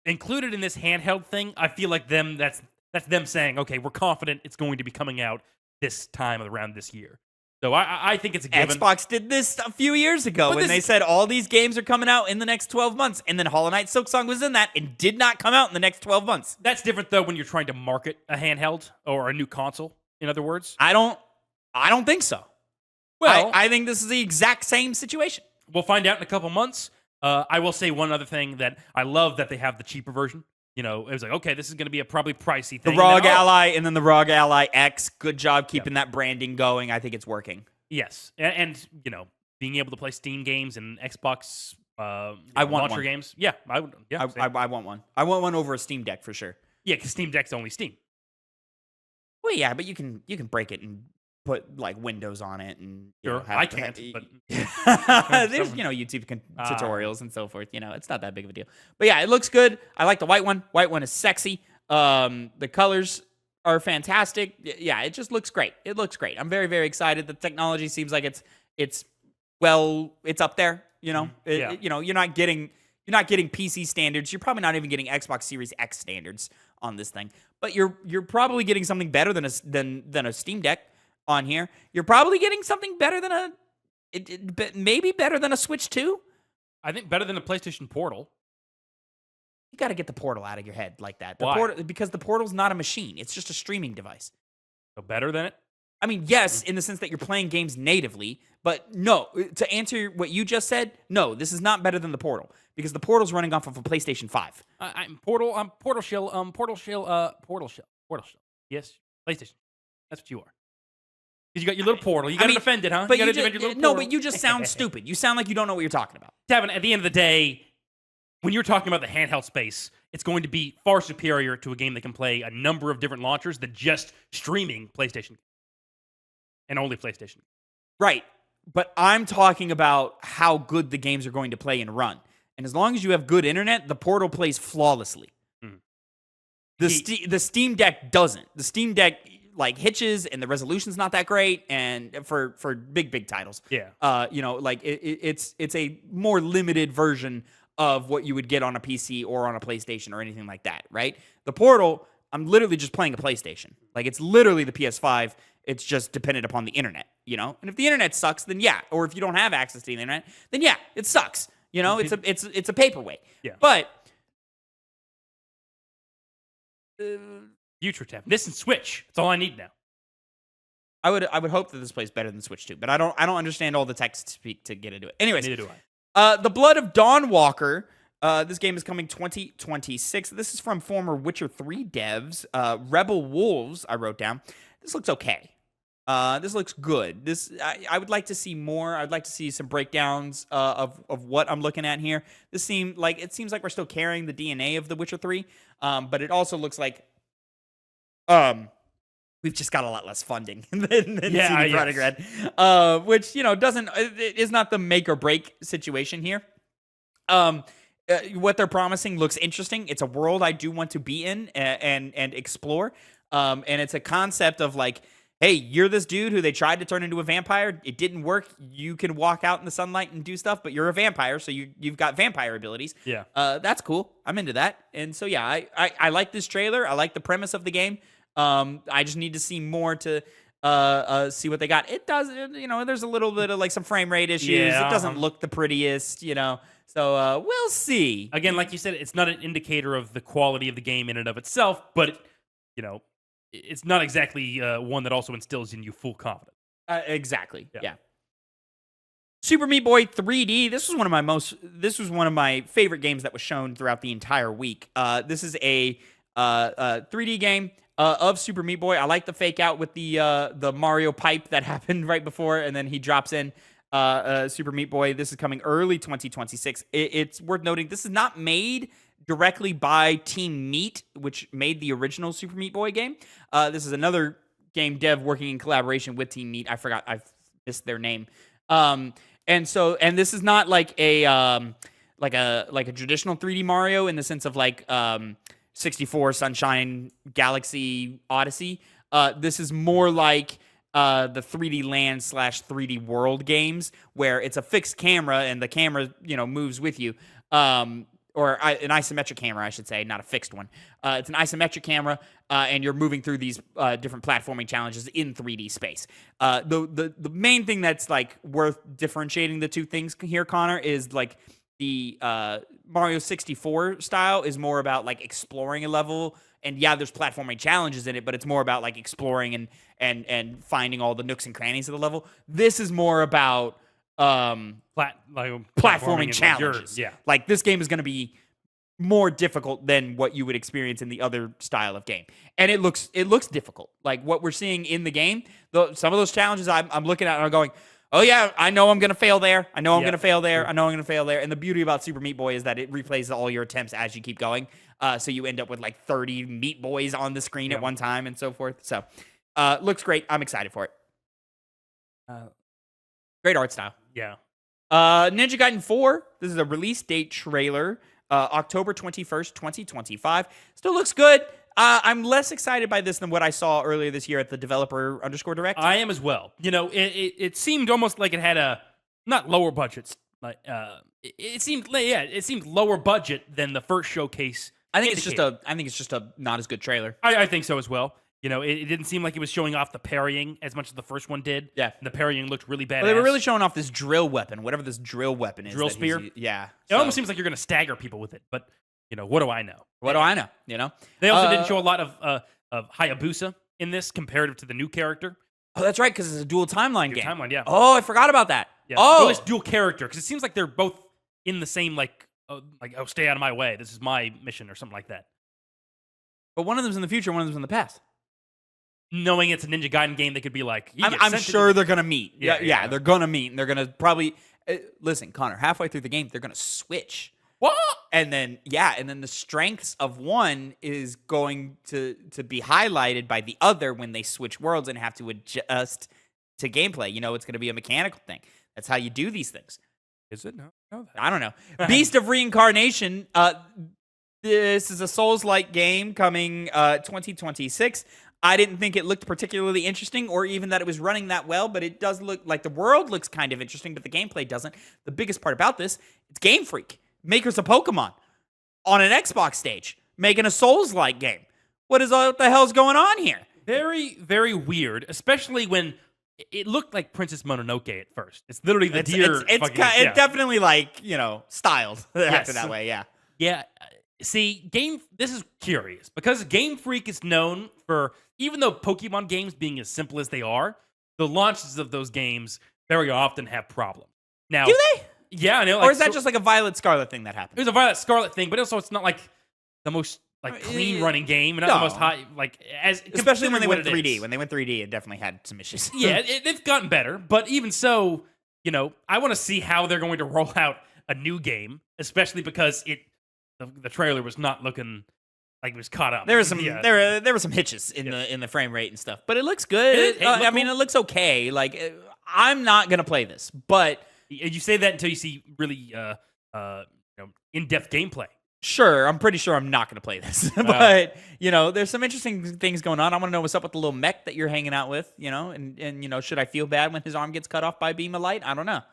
included in this handheld thing, I feel like that's them saying, okay, we're confident it's going to be coming out this time around this year. So I think it's a given. Xbox did this a few years ago when they said all these games are coming out in the next 12 months. And then Hollow Knight Silksong was in that and did not come out in the next 12 months. That's different, though, when you're trying to market a handheld or a new console, in other words. I don't think so. Well, I think this is the exact same situation. We'll find out in a couple months. I will say one other thing that I love that they have the cheaper version. You know, it was like, okay, this is going to be a probably pricey thing. The ROG Ally and then the ROG Ally X. Good job keeping that branding going. I think it's working. Yes. And you know, being able to play Steam games and Xbox launcher games. Yeah, I would. Yeah, I want one. I want one over a Steam Deck for sure. Yeah, because Steam Deck's only Steam. Well, yeah, but you can break it and put like Windows on it and sure. I can't. But there's YouTube tutorials and so forth. You know, it's not that big of a deal. But yeah, it looks good. I like the white one. White one is sexy. The colors are fantastic. Yeah, it just looks great. It looks great. I'm very, very excited. The technology seems like it's up there. You know, you're not getting PC standards. You're probably not even getting Xbox Series X standards on this thing. But you're probably getting something better than a Steam Deck on here. You're probably getting something better than maybe better than a Switch 2. I think better than a PlayStation Portal. You got to get the Portal out of your head like that. Why? Because the Portal's not a machine. It's just a streaming device. So better than it? I mean, yes, in the sense that you're playing games natively, but no. To answer what you just said, no, this is not better than the Portal because the Portal's running off of a PlayStation 5. Portal Shell. Yes, PlayStation. That's what you are. Because you got your little portal. You got to defend it, huh? But you got to defend your little no, portal. but you just sound stupid. You sound like you don't know what you're talking about. Tavin, at the end of the day, when you're talking about the handheld space, it's going to be far superior to a game that can play a number of different launchers than just streaming PlayStation and only PlayStation. Right. But I'm talking about how good the games are going to play and run. And as long as you have good internet, the Portal plays flawlessly. The Steam Deck doesn't. The Steam Deck hitches and the resolution's not that great and for big titles. Yeah. It's a more limited version of what you would get on a PC or on a PlayStation or anything like that, right? The Portal, I'm literally just playing a PlayStation. Like it's literally the PS5. It's just dependent upon the internet, you know? And if the internet sucks, then yeah. Or if you don't have access to the internet, then yeah, it sucks. You know, it's a paperweight. Yeah. But future tab. This and Switch. That's all I need now. I would hope that this plays better than Switch 2, but I don't understand all the text speak to get into it. Anyways, neither do I. The Blood of Dawnwalker. This game is coming 2026. This is from former Witcher 3 devs. Rebel Wolves, I wrote down. This looks okay. This looks good. I would like to see more. I'd like to see some breakdowns of what I'm looking at here. It seems like we're still carrying the DNA of The Witcher 3, but it also looks like we've just got a lot less funding than CD Projekt Red, which is not the make or break situation here. What they're promising looks interesting. It's a world I do want to be in and explore, and it's a concept of like, hey, you're this dude who they tried to turn into a vampire. It didn't work. You can walk out in the sunlight and do stuff, but you're a vampire, so you've got vampire abilities. Yeah. That's cool. I'm into that. And so, yeah, I like this trailer. I like the premise of the game. I just need to see more to see what they got. It does, there's a little bit of like some frame rate issues. Yeah. It doesn't look the prettiest, So we'll see. Again, like you said, it's not an indicator of the quality of the game in and of itself, but it's not exactly one that also instills in you full confidence. Exactly. Yeah. Super Meat Boy 3D. This was one of my favorite games that was shown throughout the entire week. This is a 3D game of Super Meat Boy. I like the fake out with the Mario pipe that happened right before, and then he drops in Super Meat Boy. This is coming early 2026. It's worth noting this is not made directly by Team Meat, which made the original Super Meat Boy game. This is another game dev working in collaboration with Team Meat. I've missed their name. And this is not like a traditional 3D Mario in the sense of like 64, Sunshine, Galaxy, Odyssey. This is more like the 3D Land / 3D World games where it's a fixed camera and the camera moves with you. an isometric camera, I should say, not a fixed one. It's an isometric camera, and you're moving through these different platforming challenges in 3D space. The main thing that's like worth differentiating the two things here, Connor, is like the Mario 64 style is more about like exploring a level. And yeah, there's platforming challenges in it, but it's more about like exploring and finding all the nooks and crannies of the level. This is more about platforming challenges. Like this game is going to be more difficult than what you would experience in the other style of game, and it looks difficult. Like what we're seeing in the game, some of those challenges I'm looking at and I'm going, oh yeah, I know I'm going to fail there. I know I'm going to fail there. I know I'm going to fail there. And the beauty about Super Meat Boy is that it replays all your attempts as you keep going. So you end up with like 30 Meat Boys on the screen at one time and so forth. So looks great. I'm excited for it. Great art style. Yeah. Ninja Gaiden 4. This is a release date trailer. October 21st, 2025. Still looks good. I'm less excited by this than what I saw earlier this year at the developer_direct. I am as well. You know, it seemed almost like it had a not lower budgets. Like it seemed lower budget than the first showcase. I think it's just a not as good trailer. I think so as well. You know, it didn't seem like it was showing off the parrying as much as the first one did. Yeah. And the parrying looked really badass. Well, they were really showing off this drill weapon, whatever this drill weapon is. Drill spear? Yeah. It almost seems like you're going to stagger people with it, but, you know, what do I know? What do I know? You know? They also didn't show a lot of Hayabusa in this comparative to the new character. Oh, that's right, because it's a dual timeline game. Timeline, yeah. Oh, I forgot about that. Yeah. Oh. Well, it's dual character, because it seems like they're both in the same, stay out of my way. This is my mission or something like that. But one of them's in the future, one of them's in the past. Knowing it's a Ninja Gaiden game, they could be like, I'm sure they're going to meet. Yeah, they're going to meet, and they're going to probably... listen, Connor, halfway through the game, they're going to switch. What? And then the strengths of one is going to be highlighted by the other when they switch worlds and have to adjust to gameplay. You know, it's going to be a mechanical thing. That's how you do these things. Is it? No. I don't know. Beast of Reincarnation. This is a Souls-like game coming 2026. I didn't think it looked particularly interesting or even that it was running that well, but it does look like the world looks kind of interesting, but the gameplay doesn't. The biggest part about this, it's Game Freak, makers of Pokemon, on an Xbox stage, making a Souls-like game. What the hell's going on here? Very, very weird, especially when it looked like Princess Mononoke at first. It's literally the deer. It's definitely like, you know, styled after that way, yeah. Yeah. See, this is curious because Game Freak is known for, even though Pokemon games being as simple as they are, the launches of those games very often have problems. Now, do they? Yeah, I know. Or is that just like a Violet Scarlet thing that happened? It was a Violet Scarlet thing, but also it's not like the most clean running game, and not the most high especially when they went 3D. When they went 3D, it definitely had some issues. Yeah, they've gotten better, but even so, you know, I want to see how they're going to roll out a new game, especially because the trailer was not looking like it was caught up. There was some there were some hitches in the frame rate and stuff, but it looks good. I mean, it looks okay. Like I'm not gonna play this, but you say that until you see really in-depth gameplay. Sure, I'm pretty sure I'm not gonna play this, but you know, there's some interesting things going on. I want to know what's up with the little mech that you're hanging out with, you know, and you know, should I feel bad when his arm gets cut off by a beam of light? I don't know.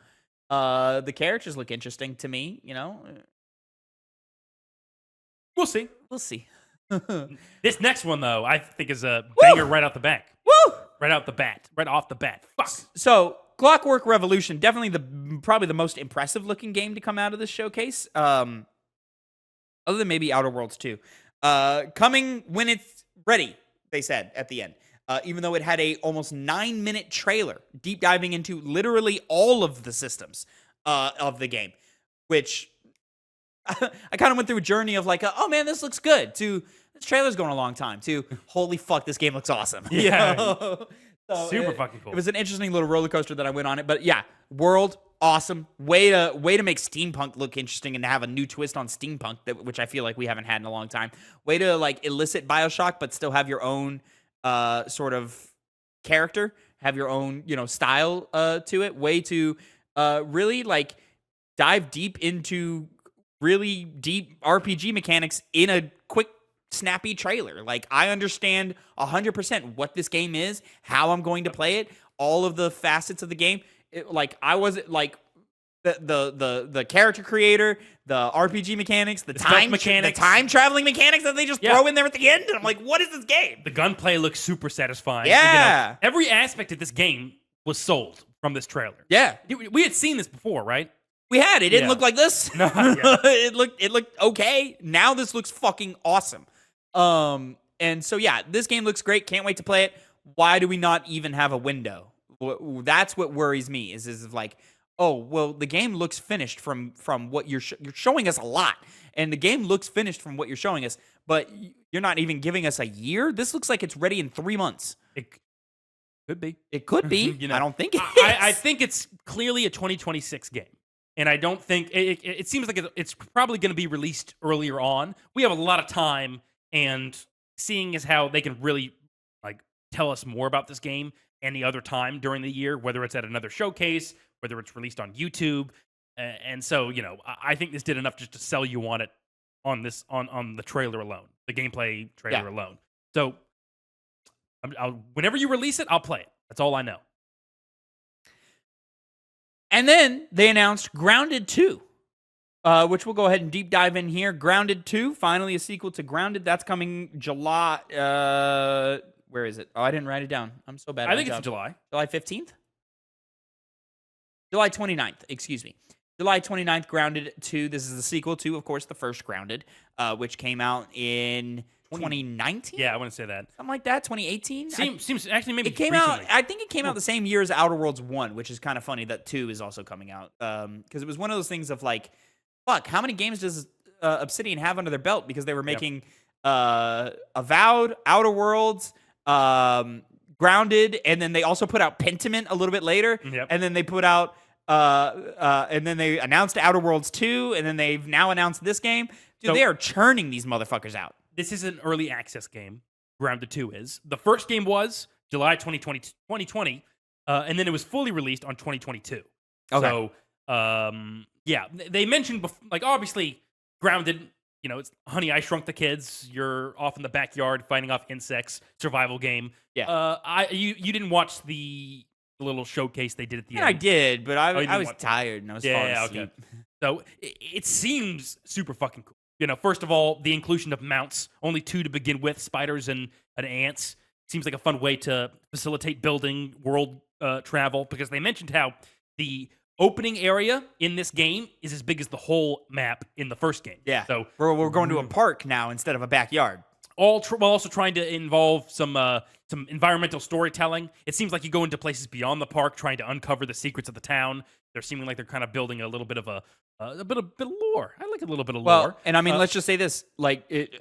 The characters look interesting to me, you know. We'll see. We'll see. This next one, though, I think is a banger right out the back. Woo! Right off the bat. Fuck. So, Clockwork Revolution, definitely probably the most impressive-looking game to come out of this showcase. Other than maybe Outer Worlds 2. Coming when it's ready, they said at the end. Even though it had a almost 9-minute trailer, deep diving into literally all of the systems of the game, which... I kind of went through a journey of like, oh man, this looks good, to this trailer's going a long time, to holy fuck, this game looks awesome. Yeah. So super fucking cool. It was an interesting little roller coaster that I went on it, but yeah, world, awesome. Way to make steampunk look interesting and to have a new twist on steampunk, which I feel like we haven't had in a long time. Way to like elicit BioShock, but still have your own sort of character, have your own, you know, style to it. Way to really like dive deep into really deep RPG mechanics in a quick, snappy trailer. Like, I understand 100% what this game is, how I'm going to play it, all of the facets of the game. There the character creator, the RPG mechanics, the time mechanics, the time traveling mechanics that they just throw in there at the end. And I'm like, what is this game? The gunplay looks super satisfying. Yeah. Every aspect of this game was sold from this trailer. Yeah. We had seen this before, right? We had. It didn't look like this. No, it looked okay. Now this looks fucking awesome. And so yeah, this game looks great. Can't wait to play it. Why do we not even have a window? That's what worries me. Is like, oh well, the game looks finished from what you're showing us a lot, and the game looks finished from what you're showing us, but you're not even giving us a year. This looks like it's ready in 3 months. It could be. It could be. I don't think it is. I think it's clearly a 2026 game. And I don't think it seems like it's probably going to be released earlier on. We have a lot of time, and seeing as how they can really like tell us more about this game any other time during the year, whether it's at another showcase, whether it's released on YouTube, and so I think this did enough just to sell you on it on the trailer alone, the gameplay trailer alone. So whenever you release it, I'll play it. That's all I know. And then they announced Grounded 2, which we'll go ahead and deep dive in here. Grounded 2, finally a sequel to Grounded. That's coming July. Where is it? Oh, I didn't write it down. I'm so bad. I think it's July. July 15th? July 29th, excuse me. July 29th, Grounded 2. This is the sequel to, of course, the first Grounded, which came out in 2019? Yeah, I want to say that. Something like that, 2018? Seems actually maybe it came recently. out. I think it came out the same year as Outer Worlds 1, which is kind of funny that 2 is also coming out. Because it was one of those things of like, fuck, how many games does Obsidian have under their belt? Because they were making Avowed, Outer Worlds, Grounded, and then they also put out Pentiment a little bit later. Yep. And then they put out and then they announced Outer Worlds 2, and then they've now announced this game. Dude, they are churning these motherfuckers out. This is an early access game. Grounded 2 is. The first game was July 2020, and then it was fully released on 2022. Okay. So, they mentioned, like, obviously, Grounded, it's Honey, I Shrunk the Kids. You're off in the backyard fighting off insects, survival game. Yeah. You didn't watch the little showcase they did at the end. I did, but I was tired and I was falling asleep. Okay. So it seems super fucking cool. First of all, the inclusion of mounts, only 2 to begin with, spiders and ants. Seems like a fun way to facilitate building world travel, because they mentioned how the opening area in this game is as big as the whole map in the first game. Yeah. So we're going to a park now instead of a backyard. While also trying to involve some environmental storytelling. It seems like you go into places beyond the park, trying to uncover the secrets of the town. They're seeming like they're kind of building a little bit of a bit of lore. I like a little bit of lore. And I mean, let's just say this: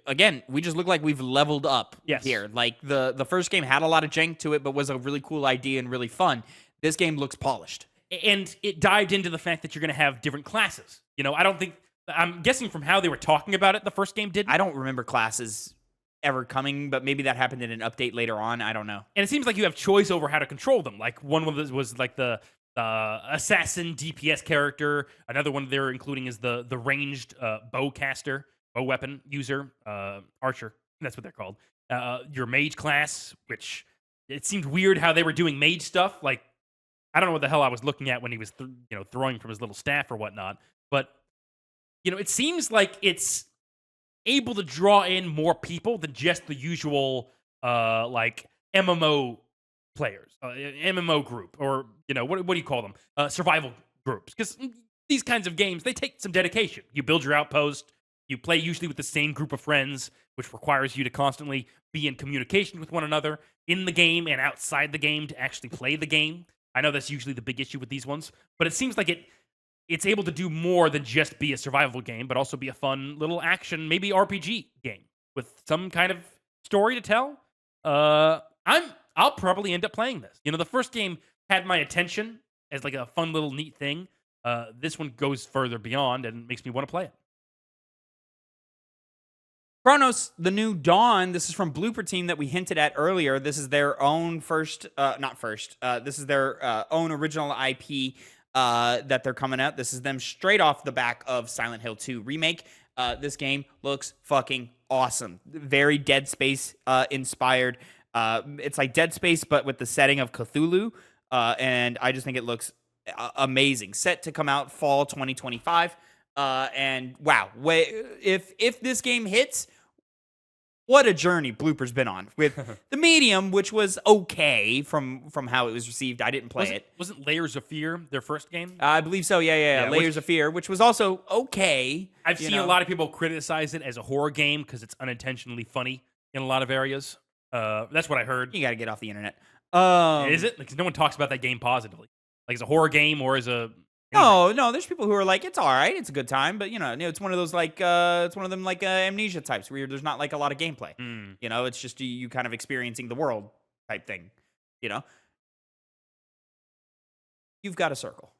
again, we just look like we've leveled up here. Like the first game had a lot of jank to it, but was a really cool idea and really fun. This game looks polished, and it dived into the fact that you're going to have different classes. I'm guessing from how they were talking about it, the first game didn't. I don't remember classes ever coming, but maybe that happened in an update later on. I don't know. And it seems like you have choice over how to control them. Like one of them was like the assassin DPS character. Another one they're including is the ranged bow weapon user, archer. That's what they're called. Your mage class, which it seemed weird how they were doing mage stuff. Like, I don't know what the hell I was looking at when he was throwing from his little staff or whatnot. But it seems like it's able to draw in more people than just the usual like MMO players, MMO group, or what do you call them? Survival groups, because these kinds of games, they take some dedication. You build your outpost, you play usually with the same group of friends, which requires you to constantly be in communication with one another in the game and outside the game to actually play the game. I know that's usually the big issue with these ones, but it seems like it's able to do more than just be a survival game, but also be a fun little action, maybe RPG game with some kind of story to tell. I'll probably end up playing this. The first game had my attention as like a fun little neat thing. This one goes further beyond and makes me want to play it. Chronos, the new Dawn. This is from Blooper Team that we hinted at earlier. This is their own this is their own original IP that they're coming out. This is them straight off the back of Silent Hill 2 remake. This game looks fucking awesome. Very Dead Space inspired. It's like Dead Space, but with the setting of Cthulhu. And I just think it looks amazing. Set to come out fall 2025. And wow, if this game hits, what a journey Blooper's been on with the Medium, which was okay from how it was received. I didn't play it. Wasn't Layers of Fear their first game? I believe so. Yeah. Layers of Fear, which was also okay. I've seen a lot of people criticize it as a horror game because it's unintentionally funny in a lot of areas. That's what I heard. You got to get off the internet. Is it? Because no one talks about that game positively. Like as a horror game or as a... No. There's people who are like, it's all right, it's a good time, but it's one of those like, it's one of them like Amnesia types where there's not like a lot of gameplay. It's just you kind of experiencing the world type thing. You've got a circle.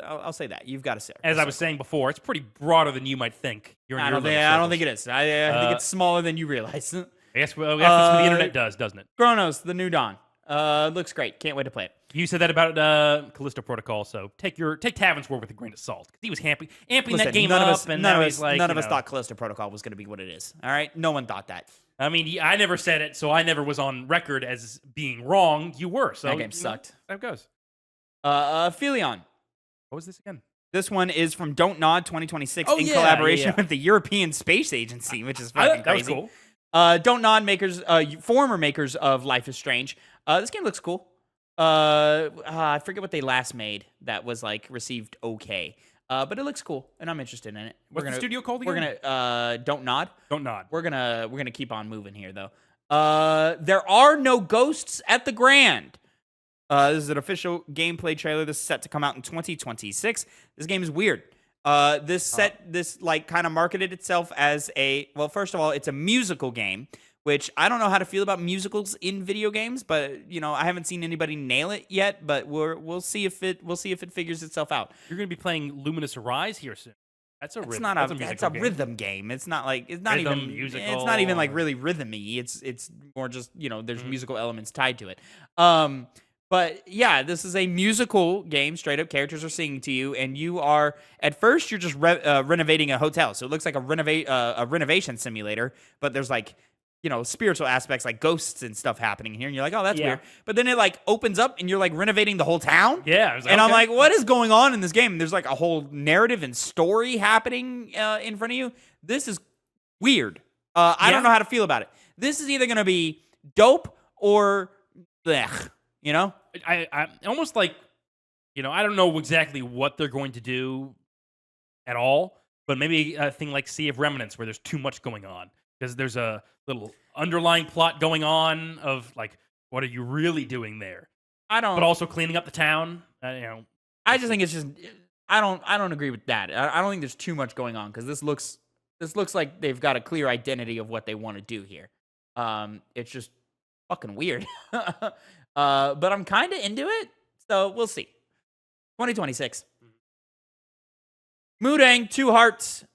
I'll say that you've got a circle. As I was saying before, it's pretty broader than you might think. I don't think it is. I think it's smaller than you realize. I guess that's what the internet does, doesn't it? Chronos, the New Dawn. Looks great. Can't wait to play it. You said that about Callisto Protocol, so take Tavin's word with a grain of salt. He was amping that game up, and none of us thought Callisto Protocol was going to be what it is. All right, no one thought that. I mean, I never said it, so I never was on record as being wrong. You were. So that game sucked. That goes. Philion. What was this again? This one is from Don't Nod 2026 in collaboration with the European Space Agency, which is fucking crazy. That was cool. Don't Nod makers, former makers of Life is Strange. This game looks cool. I forget what they last made that was like received okay. But it looks cool, and I'm interested in it. What's the studio called again? We're gonna Don't Nod. Don't Nod. We're gonna keep on moving here though. There are no ghosts at the Grand. This is an official gameplay trailer. This is set to come out in 2026. This game is weird. This kind of marketed itself as first of all, it's a musical game, which I don't know how to feel about musicals in video games, but I haven't seen anybody nail it yet. But we'll see if it figures itself out. You're going to be playing Luminous Arise here soon. That's a rhythm game. It's not even musical. It's not even like really rhythmy. It's more just there's musical elements tied to it. But yeah, this is a musical game. Straight up, characters are singing to you, and you are at first you're just renovating a hotel, so it looks like a renovation simulator. But there's like spiritual aspects like ghosts and stuff happening here, and you're like, oh, that's weird. But then it like opens up, and you're like renovating the whole town. Yeah, I'm like, what is going on in this game? And there's like a whole narrative and story happening in front of you. This is weird. I don't know how to feel about it. This is either gonna be dope or blech. I almost like, I don't know exactly what they're going to do at all, but maybe a thing like Sea of Remnants where there's too much going on. Because there's a little underlying plot going on of like, what are you really doing there? But also cleaning up the town. I just think it's just, I don't agree with that. I don't think there's too much going on because this looks like they've got a clear identity of what they want to do here. It's just fucking weird. But I'm kind of into it, so we'll see. 2026. Mudang, Two Hearts.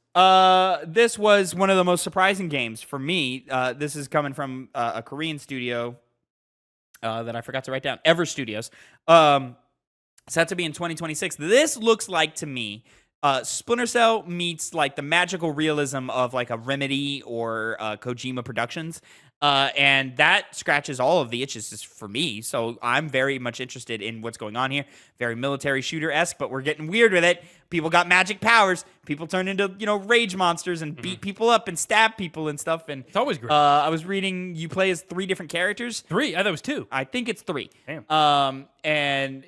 This was one of the most surprising games for me. This is coming from a Korean studio that I forgot to write down. Ever Studios. Set to be in 2026. This looks like to me Splinter Cell meets like the magical realism of like a Remedy or Kojima Productions. And that scratches all of the itches for me. So I'm very much interested in what's going on here. Very military shooter-esque, but we're getting weird with it. People got magic powers. People turn into, rage monsters and beat people up and stab people and stuff. And it's always great. I was reading you play as 3 different characters. 3? I thought it was 2. I think it's 3. Damn. And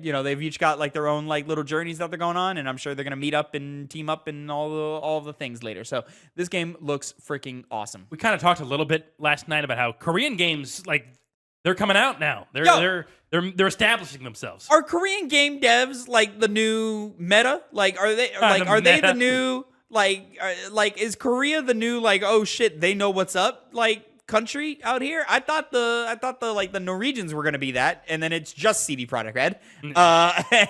they've each got like their own like little journeys that they're going on, and I'm sure they're gonna meet up and team up and all the things later. So this game looks freaking awesome. We kind of talked a little bit last night about how Korean games they're coming out now. They're establishing themselves. Are Korean game devs like the new meta? Like are they they the new is Korea the new oh shit, they know what's up country out here? I thought the Norwegians were going to be that, and then it's just CD Projekt Red.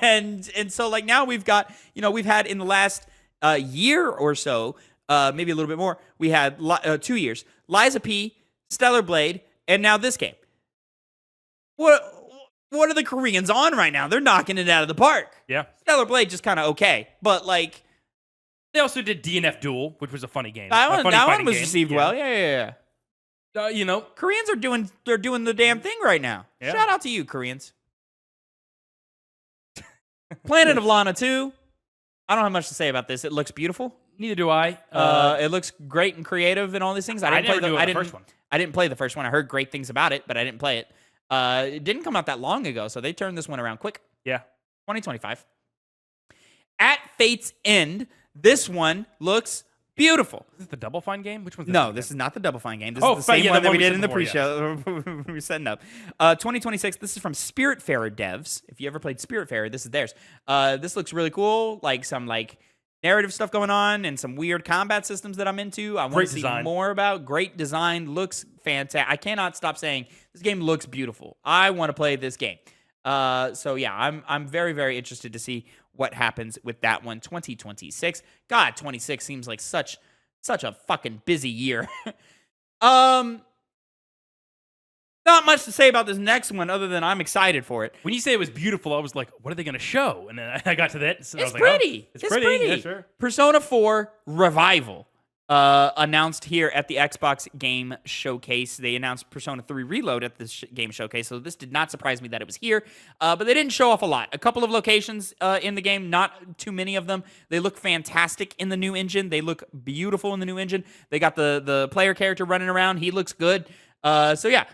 And so now we've got, we've had in the last year or so, maybe a little bit more, we had 2 years, Liza P, Stellar Blade, and now this game. What are the Koreans on right now? They're knocking it out of the park. Yeah. Stellar Blade just kind of okay, but they also did DNF Duel, which was a funny game. That one was received well. Yeah. Koreans they're doing the damn thing right now. Yeah. Shout out to you, Koreans. Planet of Lana 2. I don't have much to say about this. It looks beautiful. Neither do I. It looks great and creative and all these things. I didn't play the first one. I didn't play the first one. I heard great things about it, but I didn't play it. It didn't come out that long ago, so they turned this one around quick. Yeah. 2025. At Fate's End, this one looks beautiful. Is this the Double Fine game? Which one's this? No, this is not the Double Fine game. This is the same one that we did in the pre-show. Yeah. We were setting up. 2026, this is from Spiritfarer devs. If you ever played Spiritfarer, this is theirs. This looks really cool. Like some narrative stuff going on and some weird combat systems that I'm into. I want to see more about. Great design. Looks fantastic. I cannot stop saying this game looks beautiful. I want to play this game. So yeah, I'm very, very interested to see what happens with that one. 2026. God, 26 seems like such a fucking busy year. Not much to say about this next one other than I'm excited for it. When you say it was beautiful, I was like, what are they going to show? And then I got to that. So it's I was pretty. Like, oh, it's pretty. Yeah, sure. Persona 4 Revival. Announced here at the Xbox Game Showcase. They announced Persona 3 Reload at this game showcase, so this did not surprise me that it was here. But they didn't show off a lot. A couple of locations in the game, not too many of them. They look fantastic in the new engine. They look beautiful in the new engine. They got the player character running around. He looks good. So yeah,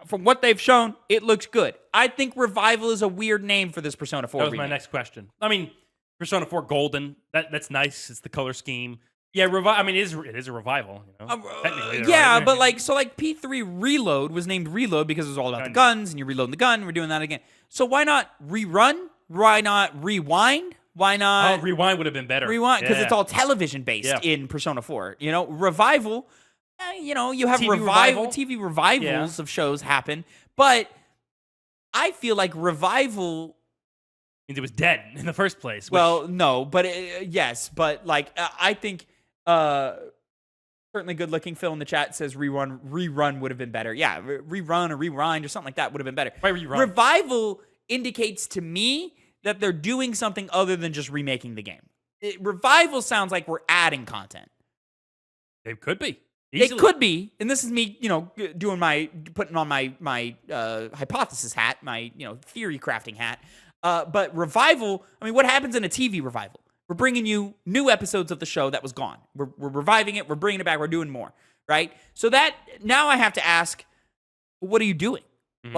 from what they've shown, it looks good. I think Revival is a weird name for this Persona 4 That was my next question. I mean, Persona 4 Golden, that's nice. It's the color scheme. Yeah, I mean, it is a revival. You know? Technically, yeah, right? But P3 Reload was named Reload because it was all about the guns, and you're reloading the gun. We're doing that again. So why not rerun? Why not rewind? Why not? Oh, rewind would have been better. Rewind, because it's all television based in Persona 4. You know, Revival. You have TV revivals of shows happen, but I feel like Revival means it was dead in the first place. Well, no, but yes, but I think certainly good looking Phil in the chat says rerun would have been better. Yeah, rerun or rewind or something like that would have been better. Why rerun? Revival indicates to me that they're doing something other than just remaking the game. Revival sounds like we're adding content. It could be. Easily. It could be, and this is me, putting on my hypothesis hat, my theory crafting hat. But Revival, I mean, what happens in a TV revival? We're bringing you new episodes of the show that was gone. We're reviving it. We're bringing it back. We're doing more, right? So that now I have to ask, what are you doing? Mm-hmm.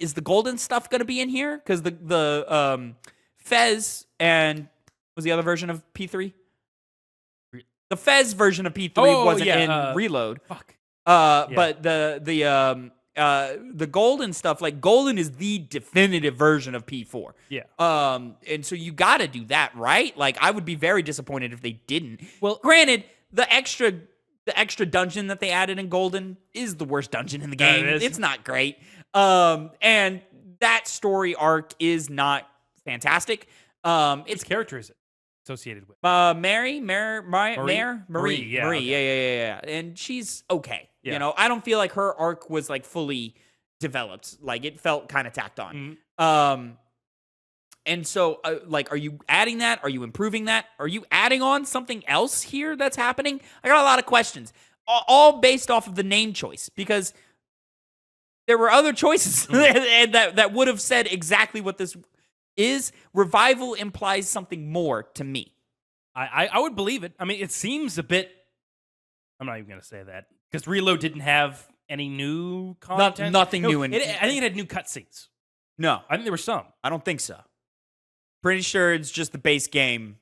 Is the golden stuff going to be in here? Because the Fez and was the other version of P3? The Fez version of P3 wasn't in Reload. Fuck. But the golden stuff, golden is the definitive version of P4. Yeah. And so you got to do that, right? I would be very disappointed if they didn't. Well, granted, the extra dungeon that they added in golden is the worst dungeon in the game. It's not great. And that story arc is not fantastic. Its character is it associated with? Marie. Yeah. And she's okay. Yeah. I don't feel like her arc was fully developed. It felt kind of tacked on. Mm-hmm. And so are you adding that? Are you improving that? Are you adding on something else here that's happening? I got a lot of questions, all based off of the name choice, because there were other choices that would have said exactly what this is. Revival implies something more to me. I would believe it. I mean, it seems a bit. I'm not even going to say that because Reload didn't have any new content. Nothing new. I think it had new cutscenes. No, I think there were some. I don't think so. Pretty sure it's just the base game.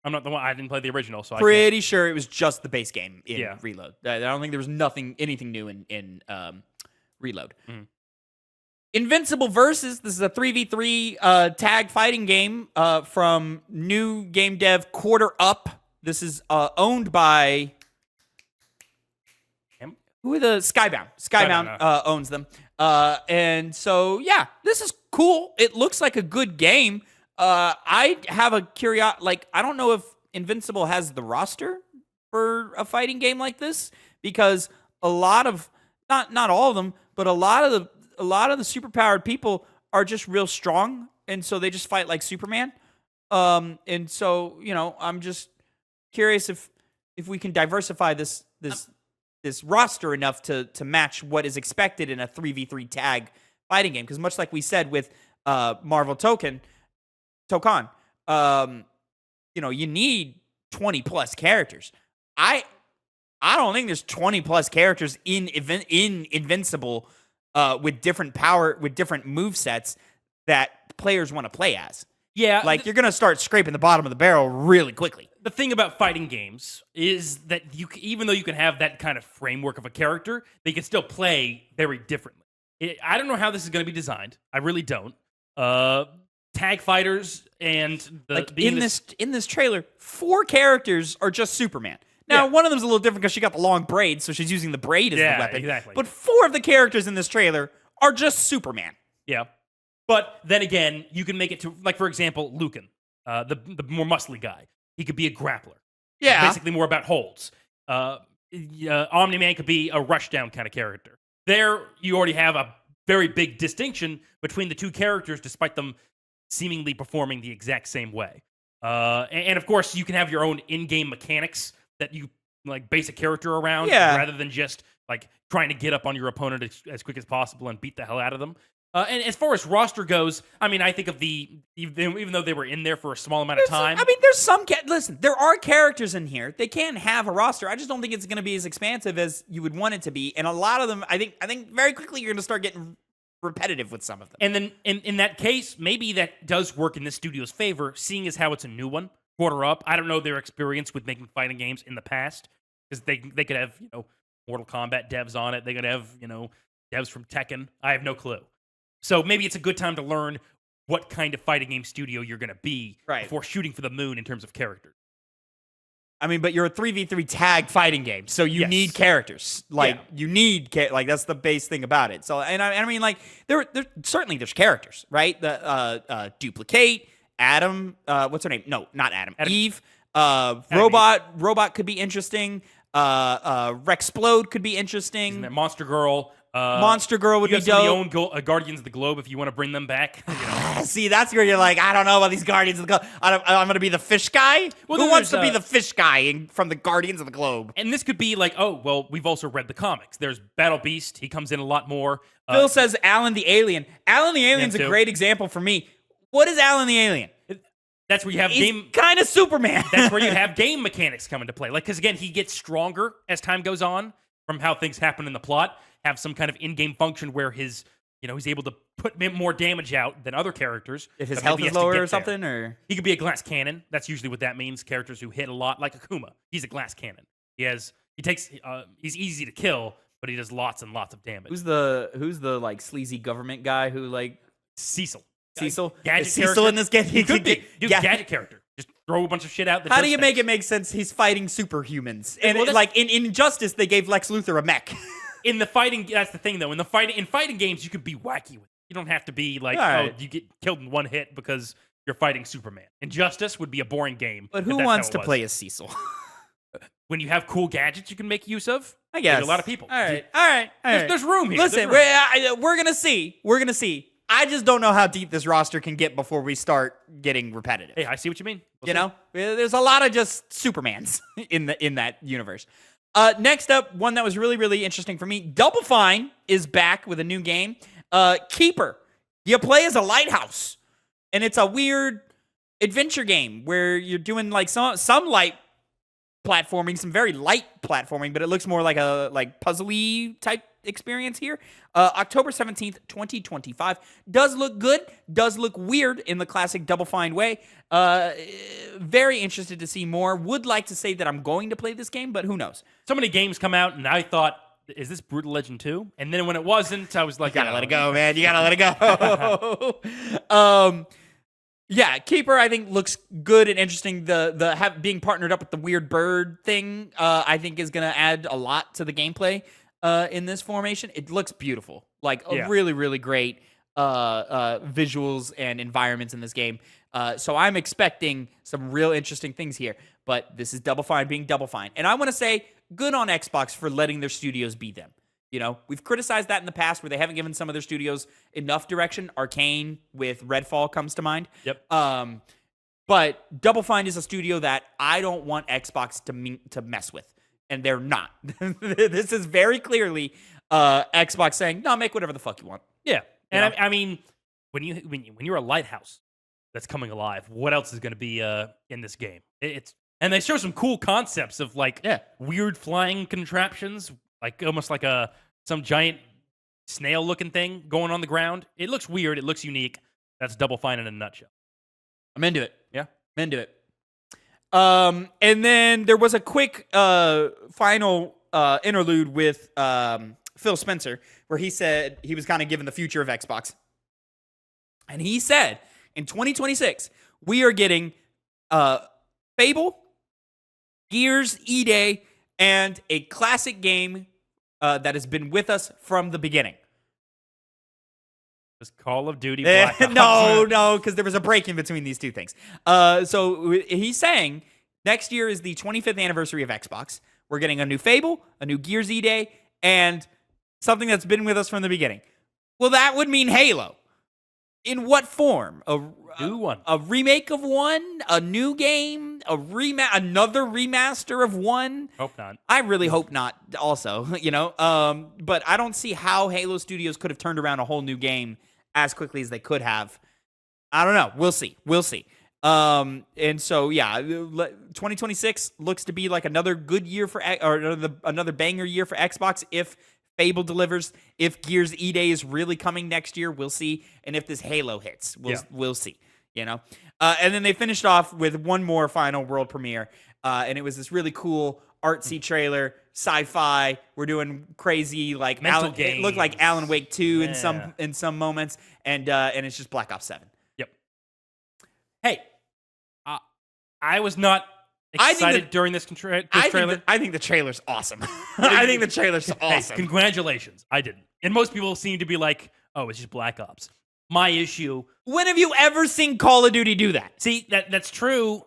I'm not the one. I didn't play the original, so pretty sure it was just the base game in Reload. I don't think there was anything new in Reload. Mm. Invincible Versus. This is a 3v3 tag fighting game from new game dev Quarter Up. This is owned by who are the Skybound? Skybound owns them. And so yeah, this is cool. It looks like a good game. I have a curiosity. I don't know if Invincible has the roster for a fighting game like this, because a lot of not all of them, but a lot of the superpowered people are just real strong, and so they just fight like Superman. And so I'm just curious if we can diversify this roster enough to match what is expected in a 3v3 tag fighting game, because much like we said with Marvel Token, you need 20 plus characters. I don't think there's 20 plus characters in Invincible with different power, with different move sets that players want to play as. Yeah. Like, you're going to start scraping the bottom of the barrel really quickly. The thing about fighting games is that even though you can have that kind of framework of a character, they can still play very differently. I don't know how this is going to be designed. I really don't. Tag fighters and in this trailer, 4 characters are just Superman. Now, one of them's a little different because she got the long braid, so she's using the braid as the weapon. Exactly. But 4 of the characters in this trailer are just Superman. Yeah. But then again, you can make it to, like, for example, Lucan, the more muscly guy. He could be a grappler. Yeah. Basically more about holds. Omni-Man could be a rushdown kind of character. There, you already have a very big distinction between the two characters, despite them seemingly performing the exact same way. And of course, you can have your own in-game mechanics that you like base a character around, rather than just like trying to get up on your opponent as quick as possible and beat the hell out of them. And as far as roster goes, I mean, I think of even though they were in there for a small amount of time. There's some listen, there are characters in here. They can have a roster. I just don't think it's going to be as expansive as you would want it to be. And a lot of them, I think very quickly you're going to start getting repetitive with some of them. And then in that case, maybe that does work in this studio's favor, seeing as how it's a new one, quarter up. I don't know their experience with making fighting games in the past, because they could have Mortal Kombat devs on it. They could have devs from Tekken. I have no clue. So maybe it's a good time to learn what kind of fighting game studio you're going to be before shooting for the moon in terms of characters. I mean, but you're a 3v3 tag fighting game, so you need characters. You need that's the base thing about it. So, and I mean, like there certainly there's characters, right? The Duplicate, Adam, what's her name? No, not Adam. Eve. Robot could be interesting. Rexplode could be interesting. Monster Girl. Monster Girl would be dope. The own Guardians of the Globe if you want to bring them back. See, that's where you're like, I don't know about these Guardians of the Globe. I'm going to be the fish guy? Well, who wants to be the fish guy from the Guardians of the Globe? And this could be like, oh, well, we've also read the comics. There's Battle Beast. He comes in a lot more. Phil says Alan the Alien. Alan the Alien's a great example for me. What is Alan the Alien? That's where you have kind of Superman. That's where you have game mechanics come into play. Like, because again, he gets stronger as time goes on from how things happen in the plot. Have some kind of in-game function where he's able to put more damage out than other chararakters. If his health is lower or something, or he could be a glass cannon. That's usually what that means. Characters who hit a lot, like Akuma. He's a glass cannon. He's easy to kill, but he does lots and lots of damage. Who's the like sleazy government guy who like Cecil? Gadget Cecil in this game? He could be. Gadget character. Just throw a bunch of shit out. How do you make it make sense? He's fighting superhumans, and in Injustice they gave Lex Luthor a mech. In the fighting, that's the thing though. In fighting games, you can be wacky with it. You don't have to be like, you get killed in one hit because you're fighting Superman. Injustice would be a boring game. But who wants to play as Cecil? When you have cool gadgets you can make use of, I guess a lot of people. All right. There's room here. Listen, we're gonna see. I just don't know how deep this roster can get before we start getting repetitive. Hey, I see what you mean. There's a lot of just Supermans in that universe. Next up, one that was really, really interesting for me. Double Fine is back with a new game. Keeper. You play as a lighthouse, and it's a weird adventure game where you're doing like some light platforming, some very light platforming, but it looks more like a puzzly type experience here. October 17th, 2025. Does look good. Does look weird in the classic Double Fine way. Very interested to see more. Would like to say that I'm going to play this game, but who knows? So many games come out, and I thought, is this Brutal Legend 2? And then when it wasn't, I was like, you gotta let it go, man. You gotta let it go. Yeah, Keeper I think looks good and interesting. The being partnered up with the weird bird thing, I think is gonna add a lot to the gameplay. In this formation, it looks beautiful. Really, really great visuals and environments in this game. So I'm expecting some real interesting things here. But this is Double Fine being Double Fine. And I want to say, good on Xbox for letting their studios be them. We've criticized that in the past where they haven't given some of their studios enough direction. Arcane with Redfall comes to mind. Yep. But Double Fine is a studio that I don't want Xbox to mess with. And they're not. This is very clearly Xbox saying, no, make whatever the fuck you want. Yeah. And I mean, when you're a lighthouse that's coming alive, what else is going to be in this game? And they show some cool concepts of like weird flying contraptions, like almost like some giant snail-looking thing going on the ground. It looks weird. It looks unique. That's Double Fine in a nutshell. I'm into it. Yeah, I'm into it. And then there was a quick final interlude with Phil Spencer where he said he was kind of given the future of Xbox. And he said, in 2026, we are getting Fable, Gears E-Day, and a classic game that has been with us from the beginning. This Call of Duty Black Ops. No, because there was a break in between these two things. So he's saying next year is the 25th anniversary of Xbox. We're getting a new Fable, a new Gears E-Day, and something that's been with us from the beginning. Well, that would mean Halo. In what form? New one. A remake of one? A new game? Another remaster of one? Hope not. I really hope not also, but I don't see how Halo Studios could have turned around a whole new game as quickly as they could have. I don't know. We'll see. And so, 2026 looks to be like another good year another banger year for Xbox if Fable delivers. If Gears E-Day is really coming next year, we'll see. And if this Halo hits, we'll see. And then they finished off with one more final world premiere, and it was this really cool artsy trailer, sci-fi. We're doing crazy like it looked like Alan Wake 2 in some moments, and it's just Black Ops 7. Yep. Hey, I was not excited during this trailer. I think the trailer's awesome. I think the trailer's awesome. Hey, congratulations. I didn't. And most people seem to be like, oh, it's just Black Ops. My issue. When have you ever seen Call of Duty do that? See, that's true.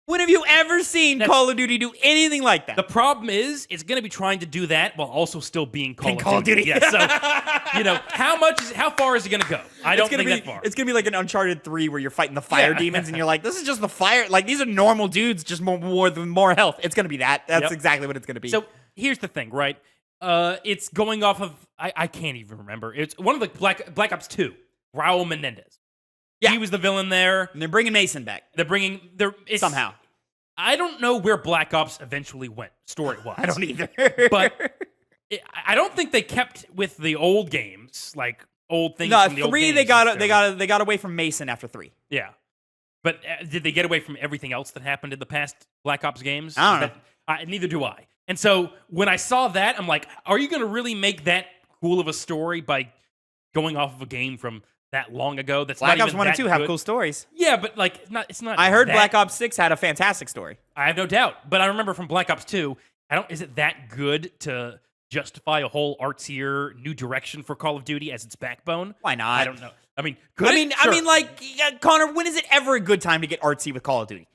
When have you ever seen Call of Duty do anything like that? The problem is, it's going to be trying to do that while also still being Call of Duty. Yeah, so, how far is it going to go? I don't think that far. It's going to be like an Uncharted 3 where you're fighting the fire demons and you're like, this is just the fire. Like, these are normal dudes, just more health. It's going to be that. That's exactly what it's going to be. So, here's the thing, right? It's going off of, I can't even remember. It's one of the Black Ops 2, Raul Menendez. Yeah. He was the villain there. And they're bringing Mason back. Somehow. I don't know where Black Ops eventually went, story-wise. I don't either. But I don't think they kept with the old games, like old things. No, from the 3 old they got away from Mason after 3. Yeah, but did they get away from everything else that happened in the past Black Ops games? I don't know. Neither do I. And so when I saw that, I'm like, are you going to really make that cool of a story by going off of a game from that long ago? That's Black not Ops even 1 and that 2 have cool stories. Yeah, but like it's not. I heard Black Ops 6 had a fantastic story. I have no doubt, but I remember from Black Ops 2, is it that good to justify a whole artsier new direction for Call of Duty as its backbone? Why not? I don't know. I mean, Connor, when is it ever a good time to get artsy with Call of Duty?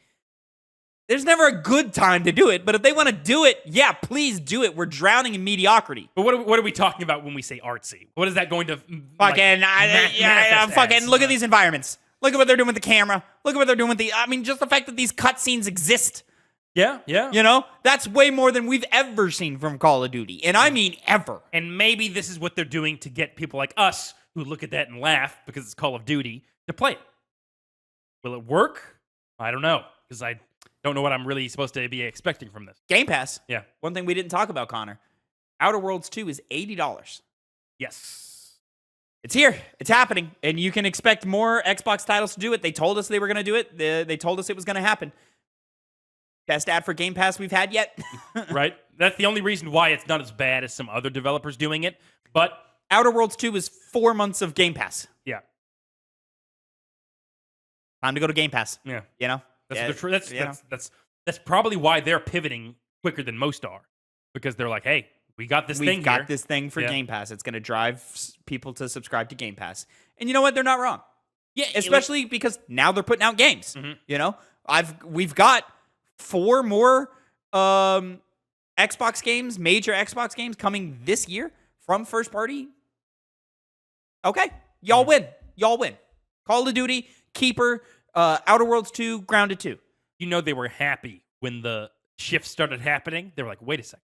There's never a good time to do it, but if they want to do it, please do it. We're drowning in mediocrity. But what are we talking about when we say artsy? What is that going to look at these environments. Look at what they're doing with the camera. Look at what they're doing with just the fact that these cutscenes exist. Yeah. That's way more than we've ever seen from Call of Duty. And I mean ever. And maybe this is what they're doing to get people like us who look at that and laugh because it's Call of Duty to play it. Will it work? I don't know, because I don't know what I'm really supposed to be expecting from this. Game Pass. Yeah. One thing we didn't talk about, Connor. Outer Worlds 2 is $80. Yes. It's here. It's happening. And you can expect more Xbox titles to do it. They told us they were going to do it. They told us it was going to happen. Best ad for Game Pass we've had yet. Right? That's the only reason why it's not as bad as some other developers doing it. But Outer Worlds 2 is 4 months of Game Pass. Yeah. Time to go to Game Pass. Yeah. That's probably why they're pivoting quicker than most are, because they're like, hey, we got this thing. We've got this thing for Game Pass. It's going to drive people to subscribe to Game Pass. And you know what? They're not wrong. Yeah, especially because now they're putting out games. Mm-hmm. We've got 4 more Xbox games, major Xbox games coming this year from first party. Okay, y'all win. Call of Duty, Keeper, Outer Worlds 2, Grounded 2. They were happy when the shift started happening. They were like, wait a second.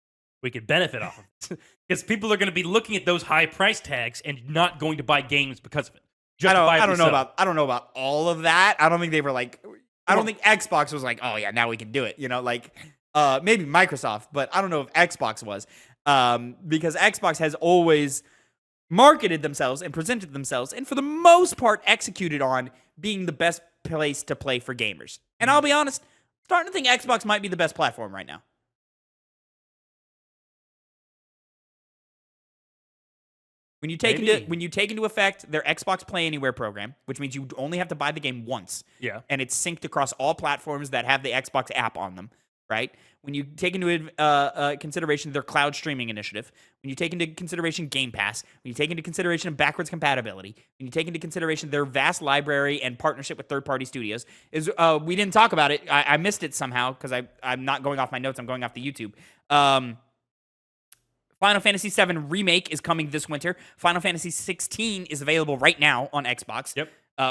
We could benefit off of it. Because people are going to be looking at those high price tags and not going to buy games because of it. justifiably I don't know about all of that. I don't think they were like. I don't think Xbox was like, oh yeah, now we can do it. Like maybe Microsoft, but I don't know if Xbox was, because Xbox has always marketed themselves and presented themselves, and for the most part, executed on being the best place to play for gamers. And I'll be honest, starting to think Xbox might be the best platform right now. When you take into effect their Xbox Play Anywhere program, which means you only have to buy the game once, and it's synced across all platforms that have the Xbox app on them, right? When you take into consideration their cloud streaming initiative, when you take into consideration Game Pass, when you take into consideration backwards compatibility, when you take into consideration their vast library and partnership with third-party studios, we didn't talk about it. I missed it somehow because I'm not going off my notes. I'm going off the YouTube. Final Fantasy VII Remake is coming this winter. Final Fantasy 16 is available right now on Xbox,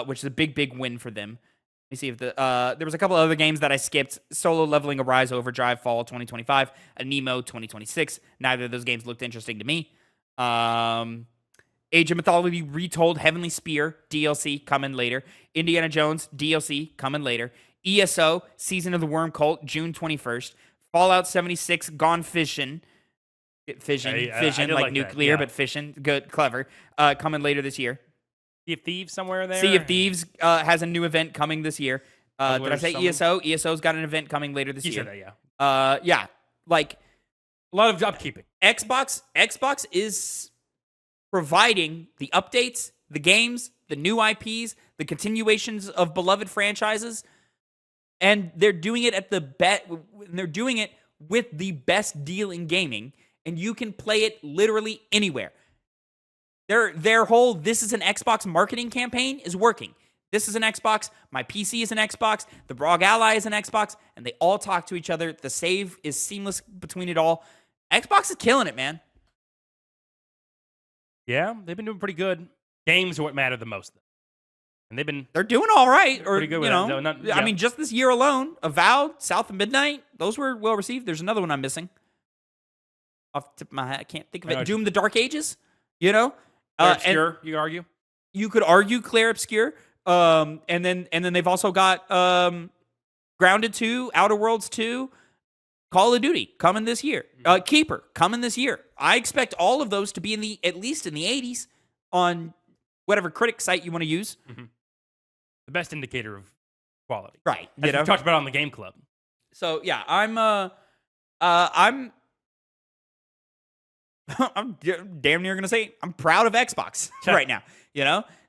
which is a big win for them. Let me see if there was a couple other games that I skipped. Solo Leveling Arise Overdrive Fall 2025, Nemo 2026. Neither of those games looked interesting to me. Age of Mythology Retold Heavenly Spear DLC coming later. Indiana Jones DLC coming later. ESO Season of the Worm Cult June 21st. Fallout 76 Gone Fishing. Fission, like nuclear, but fission. Good, clever. Coming later this year. Sea of Thieves somewhere there? Sea of Thieves has a new event coming this year. Did I say ESO? ESO's got an event coming later this year. You said that, yeah. Like, a lot of upkeeping. Xbox is providing the updates, the games, the new IPs, the continuations of beloved franchises, and they're doing it they're doing it with the best deal in gaming. And you can play it literally anywhere. Their whole "this is an Xbox" marketing campaign is working. This is an Xbox. My PC is an Xbox. The ROG Ally is an Xbox. And they all talk to each other. The save is seamless between it all. Xbox is killing it, man. Yeah, they've been doing pretty good. Games are what matter the most. And they're doing all right. Or, pretty good with that. I mean, just this year alone, Avowed, South of Midnight, those were well received. There's another one I'm missing. Off the tip of my head, I can't think of it. Doom the Dark Ages, Claire Obscure, you could argue. You could argue Claire Obscure. And then they've also got Grounded 2, Outer Worlds 2, Call of Duty coming this year. Keeper coming this year. I expect all of those to be at least in the 80s on whatever critic site you want to use. Mm-hmm. The best indicator of quality. Right. As we talked about on the Game Club. So yeah, I'm damn near going to say I'm proud of Xbox right now.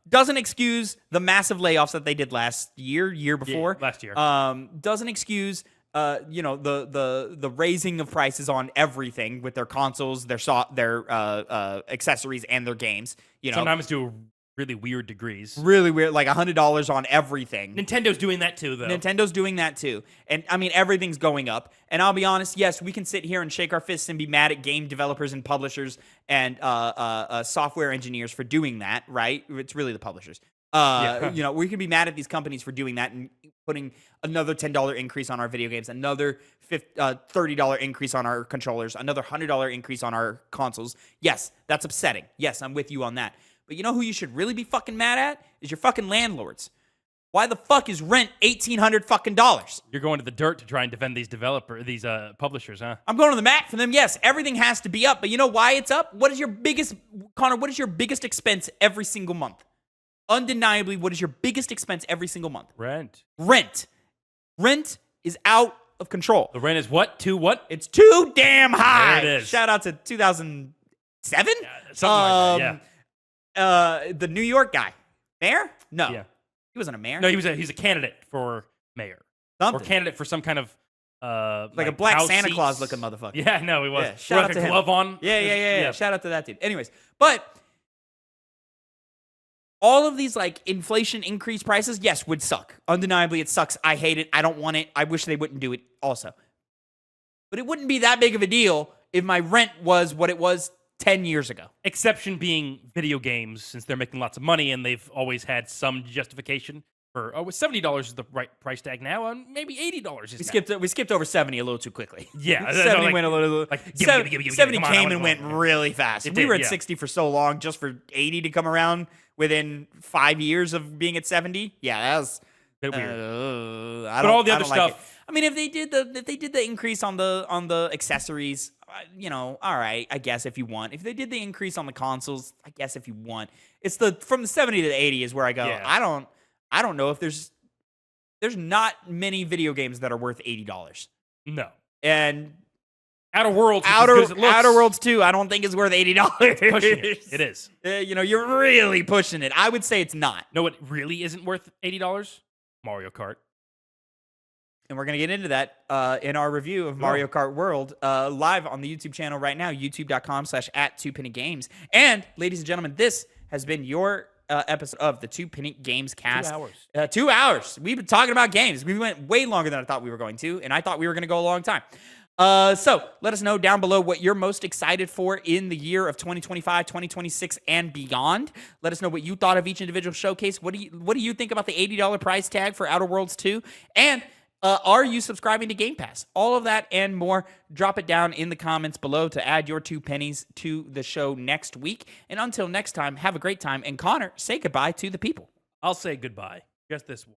Doesn't excuse the massive layoffs that they did last year before. Yeah, last year. Doesn't excuse the raising of prices on everything with their consoles, their accessories, and their games. Sometimes to really weird degrees. Really weird, like $100 on everything. Nintendo's doing that too, though. Nintendo's doing that too. And I mean, everything's going up. And I'll be honest, yes, we can sit here and shake our fists and be mad at game developers and publishers and software engineers for doing that, right? It's really the publishers. We can be mad at these companies for doing that and putting another $10 increase on our video games, another $30 increase on our controllers, another $100 increase on our consoles. Yes, that's upsetting. Yes, I'm with you on that. But you know who you should really be fucking mad at? Is your fucking landlords. Why the fuck is rent $1,800 fucking dollars? You're going to the dirt to try and defend these publishers, huh? I'm going to the mat for them. Yes, everything has to be up. But you know why it's up? What is your biggest expense every single month? Undeniably, what is your biggest expense every single month? Rent. Rent is out of control. The rent is what? What? It's too damn high. There it is. Shout out to 2007? Something like that, yeah. The New York guy. Mayor? No. Yeah. He wasn't a mayor. No, he's a candidate for mayor. Something. Or candidate for some kind of like a black House Santa seats. Claus looking motherfucker. Yeah, no, he was. Yeah, shout out to him. Glove on. Yeah. Shout out to that dude. Anyways, but all of these like inflation increased prices, yes, would suck. Undeniably, it sucks. I hate it. I don't want it. I wish they wouldn't do it also. But it wouldn't be that big of a deal if my rent was what it was 10 years ago. Exception being video games, since they're making lots of money and they've always had some justification. For $70 is the right price tag now, and maybe $80 is we skipped over 70 a little too quickly. Yeah, 70 went a little. Like, 70 came and went really fast. We were at 60 for so long, just for 80 to come around within 5 years of being at 70. Yeah, that was bit weird. But all the other stuff. I mean, if they did the increase on the accessories, all right, I guess if you want. If they did the increase on the consoles, I guess if you want. It's from the 70 to the 80 is where I go. Yeah. I don't know if there's not many video games that are worth $80. No. And Outer Worlds, Outer Worlds 2, I don't think is worth $80. Pushing it. It is. You're really pushing it. I would say it's not. No, it really isn't worth $80. Mario Kart. And we're going to get into that in our review of Mario Kart World live on the YouTube channel right now, youtube.com/@TwoPennyGames. And, ladies and gentlemen, this has been your episode of the Two Penny Games cast. 2 hours. 2 hours. We've been talking about games. We went way longer than I thought we were going to, and I thought we were going to go a long time. So let us know down below what you're most excited for in the year of 2025, 2026, and beyond. Let us know what you thought of each individual showcase. What do you think about the $80 price tag for Outer Worlds 2? And are you subscribing to Game Pass? All of that and more. Drop it down in the comments below to add your 2 pennies to the show next week. And until next time, have a great time. And Connor, say goodbye to the people. I'll say goodbye. Just this one.